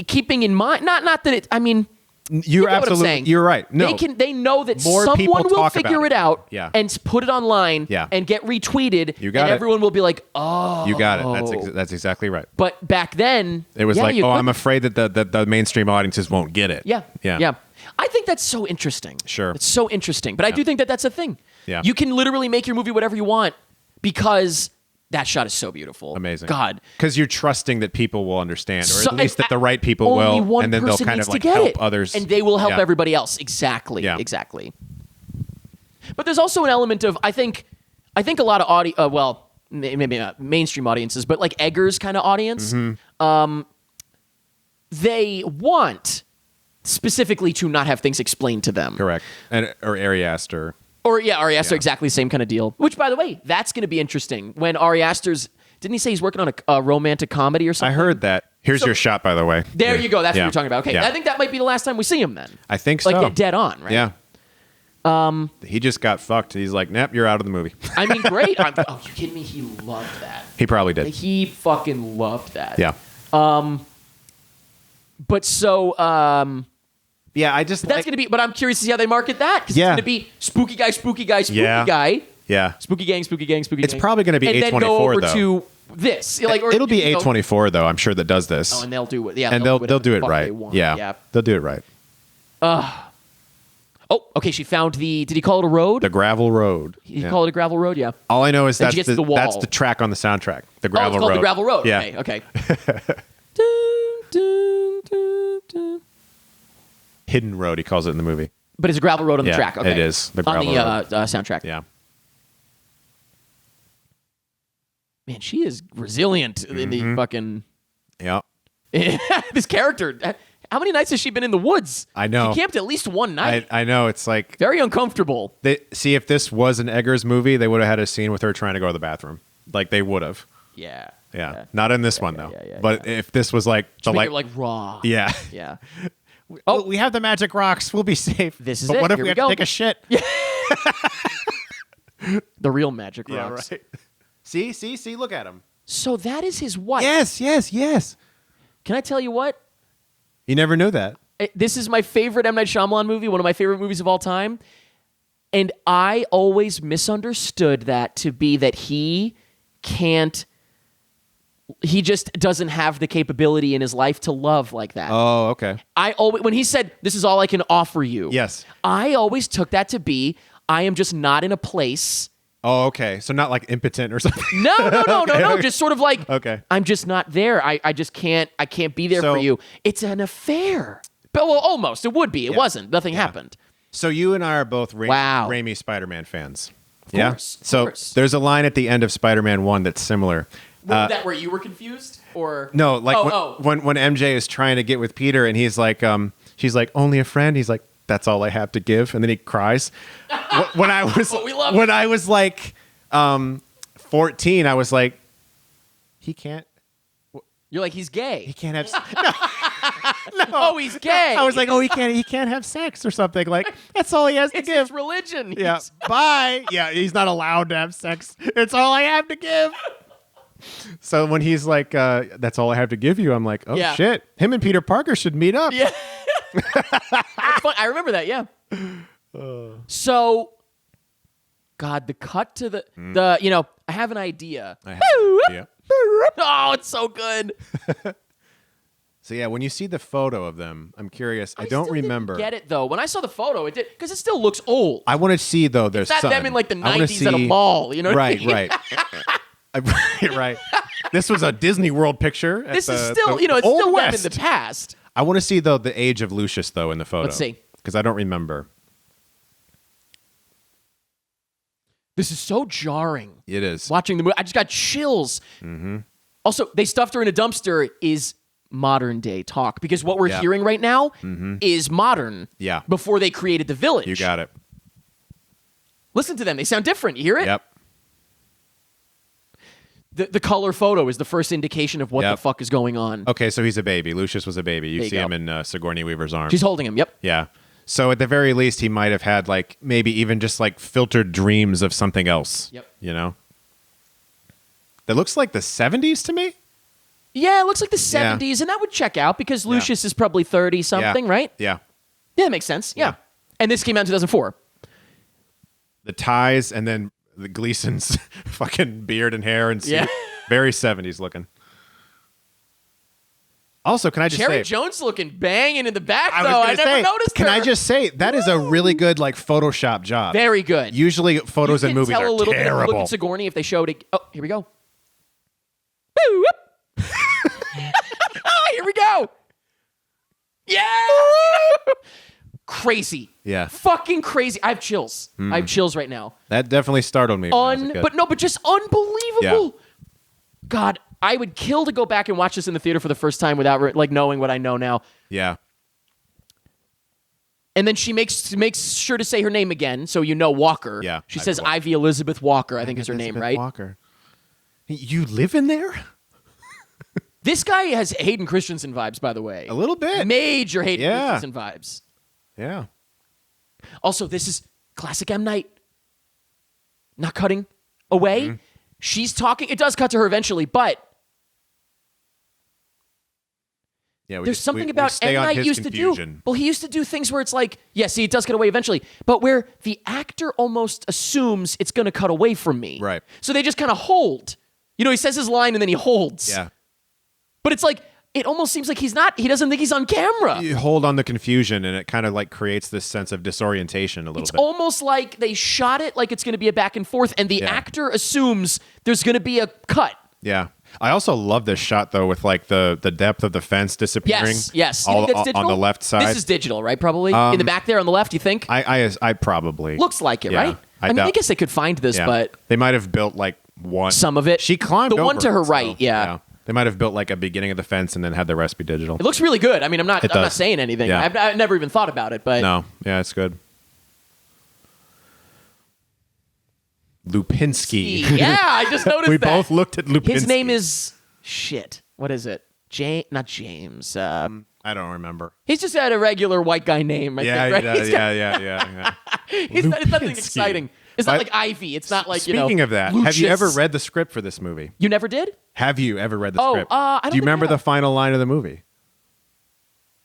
keeping in mind not that it. I mean, You're what I'm absolutely. saying? You're right. No, They know that More people someone will talk figure about it out Yeah. and put it online Yeah. and get retweeted. You got and it. everyone will be like, oh. you got it. That's exactly right. But back then, It was yeah, like, you oh, I'm couldn't. afraid that the mainstream audiences won't get it. Yeah. Yeah. I think that's so interesting. Sure. It's so interesting. But I do think that that's a thing. Yeah. You can literally make your movie whatever you want because that shot is so beautiful. Amazing. God. Because you're trusting that people will understand, or So- at least that the right people Only will, one and then they'll person kind needs of to like get help it, others. and they will help Yeah. everybody else. Exactly. Yeah. Exactly. But there's also an element of I think a lot of maybe not mainstream audiences, but like Eggers kind of audience, Mm-hmm. they want specifically to not have things explained to them. Correct. Or Ari Aster. Or Ari Aster, Yeah. exactly the same kind of deal. Which, by the way, that's going to be interesting when Ari Aster's. Didn't he say he's working on a romantic comedy or I something? heard that. Here's your shot, by the way. There Yeah. you go. That's Yeah. what you're talking about. Okay, Yeah. I think that might be the last time we see him then. I think so. Like dead on, right? Yeah. He just got fucked. He's like, "Nap, you're out of the movie." I mean, great. Oh, you kidding me? He loved that. He probably did. He fucking loved that. Yeah. But so Yeah. I just. that's gonna be. But I'm curious to see how they market that because Yeah. it's gonna be spooky guy, spooky guy, spooky Yeah. guy, Yeah. spooky gang, spooky gang, spooky. It's gang. probably gonna be and then go A24 over though. to this. Like, or, It'll be you know, A24 though. I'm sure that does this. Oh, and they'll do it. Yeah, and they'll do it fuck right. they want. Yeah. They'll do it right. Oh, okay. She found the. Did he call it a road? The gravel road. He Yeah. called it a gravel road. Yeah. All I know is Then she that's gets to the wall. that's the track on the soundtrack. The gravel Oh, it's called road. the gravel road. Yeah. Okay. Dun, dun, dun, dun. Hidden road. He calls it in the movie. But it's a gravel road on the Yeah, track. Okay. it is. The on gravel the road. soundtrack. Yeah. Man, she is resilient in the fucking. Yeah. This character. How many nights has she been in the woods? I know. She camped at least one night. I know. It's like Very uncomfortable. see if this was an Eggers movie, they would have had a scene with her trying to go to the bathroom. Like they would have. Yeah. Yeah. Not in this one though. yeah, but if this was like the Make it like raw. yeah. Yeah. Oh, we have the magic rocks. We'll be safe. This is but it. what if Here we we have go. to take a shit? The real magic rocks. right. See. Look at him. So that is his wife. Yes. Can I tell you what? You never knew that. This is my favorite M. Night Shyamalan movie, one of my favorite movies of all time. And I always misunderstood that to be that he just doesn't have the capability in his life to love like that. Oh, okay. When he said, "This is all I can offer you," Yes. I always took that to be, I am just not in a place. Oh, okay. So not like impotent or something. No. Okay. Just sort of like, Okay. I'm just not there. I just can't. I can't be there So- for you. It's an affair. But well, almost. It would be. It wasn't. Nothing happened. So you and I are both Wow. Raimi Spider-Man fans. course, of So course. there's a line at the end of Spider-Man 1 that's similar. That where you were confused, or No, like Oh, when MJ is trying to get with Peter and he's like, she's like, only a friend. He's like, that's all I have to give, and then he cries. when I was What we love. when I was like 14, I was like, he can't You're like, he's gay. he can't have. Oh, he's gay. I was like, oh, he can't have sex or something. Like that's all he has to it's give. his religion. Yeah. He's- Bye. Yeah, he's not allowed to have sex. It's all I have to give. So when he's like, that's all I have to give you, I'm like, oh Yeah. shit. Him and Peter Parker should meet up. Yeah. It's fun. I remember that, yeah. So, God, the cut to the I have an idea. I have no idea. Oh, it's so good. So yeah, when you see the photo of them, I'm curious. I don't still didn't remember. Get it though? When I saw the photo, it did because it still looks old. I want to see though. There's It's not them in like the 90s at a mall. You know what I Right, mean? right. This was a Disney World picture. at This is the- still, the it's Old still West. them in the past. I want to see though the age of Lucius though in the photo. Let's see. Because I don't remember. This is so jarring. It is. Watching the movie, I just got chills. Mm-hmm. Also, they stuffed her in a dumpster is modern day talk because what we're Yeah. hearing right now is modern. Yeah. Before they created the village. You got it. Listen to them; they sound different. You hear it? Yep. The color photo is the first indication of what Yep. the fuck is going on. Okay, so he's a baby. Lucius was a baby. You There you see go. him in Sigourney Weaver's arms. She's holding him. Yep. Yeah. So at the very least, he might have had like maybe even just like filtered dreams of something else. Yep. You know? That looks like the 70s to me. Yeah, it looks like the Yeah. 70s, and that would check out because Lucius is probably 30 something, Yeah. right? Yeah. Yeah, that makes sense. Yeah. And this came out in 2004. The ties and then the Gleason's fucking beard and hair and suit. Yeah. Very 70s looking. Also, can I just Cherry say, Jones looking banging in the back, I was though. gonna I never say, noticed can her. I just say that is a really good like Photoshop job. Very good. Usually photos you in can movies tell are a little bit of terrible. look at Sigourney if they showed it. Oh, here we go. Boo, whoop. Here we go. Yeah. Crazy. Yeah. Fucking crazy. I have chills. I have chills right now. That definitely startled me. when I was a kid. But just unbelievable. God, I would kill to go back and watch this in the theater for the first time without like knowing what I know now. Yeah. And then she makes sure to say her name again, so you know Walker. Yeah, She Ivy says Walker. Ivy Elizabeth Walker, I think is her name, Elizabeth right? Walker. You live in there? This guy has Hayden Christensen vibes, by the way. A little bit. Major Hayden Yeah. Christensen vibes. Yeah. Also, this is classic M. Night. Not cutting away. Mm-hmm. She's talking. It does cut to her eventually, but Yeah. there's something about M. Night used to do. confusion. Well, he used to do things where it's like, yeah, see, it does cut away eventually, but where the actor almost assumes it's going to cut away from me. Right. So they just kind of hold. You know, he says his line and then he holds. Yeah. But it's like, it almost seems like he doesn't think he's on camera. You hold on the confusion and it kind of like creates this sense of disorientation a little It's bit. almost like they shot it like it's going to be a back and forth, and the Yeah. actor assumes there's going to be a cut. Yeah. I also love this shot though with like the depth of the fence disappearing. Yes. You All, think that's on digital? the left side. This is digital, right? Probably in the back there on the left. You think? I probably Looks like it, Yeah. right? I mean, I doubt- guess they could find this, yeah. but they might have built like one. some of it. She climbed the one over to her it, so, right. Yeah. They might have built like a beginning of the fence and then had the rest be digital. It looks really good. I mean, I'm not does. saying anything. Yeah. I've never even thought about it, but No. Yeah, it's good. Lupinski. yeah, I just noticed We that. both looked at Lupinski. His name is shit. What is it? Not James. I don't remember. He's just had a regular white guy name. I Yeah, think, right? yeah, He's got- yeah. It's nothing Lupinski. exciting. It's not But like Ivy. It's not like, Speaking of that, have you ever Lucius. read the script for this movie? You never did? Have you ever read the Oh, script? I don't Do you think I remember the have. final line of the movie?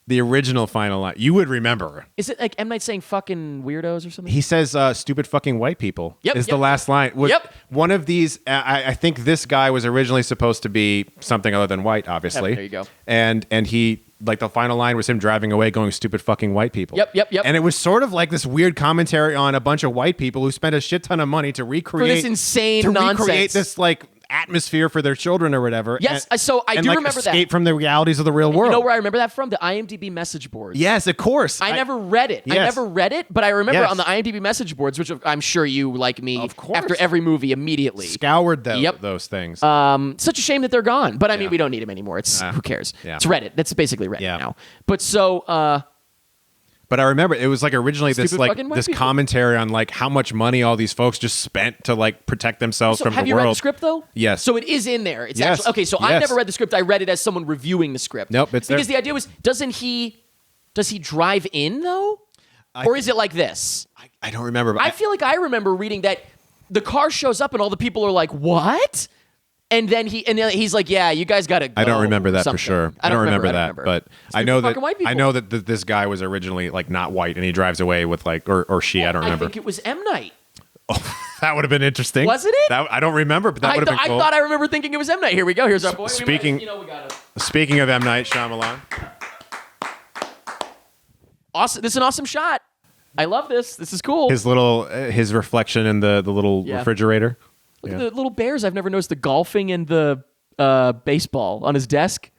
The original final line. You would remember. Is it like M. Night saying fucking weirdos or something? He says, "Stupid fucking white people." Yep, is yep. the last line. Yep. One of these. I think this guy was originally supposed to be something other than white, obviously. Yep, there you go. And he like the final line was him driving away, going, "Stupid fucking white people." Yep. And it was sort of like this weird commentary on a bunch of white people who spent a shit ton of money to recreate For this insane recreate nonsense. this like atmosphere for their children or whatever. Yes, and, so I and, do like, remember that. escape from the realities of the real world. You know where I remember that from? The IMDb message boards. Yes, of course. I never read it. I Yes. never read it, but I remember Yes. on the IMDb message boards, which I'm sure you, like me, Of course. after every movie immediately. scoured Yep. those things. Such a shame that they're gone, but I mean, Yeah. we don't need them anymore. It's who cares? Yeah. It's Reddit. That's basically Reddit Yeah. now. But so, But I remember it was like originally this Stupid like fucking white this people. commentary on like how much money all these folks just spent to like protect themselves so from have the you world. read the script though? Yes. So it is in there. It's Yes. actually okay. So I Yes. never read the script. I read it as someone reviewing the script. Nope, it's because there. the idea was, does he drive in though, or is it like this? I don't remember. But I feel like I remember reading that the car shows up and all the people are like, "What?" And then he's like, "Yeah, you guys got to go." I don't remember or that for something. sure. I don't remember that, but I know that fucking white I people. know that this guy was originally like not white, and he drives away with like or she. I don't remember. I think it was M. Night. That would have been interesting. Wasn't it? I don't remember, but that would have been cool. I thought I remember thinking it was M. Night. Here we go. Here's our boy. Speaking- we got him. Speaking of M. Night Shyamalan, Awesome. This is an awesome shot. I love this. This is cool. his reflection in the little Yeah. refrigerator. Look Yeah. at the little bears. I've never noticed the golfing and the baseball on his desk.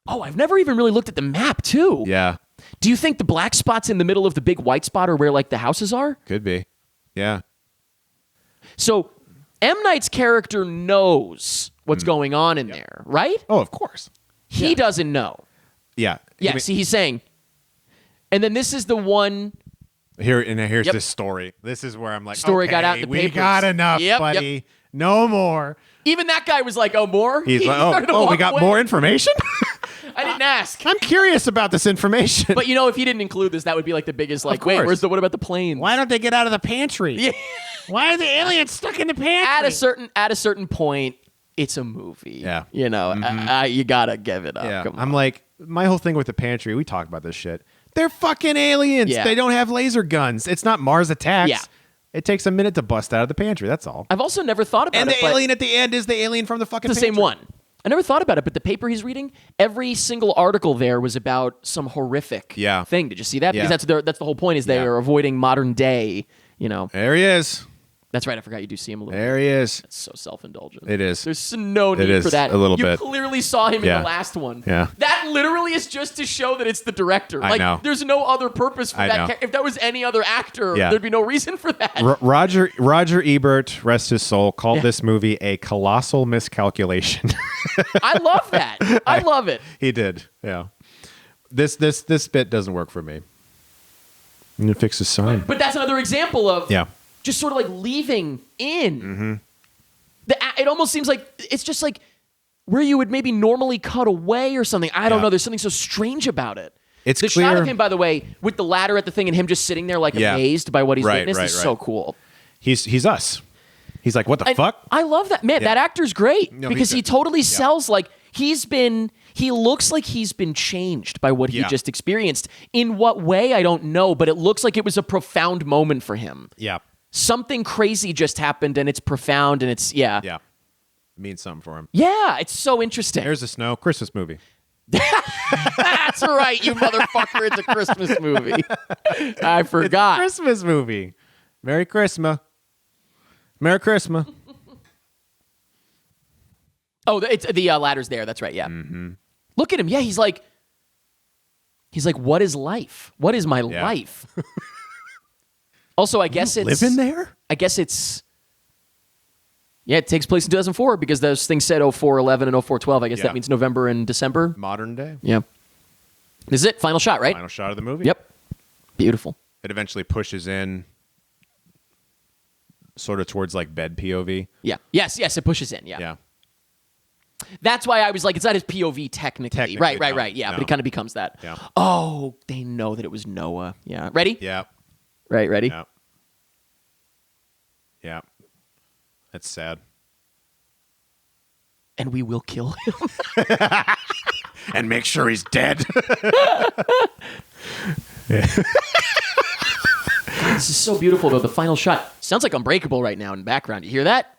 Oh, I've never even really looked at the map, too. Yeah, Do you think the black spots in the middle of the big white spot are where, like, the houses are? could be. Yeah. So M. Night's character knows what's going on in there, right? Oh, of course. He doesn't know. Yeah. Yeah, I mean, see, he's saying. And then this is the one. here's Yep. this story. This is where I'm like, Story got okay, out in the we papers. got enough, Yep, buddy. No more. Even that guy was like, "Oh, more." He's He like, started to we walk got away. more information. I didn't ask. I'm curious about this information. But you know, if he didn't include this, that would be like the biggest. Like, wait, course. what about the planes? Why don't they get out of the pantry? Yeah. Why are the aliens stuck in the pantry? At a certain point, it's a movie. Yeah. You know, you gotta give it up. Yeah, Come on. I'm like, my whole thing with the pantry, we talk about this shit. They're fucking aliens. Yeah. They don't have laser guns. It's not Mars Attacks. Yeah. It takes a minute to bust out of the pantry. That's all. I've also never thought about And it. the alien at the end is the alien from the fucking It's the same pantry. one. I never thought about it, but the paper he's reading, every single article there was about some horrific thing. Did you see that? Yeah. Because that's the whole point is they are avoiding modern day, There he is. That's right. I forgot you do see him a little There he is. It's so self-indulgent. It is. There's no need is for that. a little you bit. clearly saw him in Yeah. the last one. Yeah. That literally is just to show that it's the director. I know. There's no other purpose for I that. know. If that was any other actor, Yeah. there'd be no reason for that. Roger Ebert, rest his soul, called this movie a colossal miscalculation. I love that. I love it. He did. Yeah. This bit doesn't work for me. I'm gonna fix the sign. But that's another example of Yeah. just sort of like leaving in. Mm-hmm. It almost seems like it's just like where you would maybe normally cut away or something. I don't Yeah. know. There's something so strange about it. It's the clear. shot of him, by the way, with the ladder at the thing and him just sitting there like Yeah. amazed by what he's Right, witnessed right, is right. so cool. He's us. He's like, what the fuck? I love that. Man, Yeah. that actor's great No, because he's he good. totally sells like he looks like he's been changed by what he Yeah. just experienced. In what way, I don't know, but it looks like it was a profound moment for him. Yeah. Something crazy just happened and it's profound and it's, yeah. Yeah. Means something for him. Yeah, it's so interesting. There's the snow. Christmas movie. That's right, you motherfucker. It's a Christmas movie. I forgot. Christmas movie. Merry Christmas. Merry Christmas. Oh, it's the ladder's there. That's right. Yeah. Mm-hmm. Look at him. Yeah, he's like, what is life? What is my Yeah. life? Also, I guess it's Living there? I guess it's. Yeah, it takes place in 2004 because those things said 0411 and 0412. I guess Yeah. that means November and December. Modern day. Yeah. This is it. Final shot, right? Final shot of the movie. Yep. Beautiful. It eventually pushes in sort of towards like bed POV. Yeah. Yes. It pushes in. Yeah. Yeah. That's why I was like, it's not his POV technically. Technically, Right. no, Yeah. no. But it kind of becomes that. Yeah. Oh, they know that it was Noah. Yeah. Ready? Yeah. Right. Ready? Yeah. Yeah. That's sad. And we will kill him. And make sure he's dead. This is so beautiful, though. The final shot sounds like Unbreakable right now in the background. You hear that?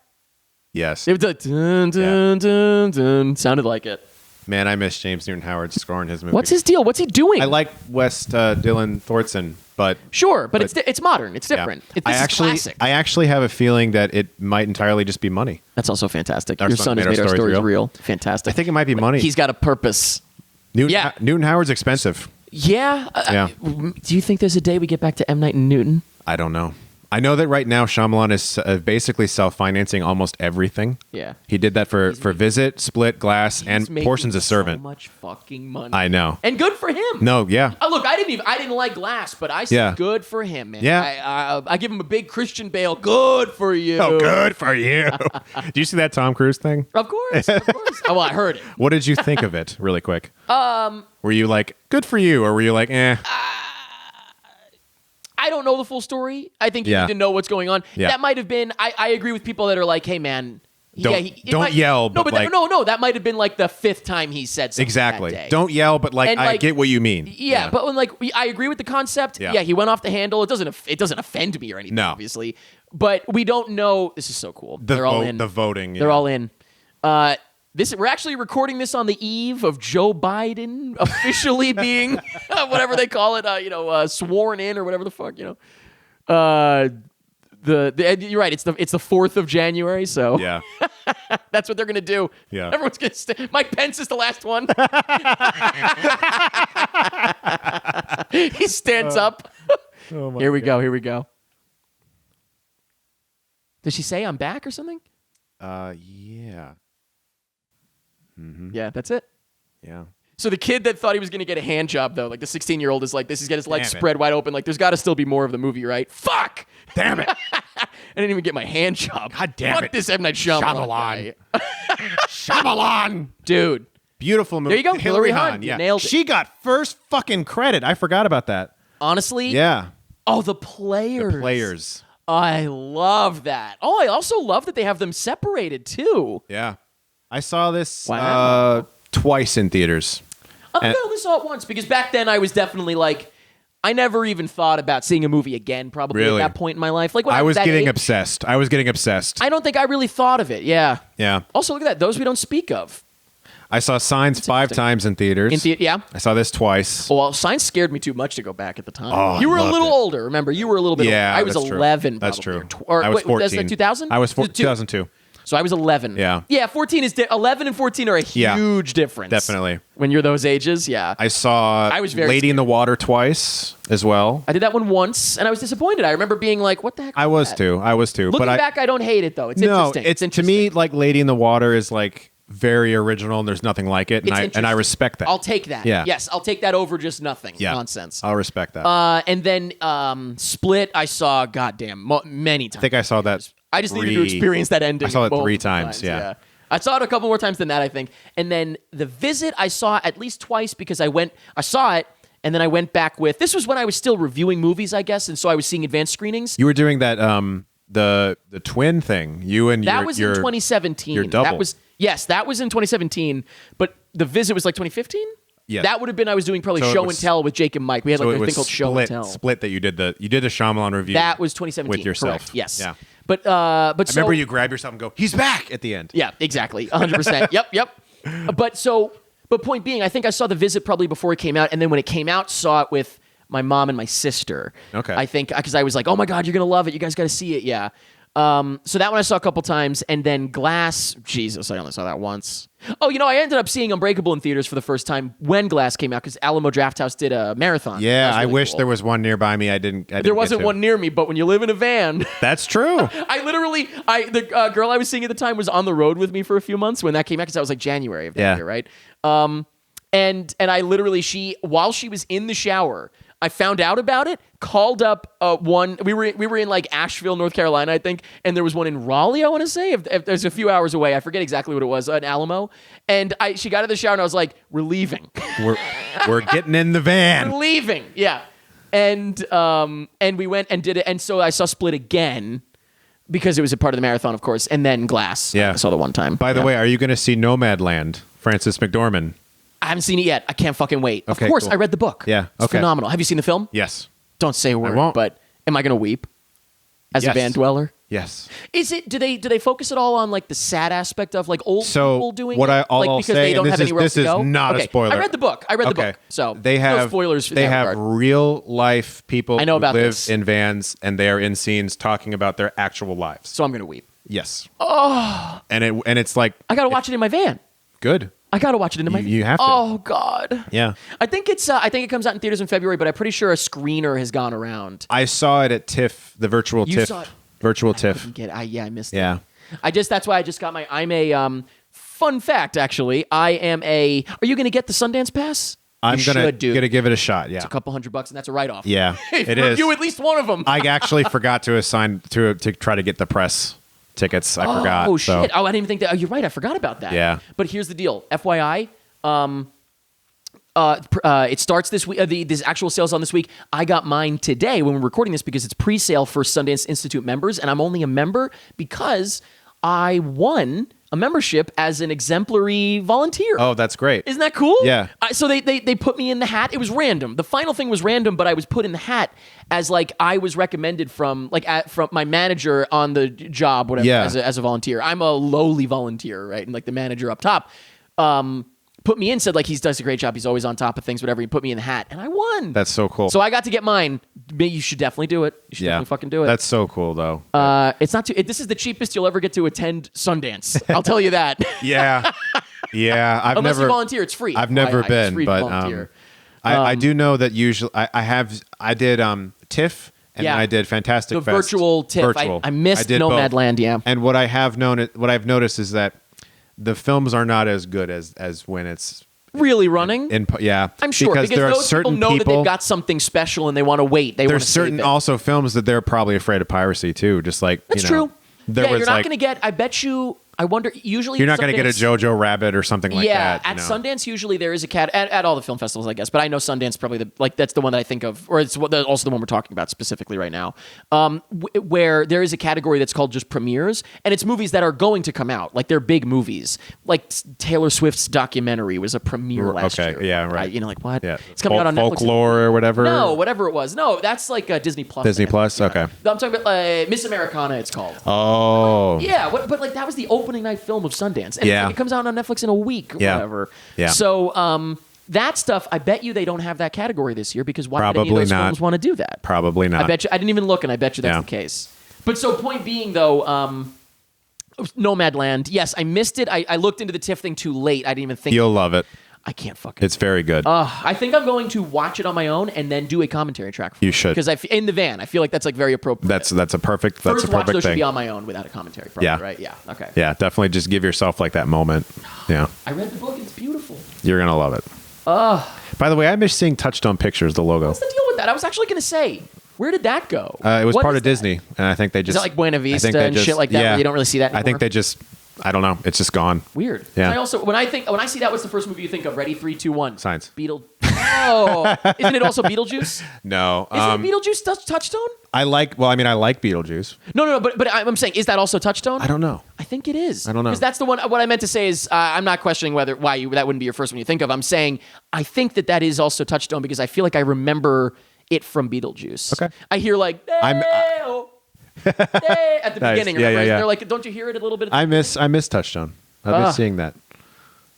Yes. It was a dun, dun, dun, dun. Sounded like it. Man, I miss James Newton Howard scoring his movie. What's his deal? What's he doing? I like West Dylan Thornton, but Sure, but it's modern. It's yeah. different. I This actually is classic. I actually have a feeling that it might entirely just be money. That's also fantastic. Our Your son son has made made our our stories stories real. real. Fantastic. I think it might be money. He's got a purpose. Newton, Newton Howard's expensive. Yeah. Yeah. Do you think there's a day we get back to M. Night and Newton? I don't know. I know that right now Shyamalan is basically self-financing almost everything. Yeah. He did that for Visit, Split, Glass, He's and making portions of Servant. So much fucking money. I know. And good for him. No, yeah. Oh, look, I didn't like Glass, but I said Yeah. good for him, man. Yeah. I give him a big Christian Bale. Good for you. Oh, good for you. Do you see that Tom Cruise thing? Of course. Oh, well, I heard it. What did you think of it, really quick? Were you like, good for you, or were you like, eh? I don't know the full story. I think you Yeah. need to know what's going on. Yeah. That might have been. I agree with people that are like, "Hey, man, Don't yell, No, but but like- no, that might have been like the fifth time he said something. Exactly. That day. Don't yell, but like, And, I like, get what you mean. Yeah, but when I agree with the concept. Yeah. Yeah, he went off the handle. It doesn't offend me or anything. No. Obviously, but we don't know. This is so cool. the They're all vote, in. the voting. They're yeah. all in. We're actually recording this on the eve of Joe Biden officially being whatever they call it, sworn in or whatever the fuck, you're right. It's the 4th of January, so Yeah. that's what they're gonna do. Yeah. Everyone's gonna Mike Pence is the last one. He stands up. Oh my Here we go. Here we go. Does she say I'm back or something? Yeah. Yeah, that's it. Yeah. So the kid that thought he was going to get a hand job, though, like the 16-year-old is like, this is get his legs Damn it. spread wide open. Like, there's got to still be more of the movie, right? Fuck! Damn it. I didn't even get my hand job. God damn Fuck it. this M. Night Shyamalan. Shyamalan. guy. Shyamalan. Dude. Beautiful movie. There you go. Hillary Hillary Hahn. Hahn. You Yeah. nailed it. She got first fucking credit. I forgot about that. Honestly? Yeah. Oh, the players. The players. I love that. Oh, I also love that they have them separated, too. Yeah. I saw this Wow. twice in theaters. I only saw it once because back then I was definitely like, I never even thought about seeing a movie again. Probably Really? at that point in my life, like when I was that getting age, obsessed. I was getting obsessed. I don't think I really thought of it. Yeah. Yeah. Also, look at that. Those we don't speak of. I saw Signs 5 interesting. times in theaters. Yeah. I saw this twice. Well, Science scared me too much to go back at the time. Oh, you were I a loved little it. older. Remember, you were a little bit Yeah, older. I was that's true. 11. That's probably, true. Or I was 14. Was that 2000? I was 2002. So I was 11. Yeah. Yeah, 14 is 11 and 14 are a Yeah. huge difference. Definitely. When you're those ages, yeah. I saw I was very Lady in the Water twice as well. I did that one once, and I was disappointed. I remember being like, "What the heck?" I was too. Looking but back, I don't hate it though. It's no, interesting. it's to interesting. me like Lady in the Water is like very original and there's nothing like it, and It's I interesting. respect that. I'll take that. Yeah. Yes, I'll take that over just nothing. Yeah. Nonsense. I'll respect that. And then Split, I saw many times. I think I saw that. I just needed to experience that ending. I saw it multiple 3 times. Yeah. I saw it a couple more times than that, I think. And then The Visit, I saw at least twice because I saw it, and then I went back with. This was when I was still reviewing movies, I guess, and so I was seeing advanced screenings. You were doing that the twin thing. You and That your was your, in 2017. your double. That was in 2017. But The Visit was like 2015. Yes. That would have been I was doing probably So it show was- and tell with Jake and Mike. We had so like it a was thing called show and tell. Split that you did the Shyamalan review. That was 2017 with yourself. Correct. Yes. Yeah. But so, I remember you grab yourself and go, "He's back!" at the end. Yeah, exactly. 100%. Yep. But point being, I think I saw The Visit probably before it came out, and then when it came out, saw it with my mom and my sister. Okay. I think because I was like, "Oh my God, you're gonna love it. You guys got to see it." Yeah. So that one I saw a couple times, and then Glass. Jesus, I only saw that once. Oh, I ended up seeing Unbreakable in theaters for the first time when Glass came out because Alamo Drafthouse did a marathon. Yeah, That was I really wish cool. there was one nearby me. I didn't There wasn't get to. one near me, but when you live in a van. That's true. The girl I was seeing at the time was on the road with me for a few months when that came out because that was like January of that year, right? And I literally, while she was in the shower, I found out about it, called up one. We were in like Asheville, North Carolina, I think, and there was one in Raleigh, I want to say. If there's a few hours away, I forget exactly what it was, an Alamo. And she got out of the shower and I was like, "We're leaving." We're getting in the van. We're leaving. Yeah. And we went and did it. And so I saw Split again because it was a part of the marathon, of course, and then Glass. Yeah. I saw the one time. By the Yeah. way, are you going to see Nomadland? Francis McDormand. I haven't seen it yet. I can't fucking wait. Okay, of course, cool. I read the book. Yeah, It's okay. phenomenal. Have you seen the film? Yes. Don't say a word. won't. But am I going to weep as a Yes. van dweller? Yes. Is it? Do they focus at all on like the sad aspect of like old So, people doing what it? all like I'll because say, they don't and have this is- anywhere else to this is go? not a Okay. spoiler. I read the book. So they have no spoilers. They in that have regard. real life people I know who about live this. in vans, and they are in scenes talking about their actual lives. So I'm going to weep. Yes. Oh. And it's like I got to watch it in my van. good. I gotta watch it in my. You have to. Oh God. Yeah. I think it comes out in theaters in February, but I'm pretty sure a screener has gone around. I saw it at TIFF, the virtual You TIFF. saw it? Virtual I TIFF. couldn't get. I missed it. Yeah. That's why I just got my. I'm a fun fact actually. I am a. Are you gonna get the Sundance pass? I'm You gonna should, dude. give it a shot. Yeah. A couple $100, and that's a write-off. Yeah, If it you is. Review at least one of them. I actually forgot to assign to try to get the press tickets. I forgot. Oh so- shit! Oh, I didn't even think that. Oh, you're right. I forgot about that. Yeah. But here's the deal. FYI. It starts this week. This actual sales on this week. I got mine today when we're recording this because it's pre-sale for Sundance Institute members, and I'm only a member because I won a membership as an exemplary volunteer. Oh, that's great. Isn't that cool? Yeah. So they put me in the hat. It was random. The final thing was random, but I was put in the hat as like I was recommended from my manager on the job, whatever. Yeah. As a volunteer, I'm a lowly volunteer, right? And like the manager up top, put me in, said like he does a great job. He's always on top of things, whatever. He put me in the hat, and I won. That's so cool. So I got to get mine. You should definitely do it. You should definitely fucking do it. That's so cool, though. It's not too. This is the cheapest you'll ever get to attend Sundance. I'll tell you that. yeah, yeah. I've Unless never you volunteer, it's free. I've never It's been, free to but volunteer. I do know that usually I did TIFF and Yeah. then I did Fantastic The Fest. virtual TIFF. Virtual. I missed did both. Nomadland, yeah. And what I've noticed is that the films are not as good as when it's Really running? yeah. I'm sure because there are those people certain know that they've got something special and they want to wait. They want there's to certain save it. also films that they're probably afraid of piracy too. Just like That's you know, true. There Yeah, was you're not like going to get. I bet you. I wonder. Usually, You're not going to get a Sundance- Jojo Rabbit or something like yeah, that. at Sundance usually there is a at all the film festivals, I guess. But I know Sundance probably that's the one that I think of, or it's also the one we're talking about specifically right now, where there is a category that's called just premieres, and it's movies that are going to come out, like they're big movies. Like Taylor Swift's documentary was a premiere last year. Okay, yeah, right. Like what? Yeah. It's coming out on Netflix. Folklore or whatever. No, whatever it was. No, that's like Disney Plus. Disney Plus. Okay. I'm talking about Miss Americana. It's called. Oh. Yeah, but like that was the opening night film of Sundance, and Yeah. it comes out on Netflix in a week, or Yeah. whatever. Yeah. So that stuff, I bet you they don't have that category this year because why would any Probably of those not. films want to do that? Probably not. I bet you. I didn't even look, and I bet you that's Yeah. the case. But so point being though, Nomadland. Yes, I missed it. I looked into the TIFF thing too late. I didn't even think. You'll love it. I can't fucking. It's very good. I think I'm going to watch it on my own and then do a commentary track. For You should. because in the van. I feel like that's like very appropriate. That's a perfect. That's First a watch though perfect should thing. be on my own without a commentary. Probably, Yeah. Right. Yeah. Okay. Yeah, definitely. Just give yourself like that moment. Yeah, I read the book. It's beautiful. you're gonna love it. By the way, I miss seeing Touchstone Pictures, the logo. What's the deal with that? I was actually going to say, where did that go? It was What part is of that? Disney, and I think they just that like Buena I think Vista they and shit like that, where you don't really see that I think anymore? they just. I don't know. It's just gone. Weird. Yeah. I also when I see that, what's the first movie you think of? Ready, 3, 2, 1. Science. Oh, isn't it also Beetlejuice? No, Isn't Beetlejuice Touchstone? I like. Well, I mean, I like Beetlejuice. No. But I'm saying, is that also Touchstone? I don't know. I think it is. I don't know. Because that's the one. What I meant to say is, I'm not questioning why that wouldn't be your first one you think of. I'm saying I think that is also Touchstone because I feel like I remember it from Beetlejuice. Okay. I hear like at the Nice. beginning. Yeah, remember? yeah. They're like, don't you hear it a little bit? I miss Touchstone. I miss seeing that.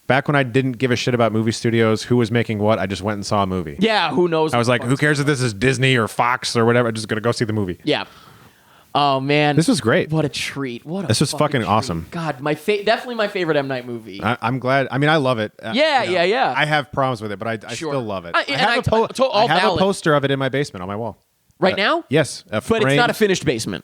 Back when I didn't give a shit about movie studios, who was making what, I just went and saw a movie. Yeah, who knows? I was like, who cares if this is Disney or Fox or whatever? I'm just gonna go see the movie. Yeah. Oh man, This was great. What a treat! This was fucking treat. awesome. God, definitely my favorite M Night movie. I'm glad. I mean, I love it. Yeah. I have problems with it, but I Sure. still love it. I have I have a valid. poster of it in my basement on my wall. Right now? Yes, But it's not a finished basement.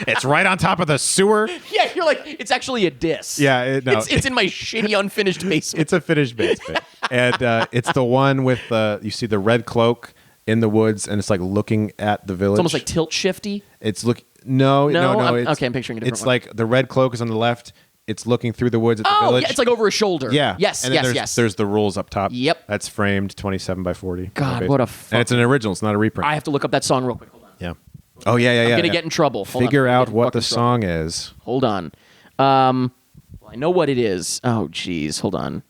It's right on top of the sewer. Yeah, you're like, it's actually a diss. Yeah, It's in my shitty unfinished basement. It's a finished basement, and it's the one with you see the red cloak in the woods, and it's like looking at the village. It's almost like tilt shifty. It's look. No. Okay, I'm picturing a different It's one. like the red cloak is on the left. It's looking through the woods at the Oh, village. yeah, it's like over his shoulder. Yeah. Yes, And then yes. there's the rules up top. Yep. That's framed 27 by 40. God, what a And it's an original. It's not a reprint. I have to look up that song real quick. Hold on. Yeah. Oh yeah. I'm gonna get in trouble. Hold on. Figure I'm out getting what the fucking trouble. song is. Hold on. Well, I know what it is. Oh, geez. Hold on.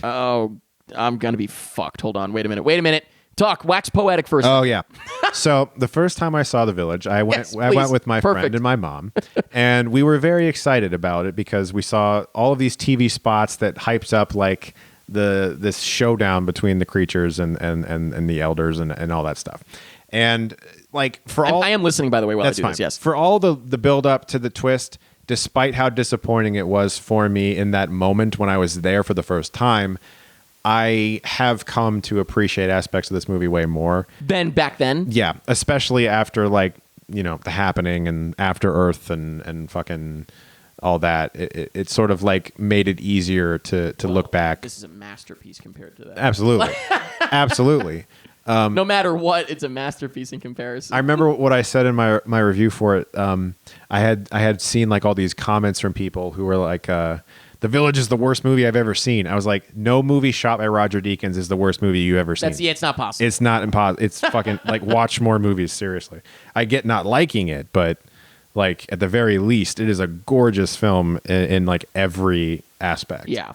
Oh, I'm gonna be fucked. Hold on. Wait a minute. Talk. Wax poetic first. Oh yeah. So the first time I saw The Village, I went Yes, I please. went with my Perfect. friend and my mom, and we were very excited about it because we saw all of these TV spots that hyped up like this showdown between the creatures and the elders and all that stuff. And like for all I am listening, by the way, while I that's do fine. this. Yes. For all the build up to the twist, despite how disappointing it was for me in that moment when I was there for the first time, I have come to appreciate aspects of this movie way more. Then back then. Yeah, especially after like, The Happening and After Earth and fucking all that. It sort of like made it easier to look back. This is a masterpiece compared to that. Absolutely. Absolutely. No matter what, it's a masterpiece in comparison. I remember what I said in my review for it. I had seen like all these comments from people who were like, "The Village is the worst movie I've ever seen." I was like, "No movie shot by Roger Deakins is the worst movie you've ever seen." It's not possible. It's not impossible. It's fucking like watch more movies. Seriously, I get not liking it, but like at the very least, it is a gorgeous film in like every aspect. Yeah.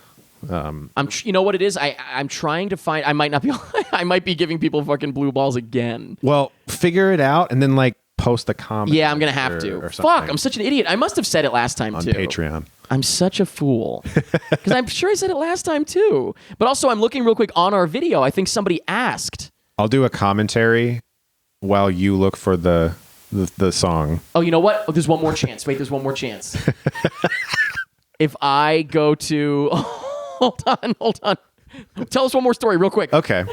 You know what it is? I'm trying to find. I might not be. I might be giving people fucking blue balls again. Well, figure it out and then like post a comment. Yeah, I'm gonna have to. or Fuck, something I'm such an idiot. I must have said it last time on too. Patreon. I'm such a fool because I'm sure I said it last time too. But also, I'm looking real quick on our video. I think somebody asked. I'll do a commentary while you look for the song. Oh, you know what? Oh, there's one more chance. Wait, there's one more chance. If I go to, hold on. Tell us one more story real quick. Okay.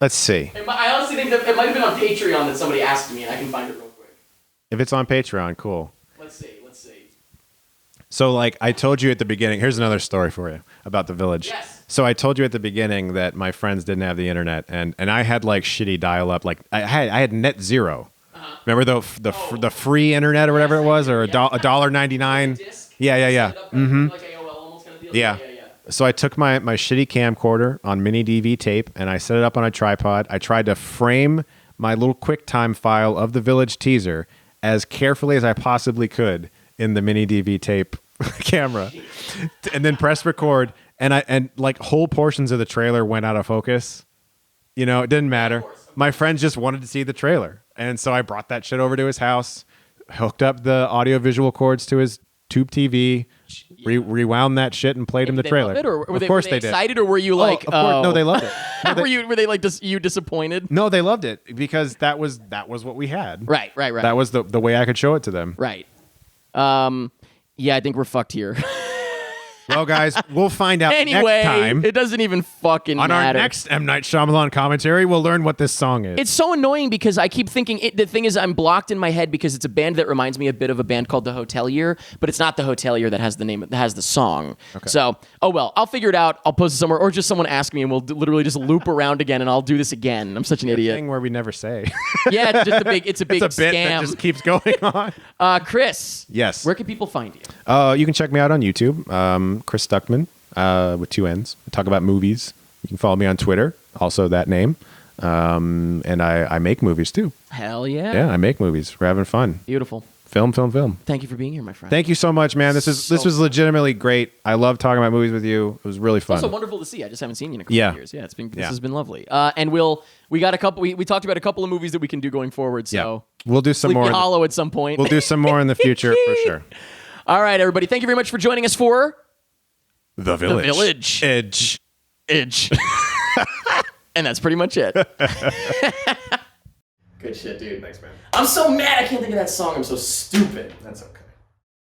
Let's see. I honestly think that it might have been on Patreon that somebody asked me, and I can find it real quick. If it's on Patreon, cool. Let's see. So, like I told you at the beginning, here's another story for you about The Village. Yes. So I told you at the beginning that my friends didn't have the internet, and I had like shitty dial-up. Like I had net zero. Remember the free internet or whatever it was, or $1.99? Disc? Yeah. Mm-hmm. Like AOL almost kind of deal? Yeah. So I took my shitty camcorder on mini DV tape and I set it up on a tripod. I tried to frame my little QuickTime file of the Village teaser as carefully as I possibly could in the mini DV tape camera, and then press record. And like whole portions of the trailer went out of focus. You know, it didn't matter. My friends just wanted to see the trailer, and so I brought that shit over to his house, hooked up the audio-visual cords to his tube TV. Rewound that shit and played him the trailer. Did they love it, or of course they did. Excited, or were you like, of course, no, they loved it. No, were they like you disappointed? No, they loved it because that was what we had. Right. That was the way I could show it to them. Right. Yeah, I think we're fucked here. Well, guys, we'll find out Anyway, next time. it doesn't even fucking On matter. our next M. Night Shyamalan commentary, we'll learn what this song is. It's so annoying because I keep thinking the thing is I'm blocked in my head because it's a band that reminds me a bit of a band called The Hotelier, but it's not The Hotelier that has the name that has the song. Okay. So, oh well, I'll figure it out. I'll post it somewhere, or just someone ask me, and we'll literally just loop around again, and I'll do this again. I'm such an idiot. Thing where we never say. Yeah, it's just a big. It's a big It's a bit scam. that just keeps going on. Chris. Yes. Where can people find you? You can check me out on YouTube, Chris Stuckman, with 2 N's. I talk about movies. You can follow me on Twitter, also that name. And I make movies too. Hell yeah. Yeah, I make movies. We're having fun. Beautiful. Film. Thank you for being here, my friend. Thank you so much, man. This was legitimately great. I love talking about movies with you. It was really fun. Also wonderful to see. I just haven't seen you in a couple of years. Yeah, this has been lovely. And we got a couple. We talked about a couple of movies that we can do going forward. So we'll do some Sleepy more. Hollow at some point. We'll do some more in the future for sure. All right, everybody. Thank you very much for joining us for The Village. The Village. Edge. And that's pretty much it. Good shit, dude. Thanks, man. I'm so mad I can't think of that song. I'm so stupid. That's okay.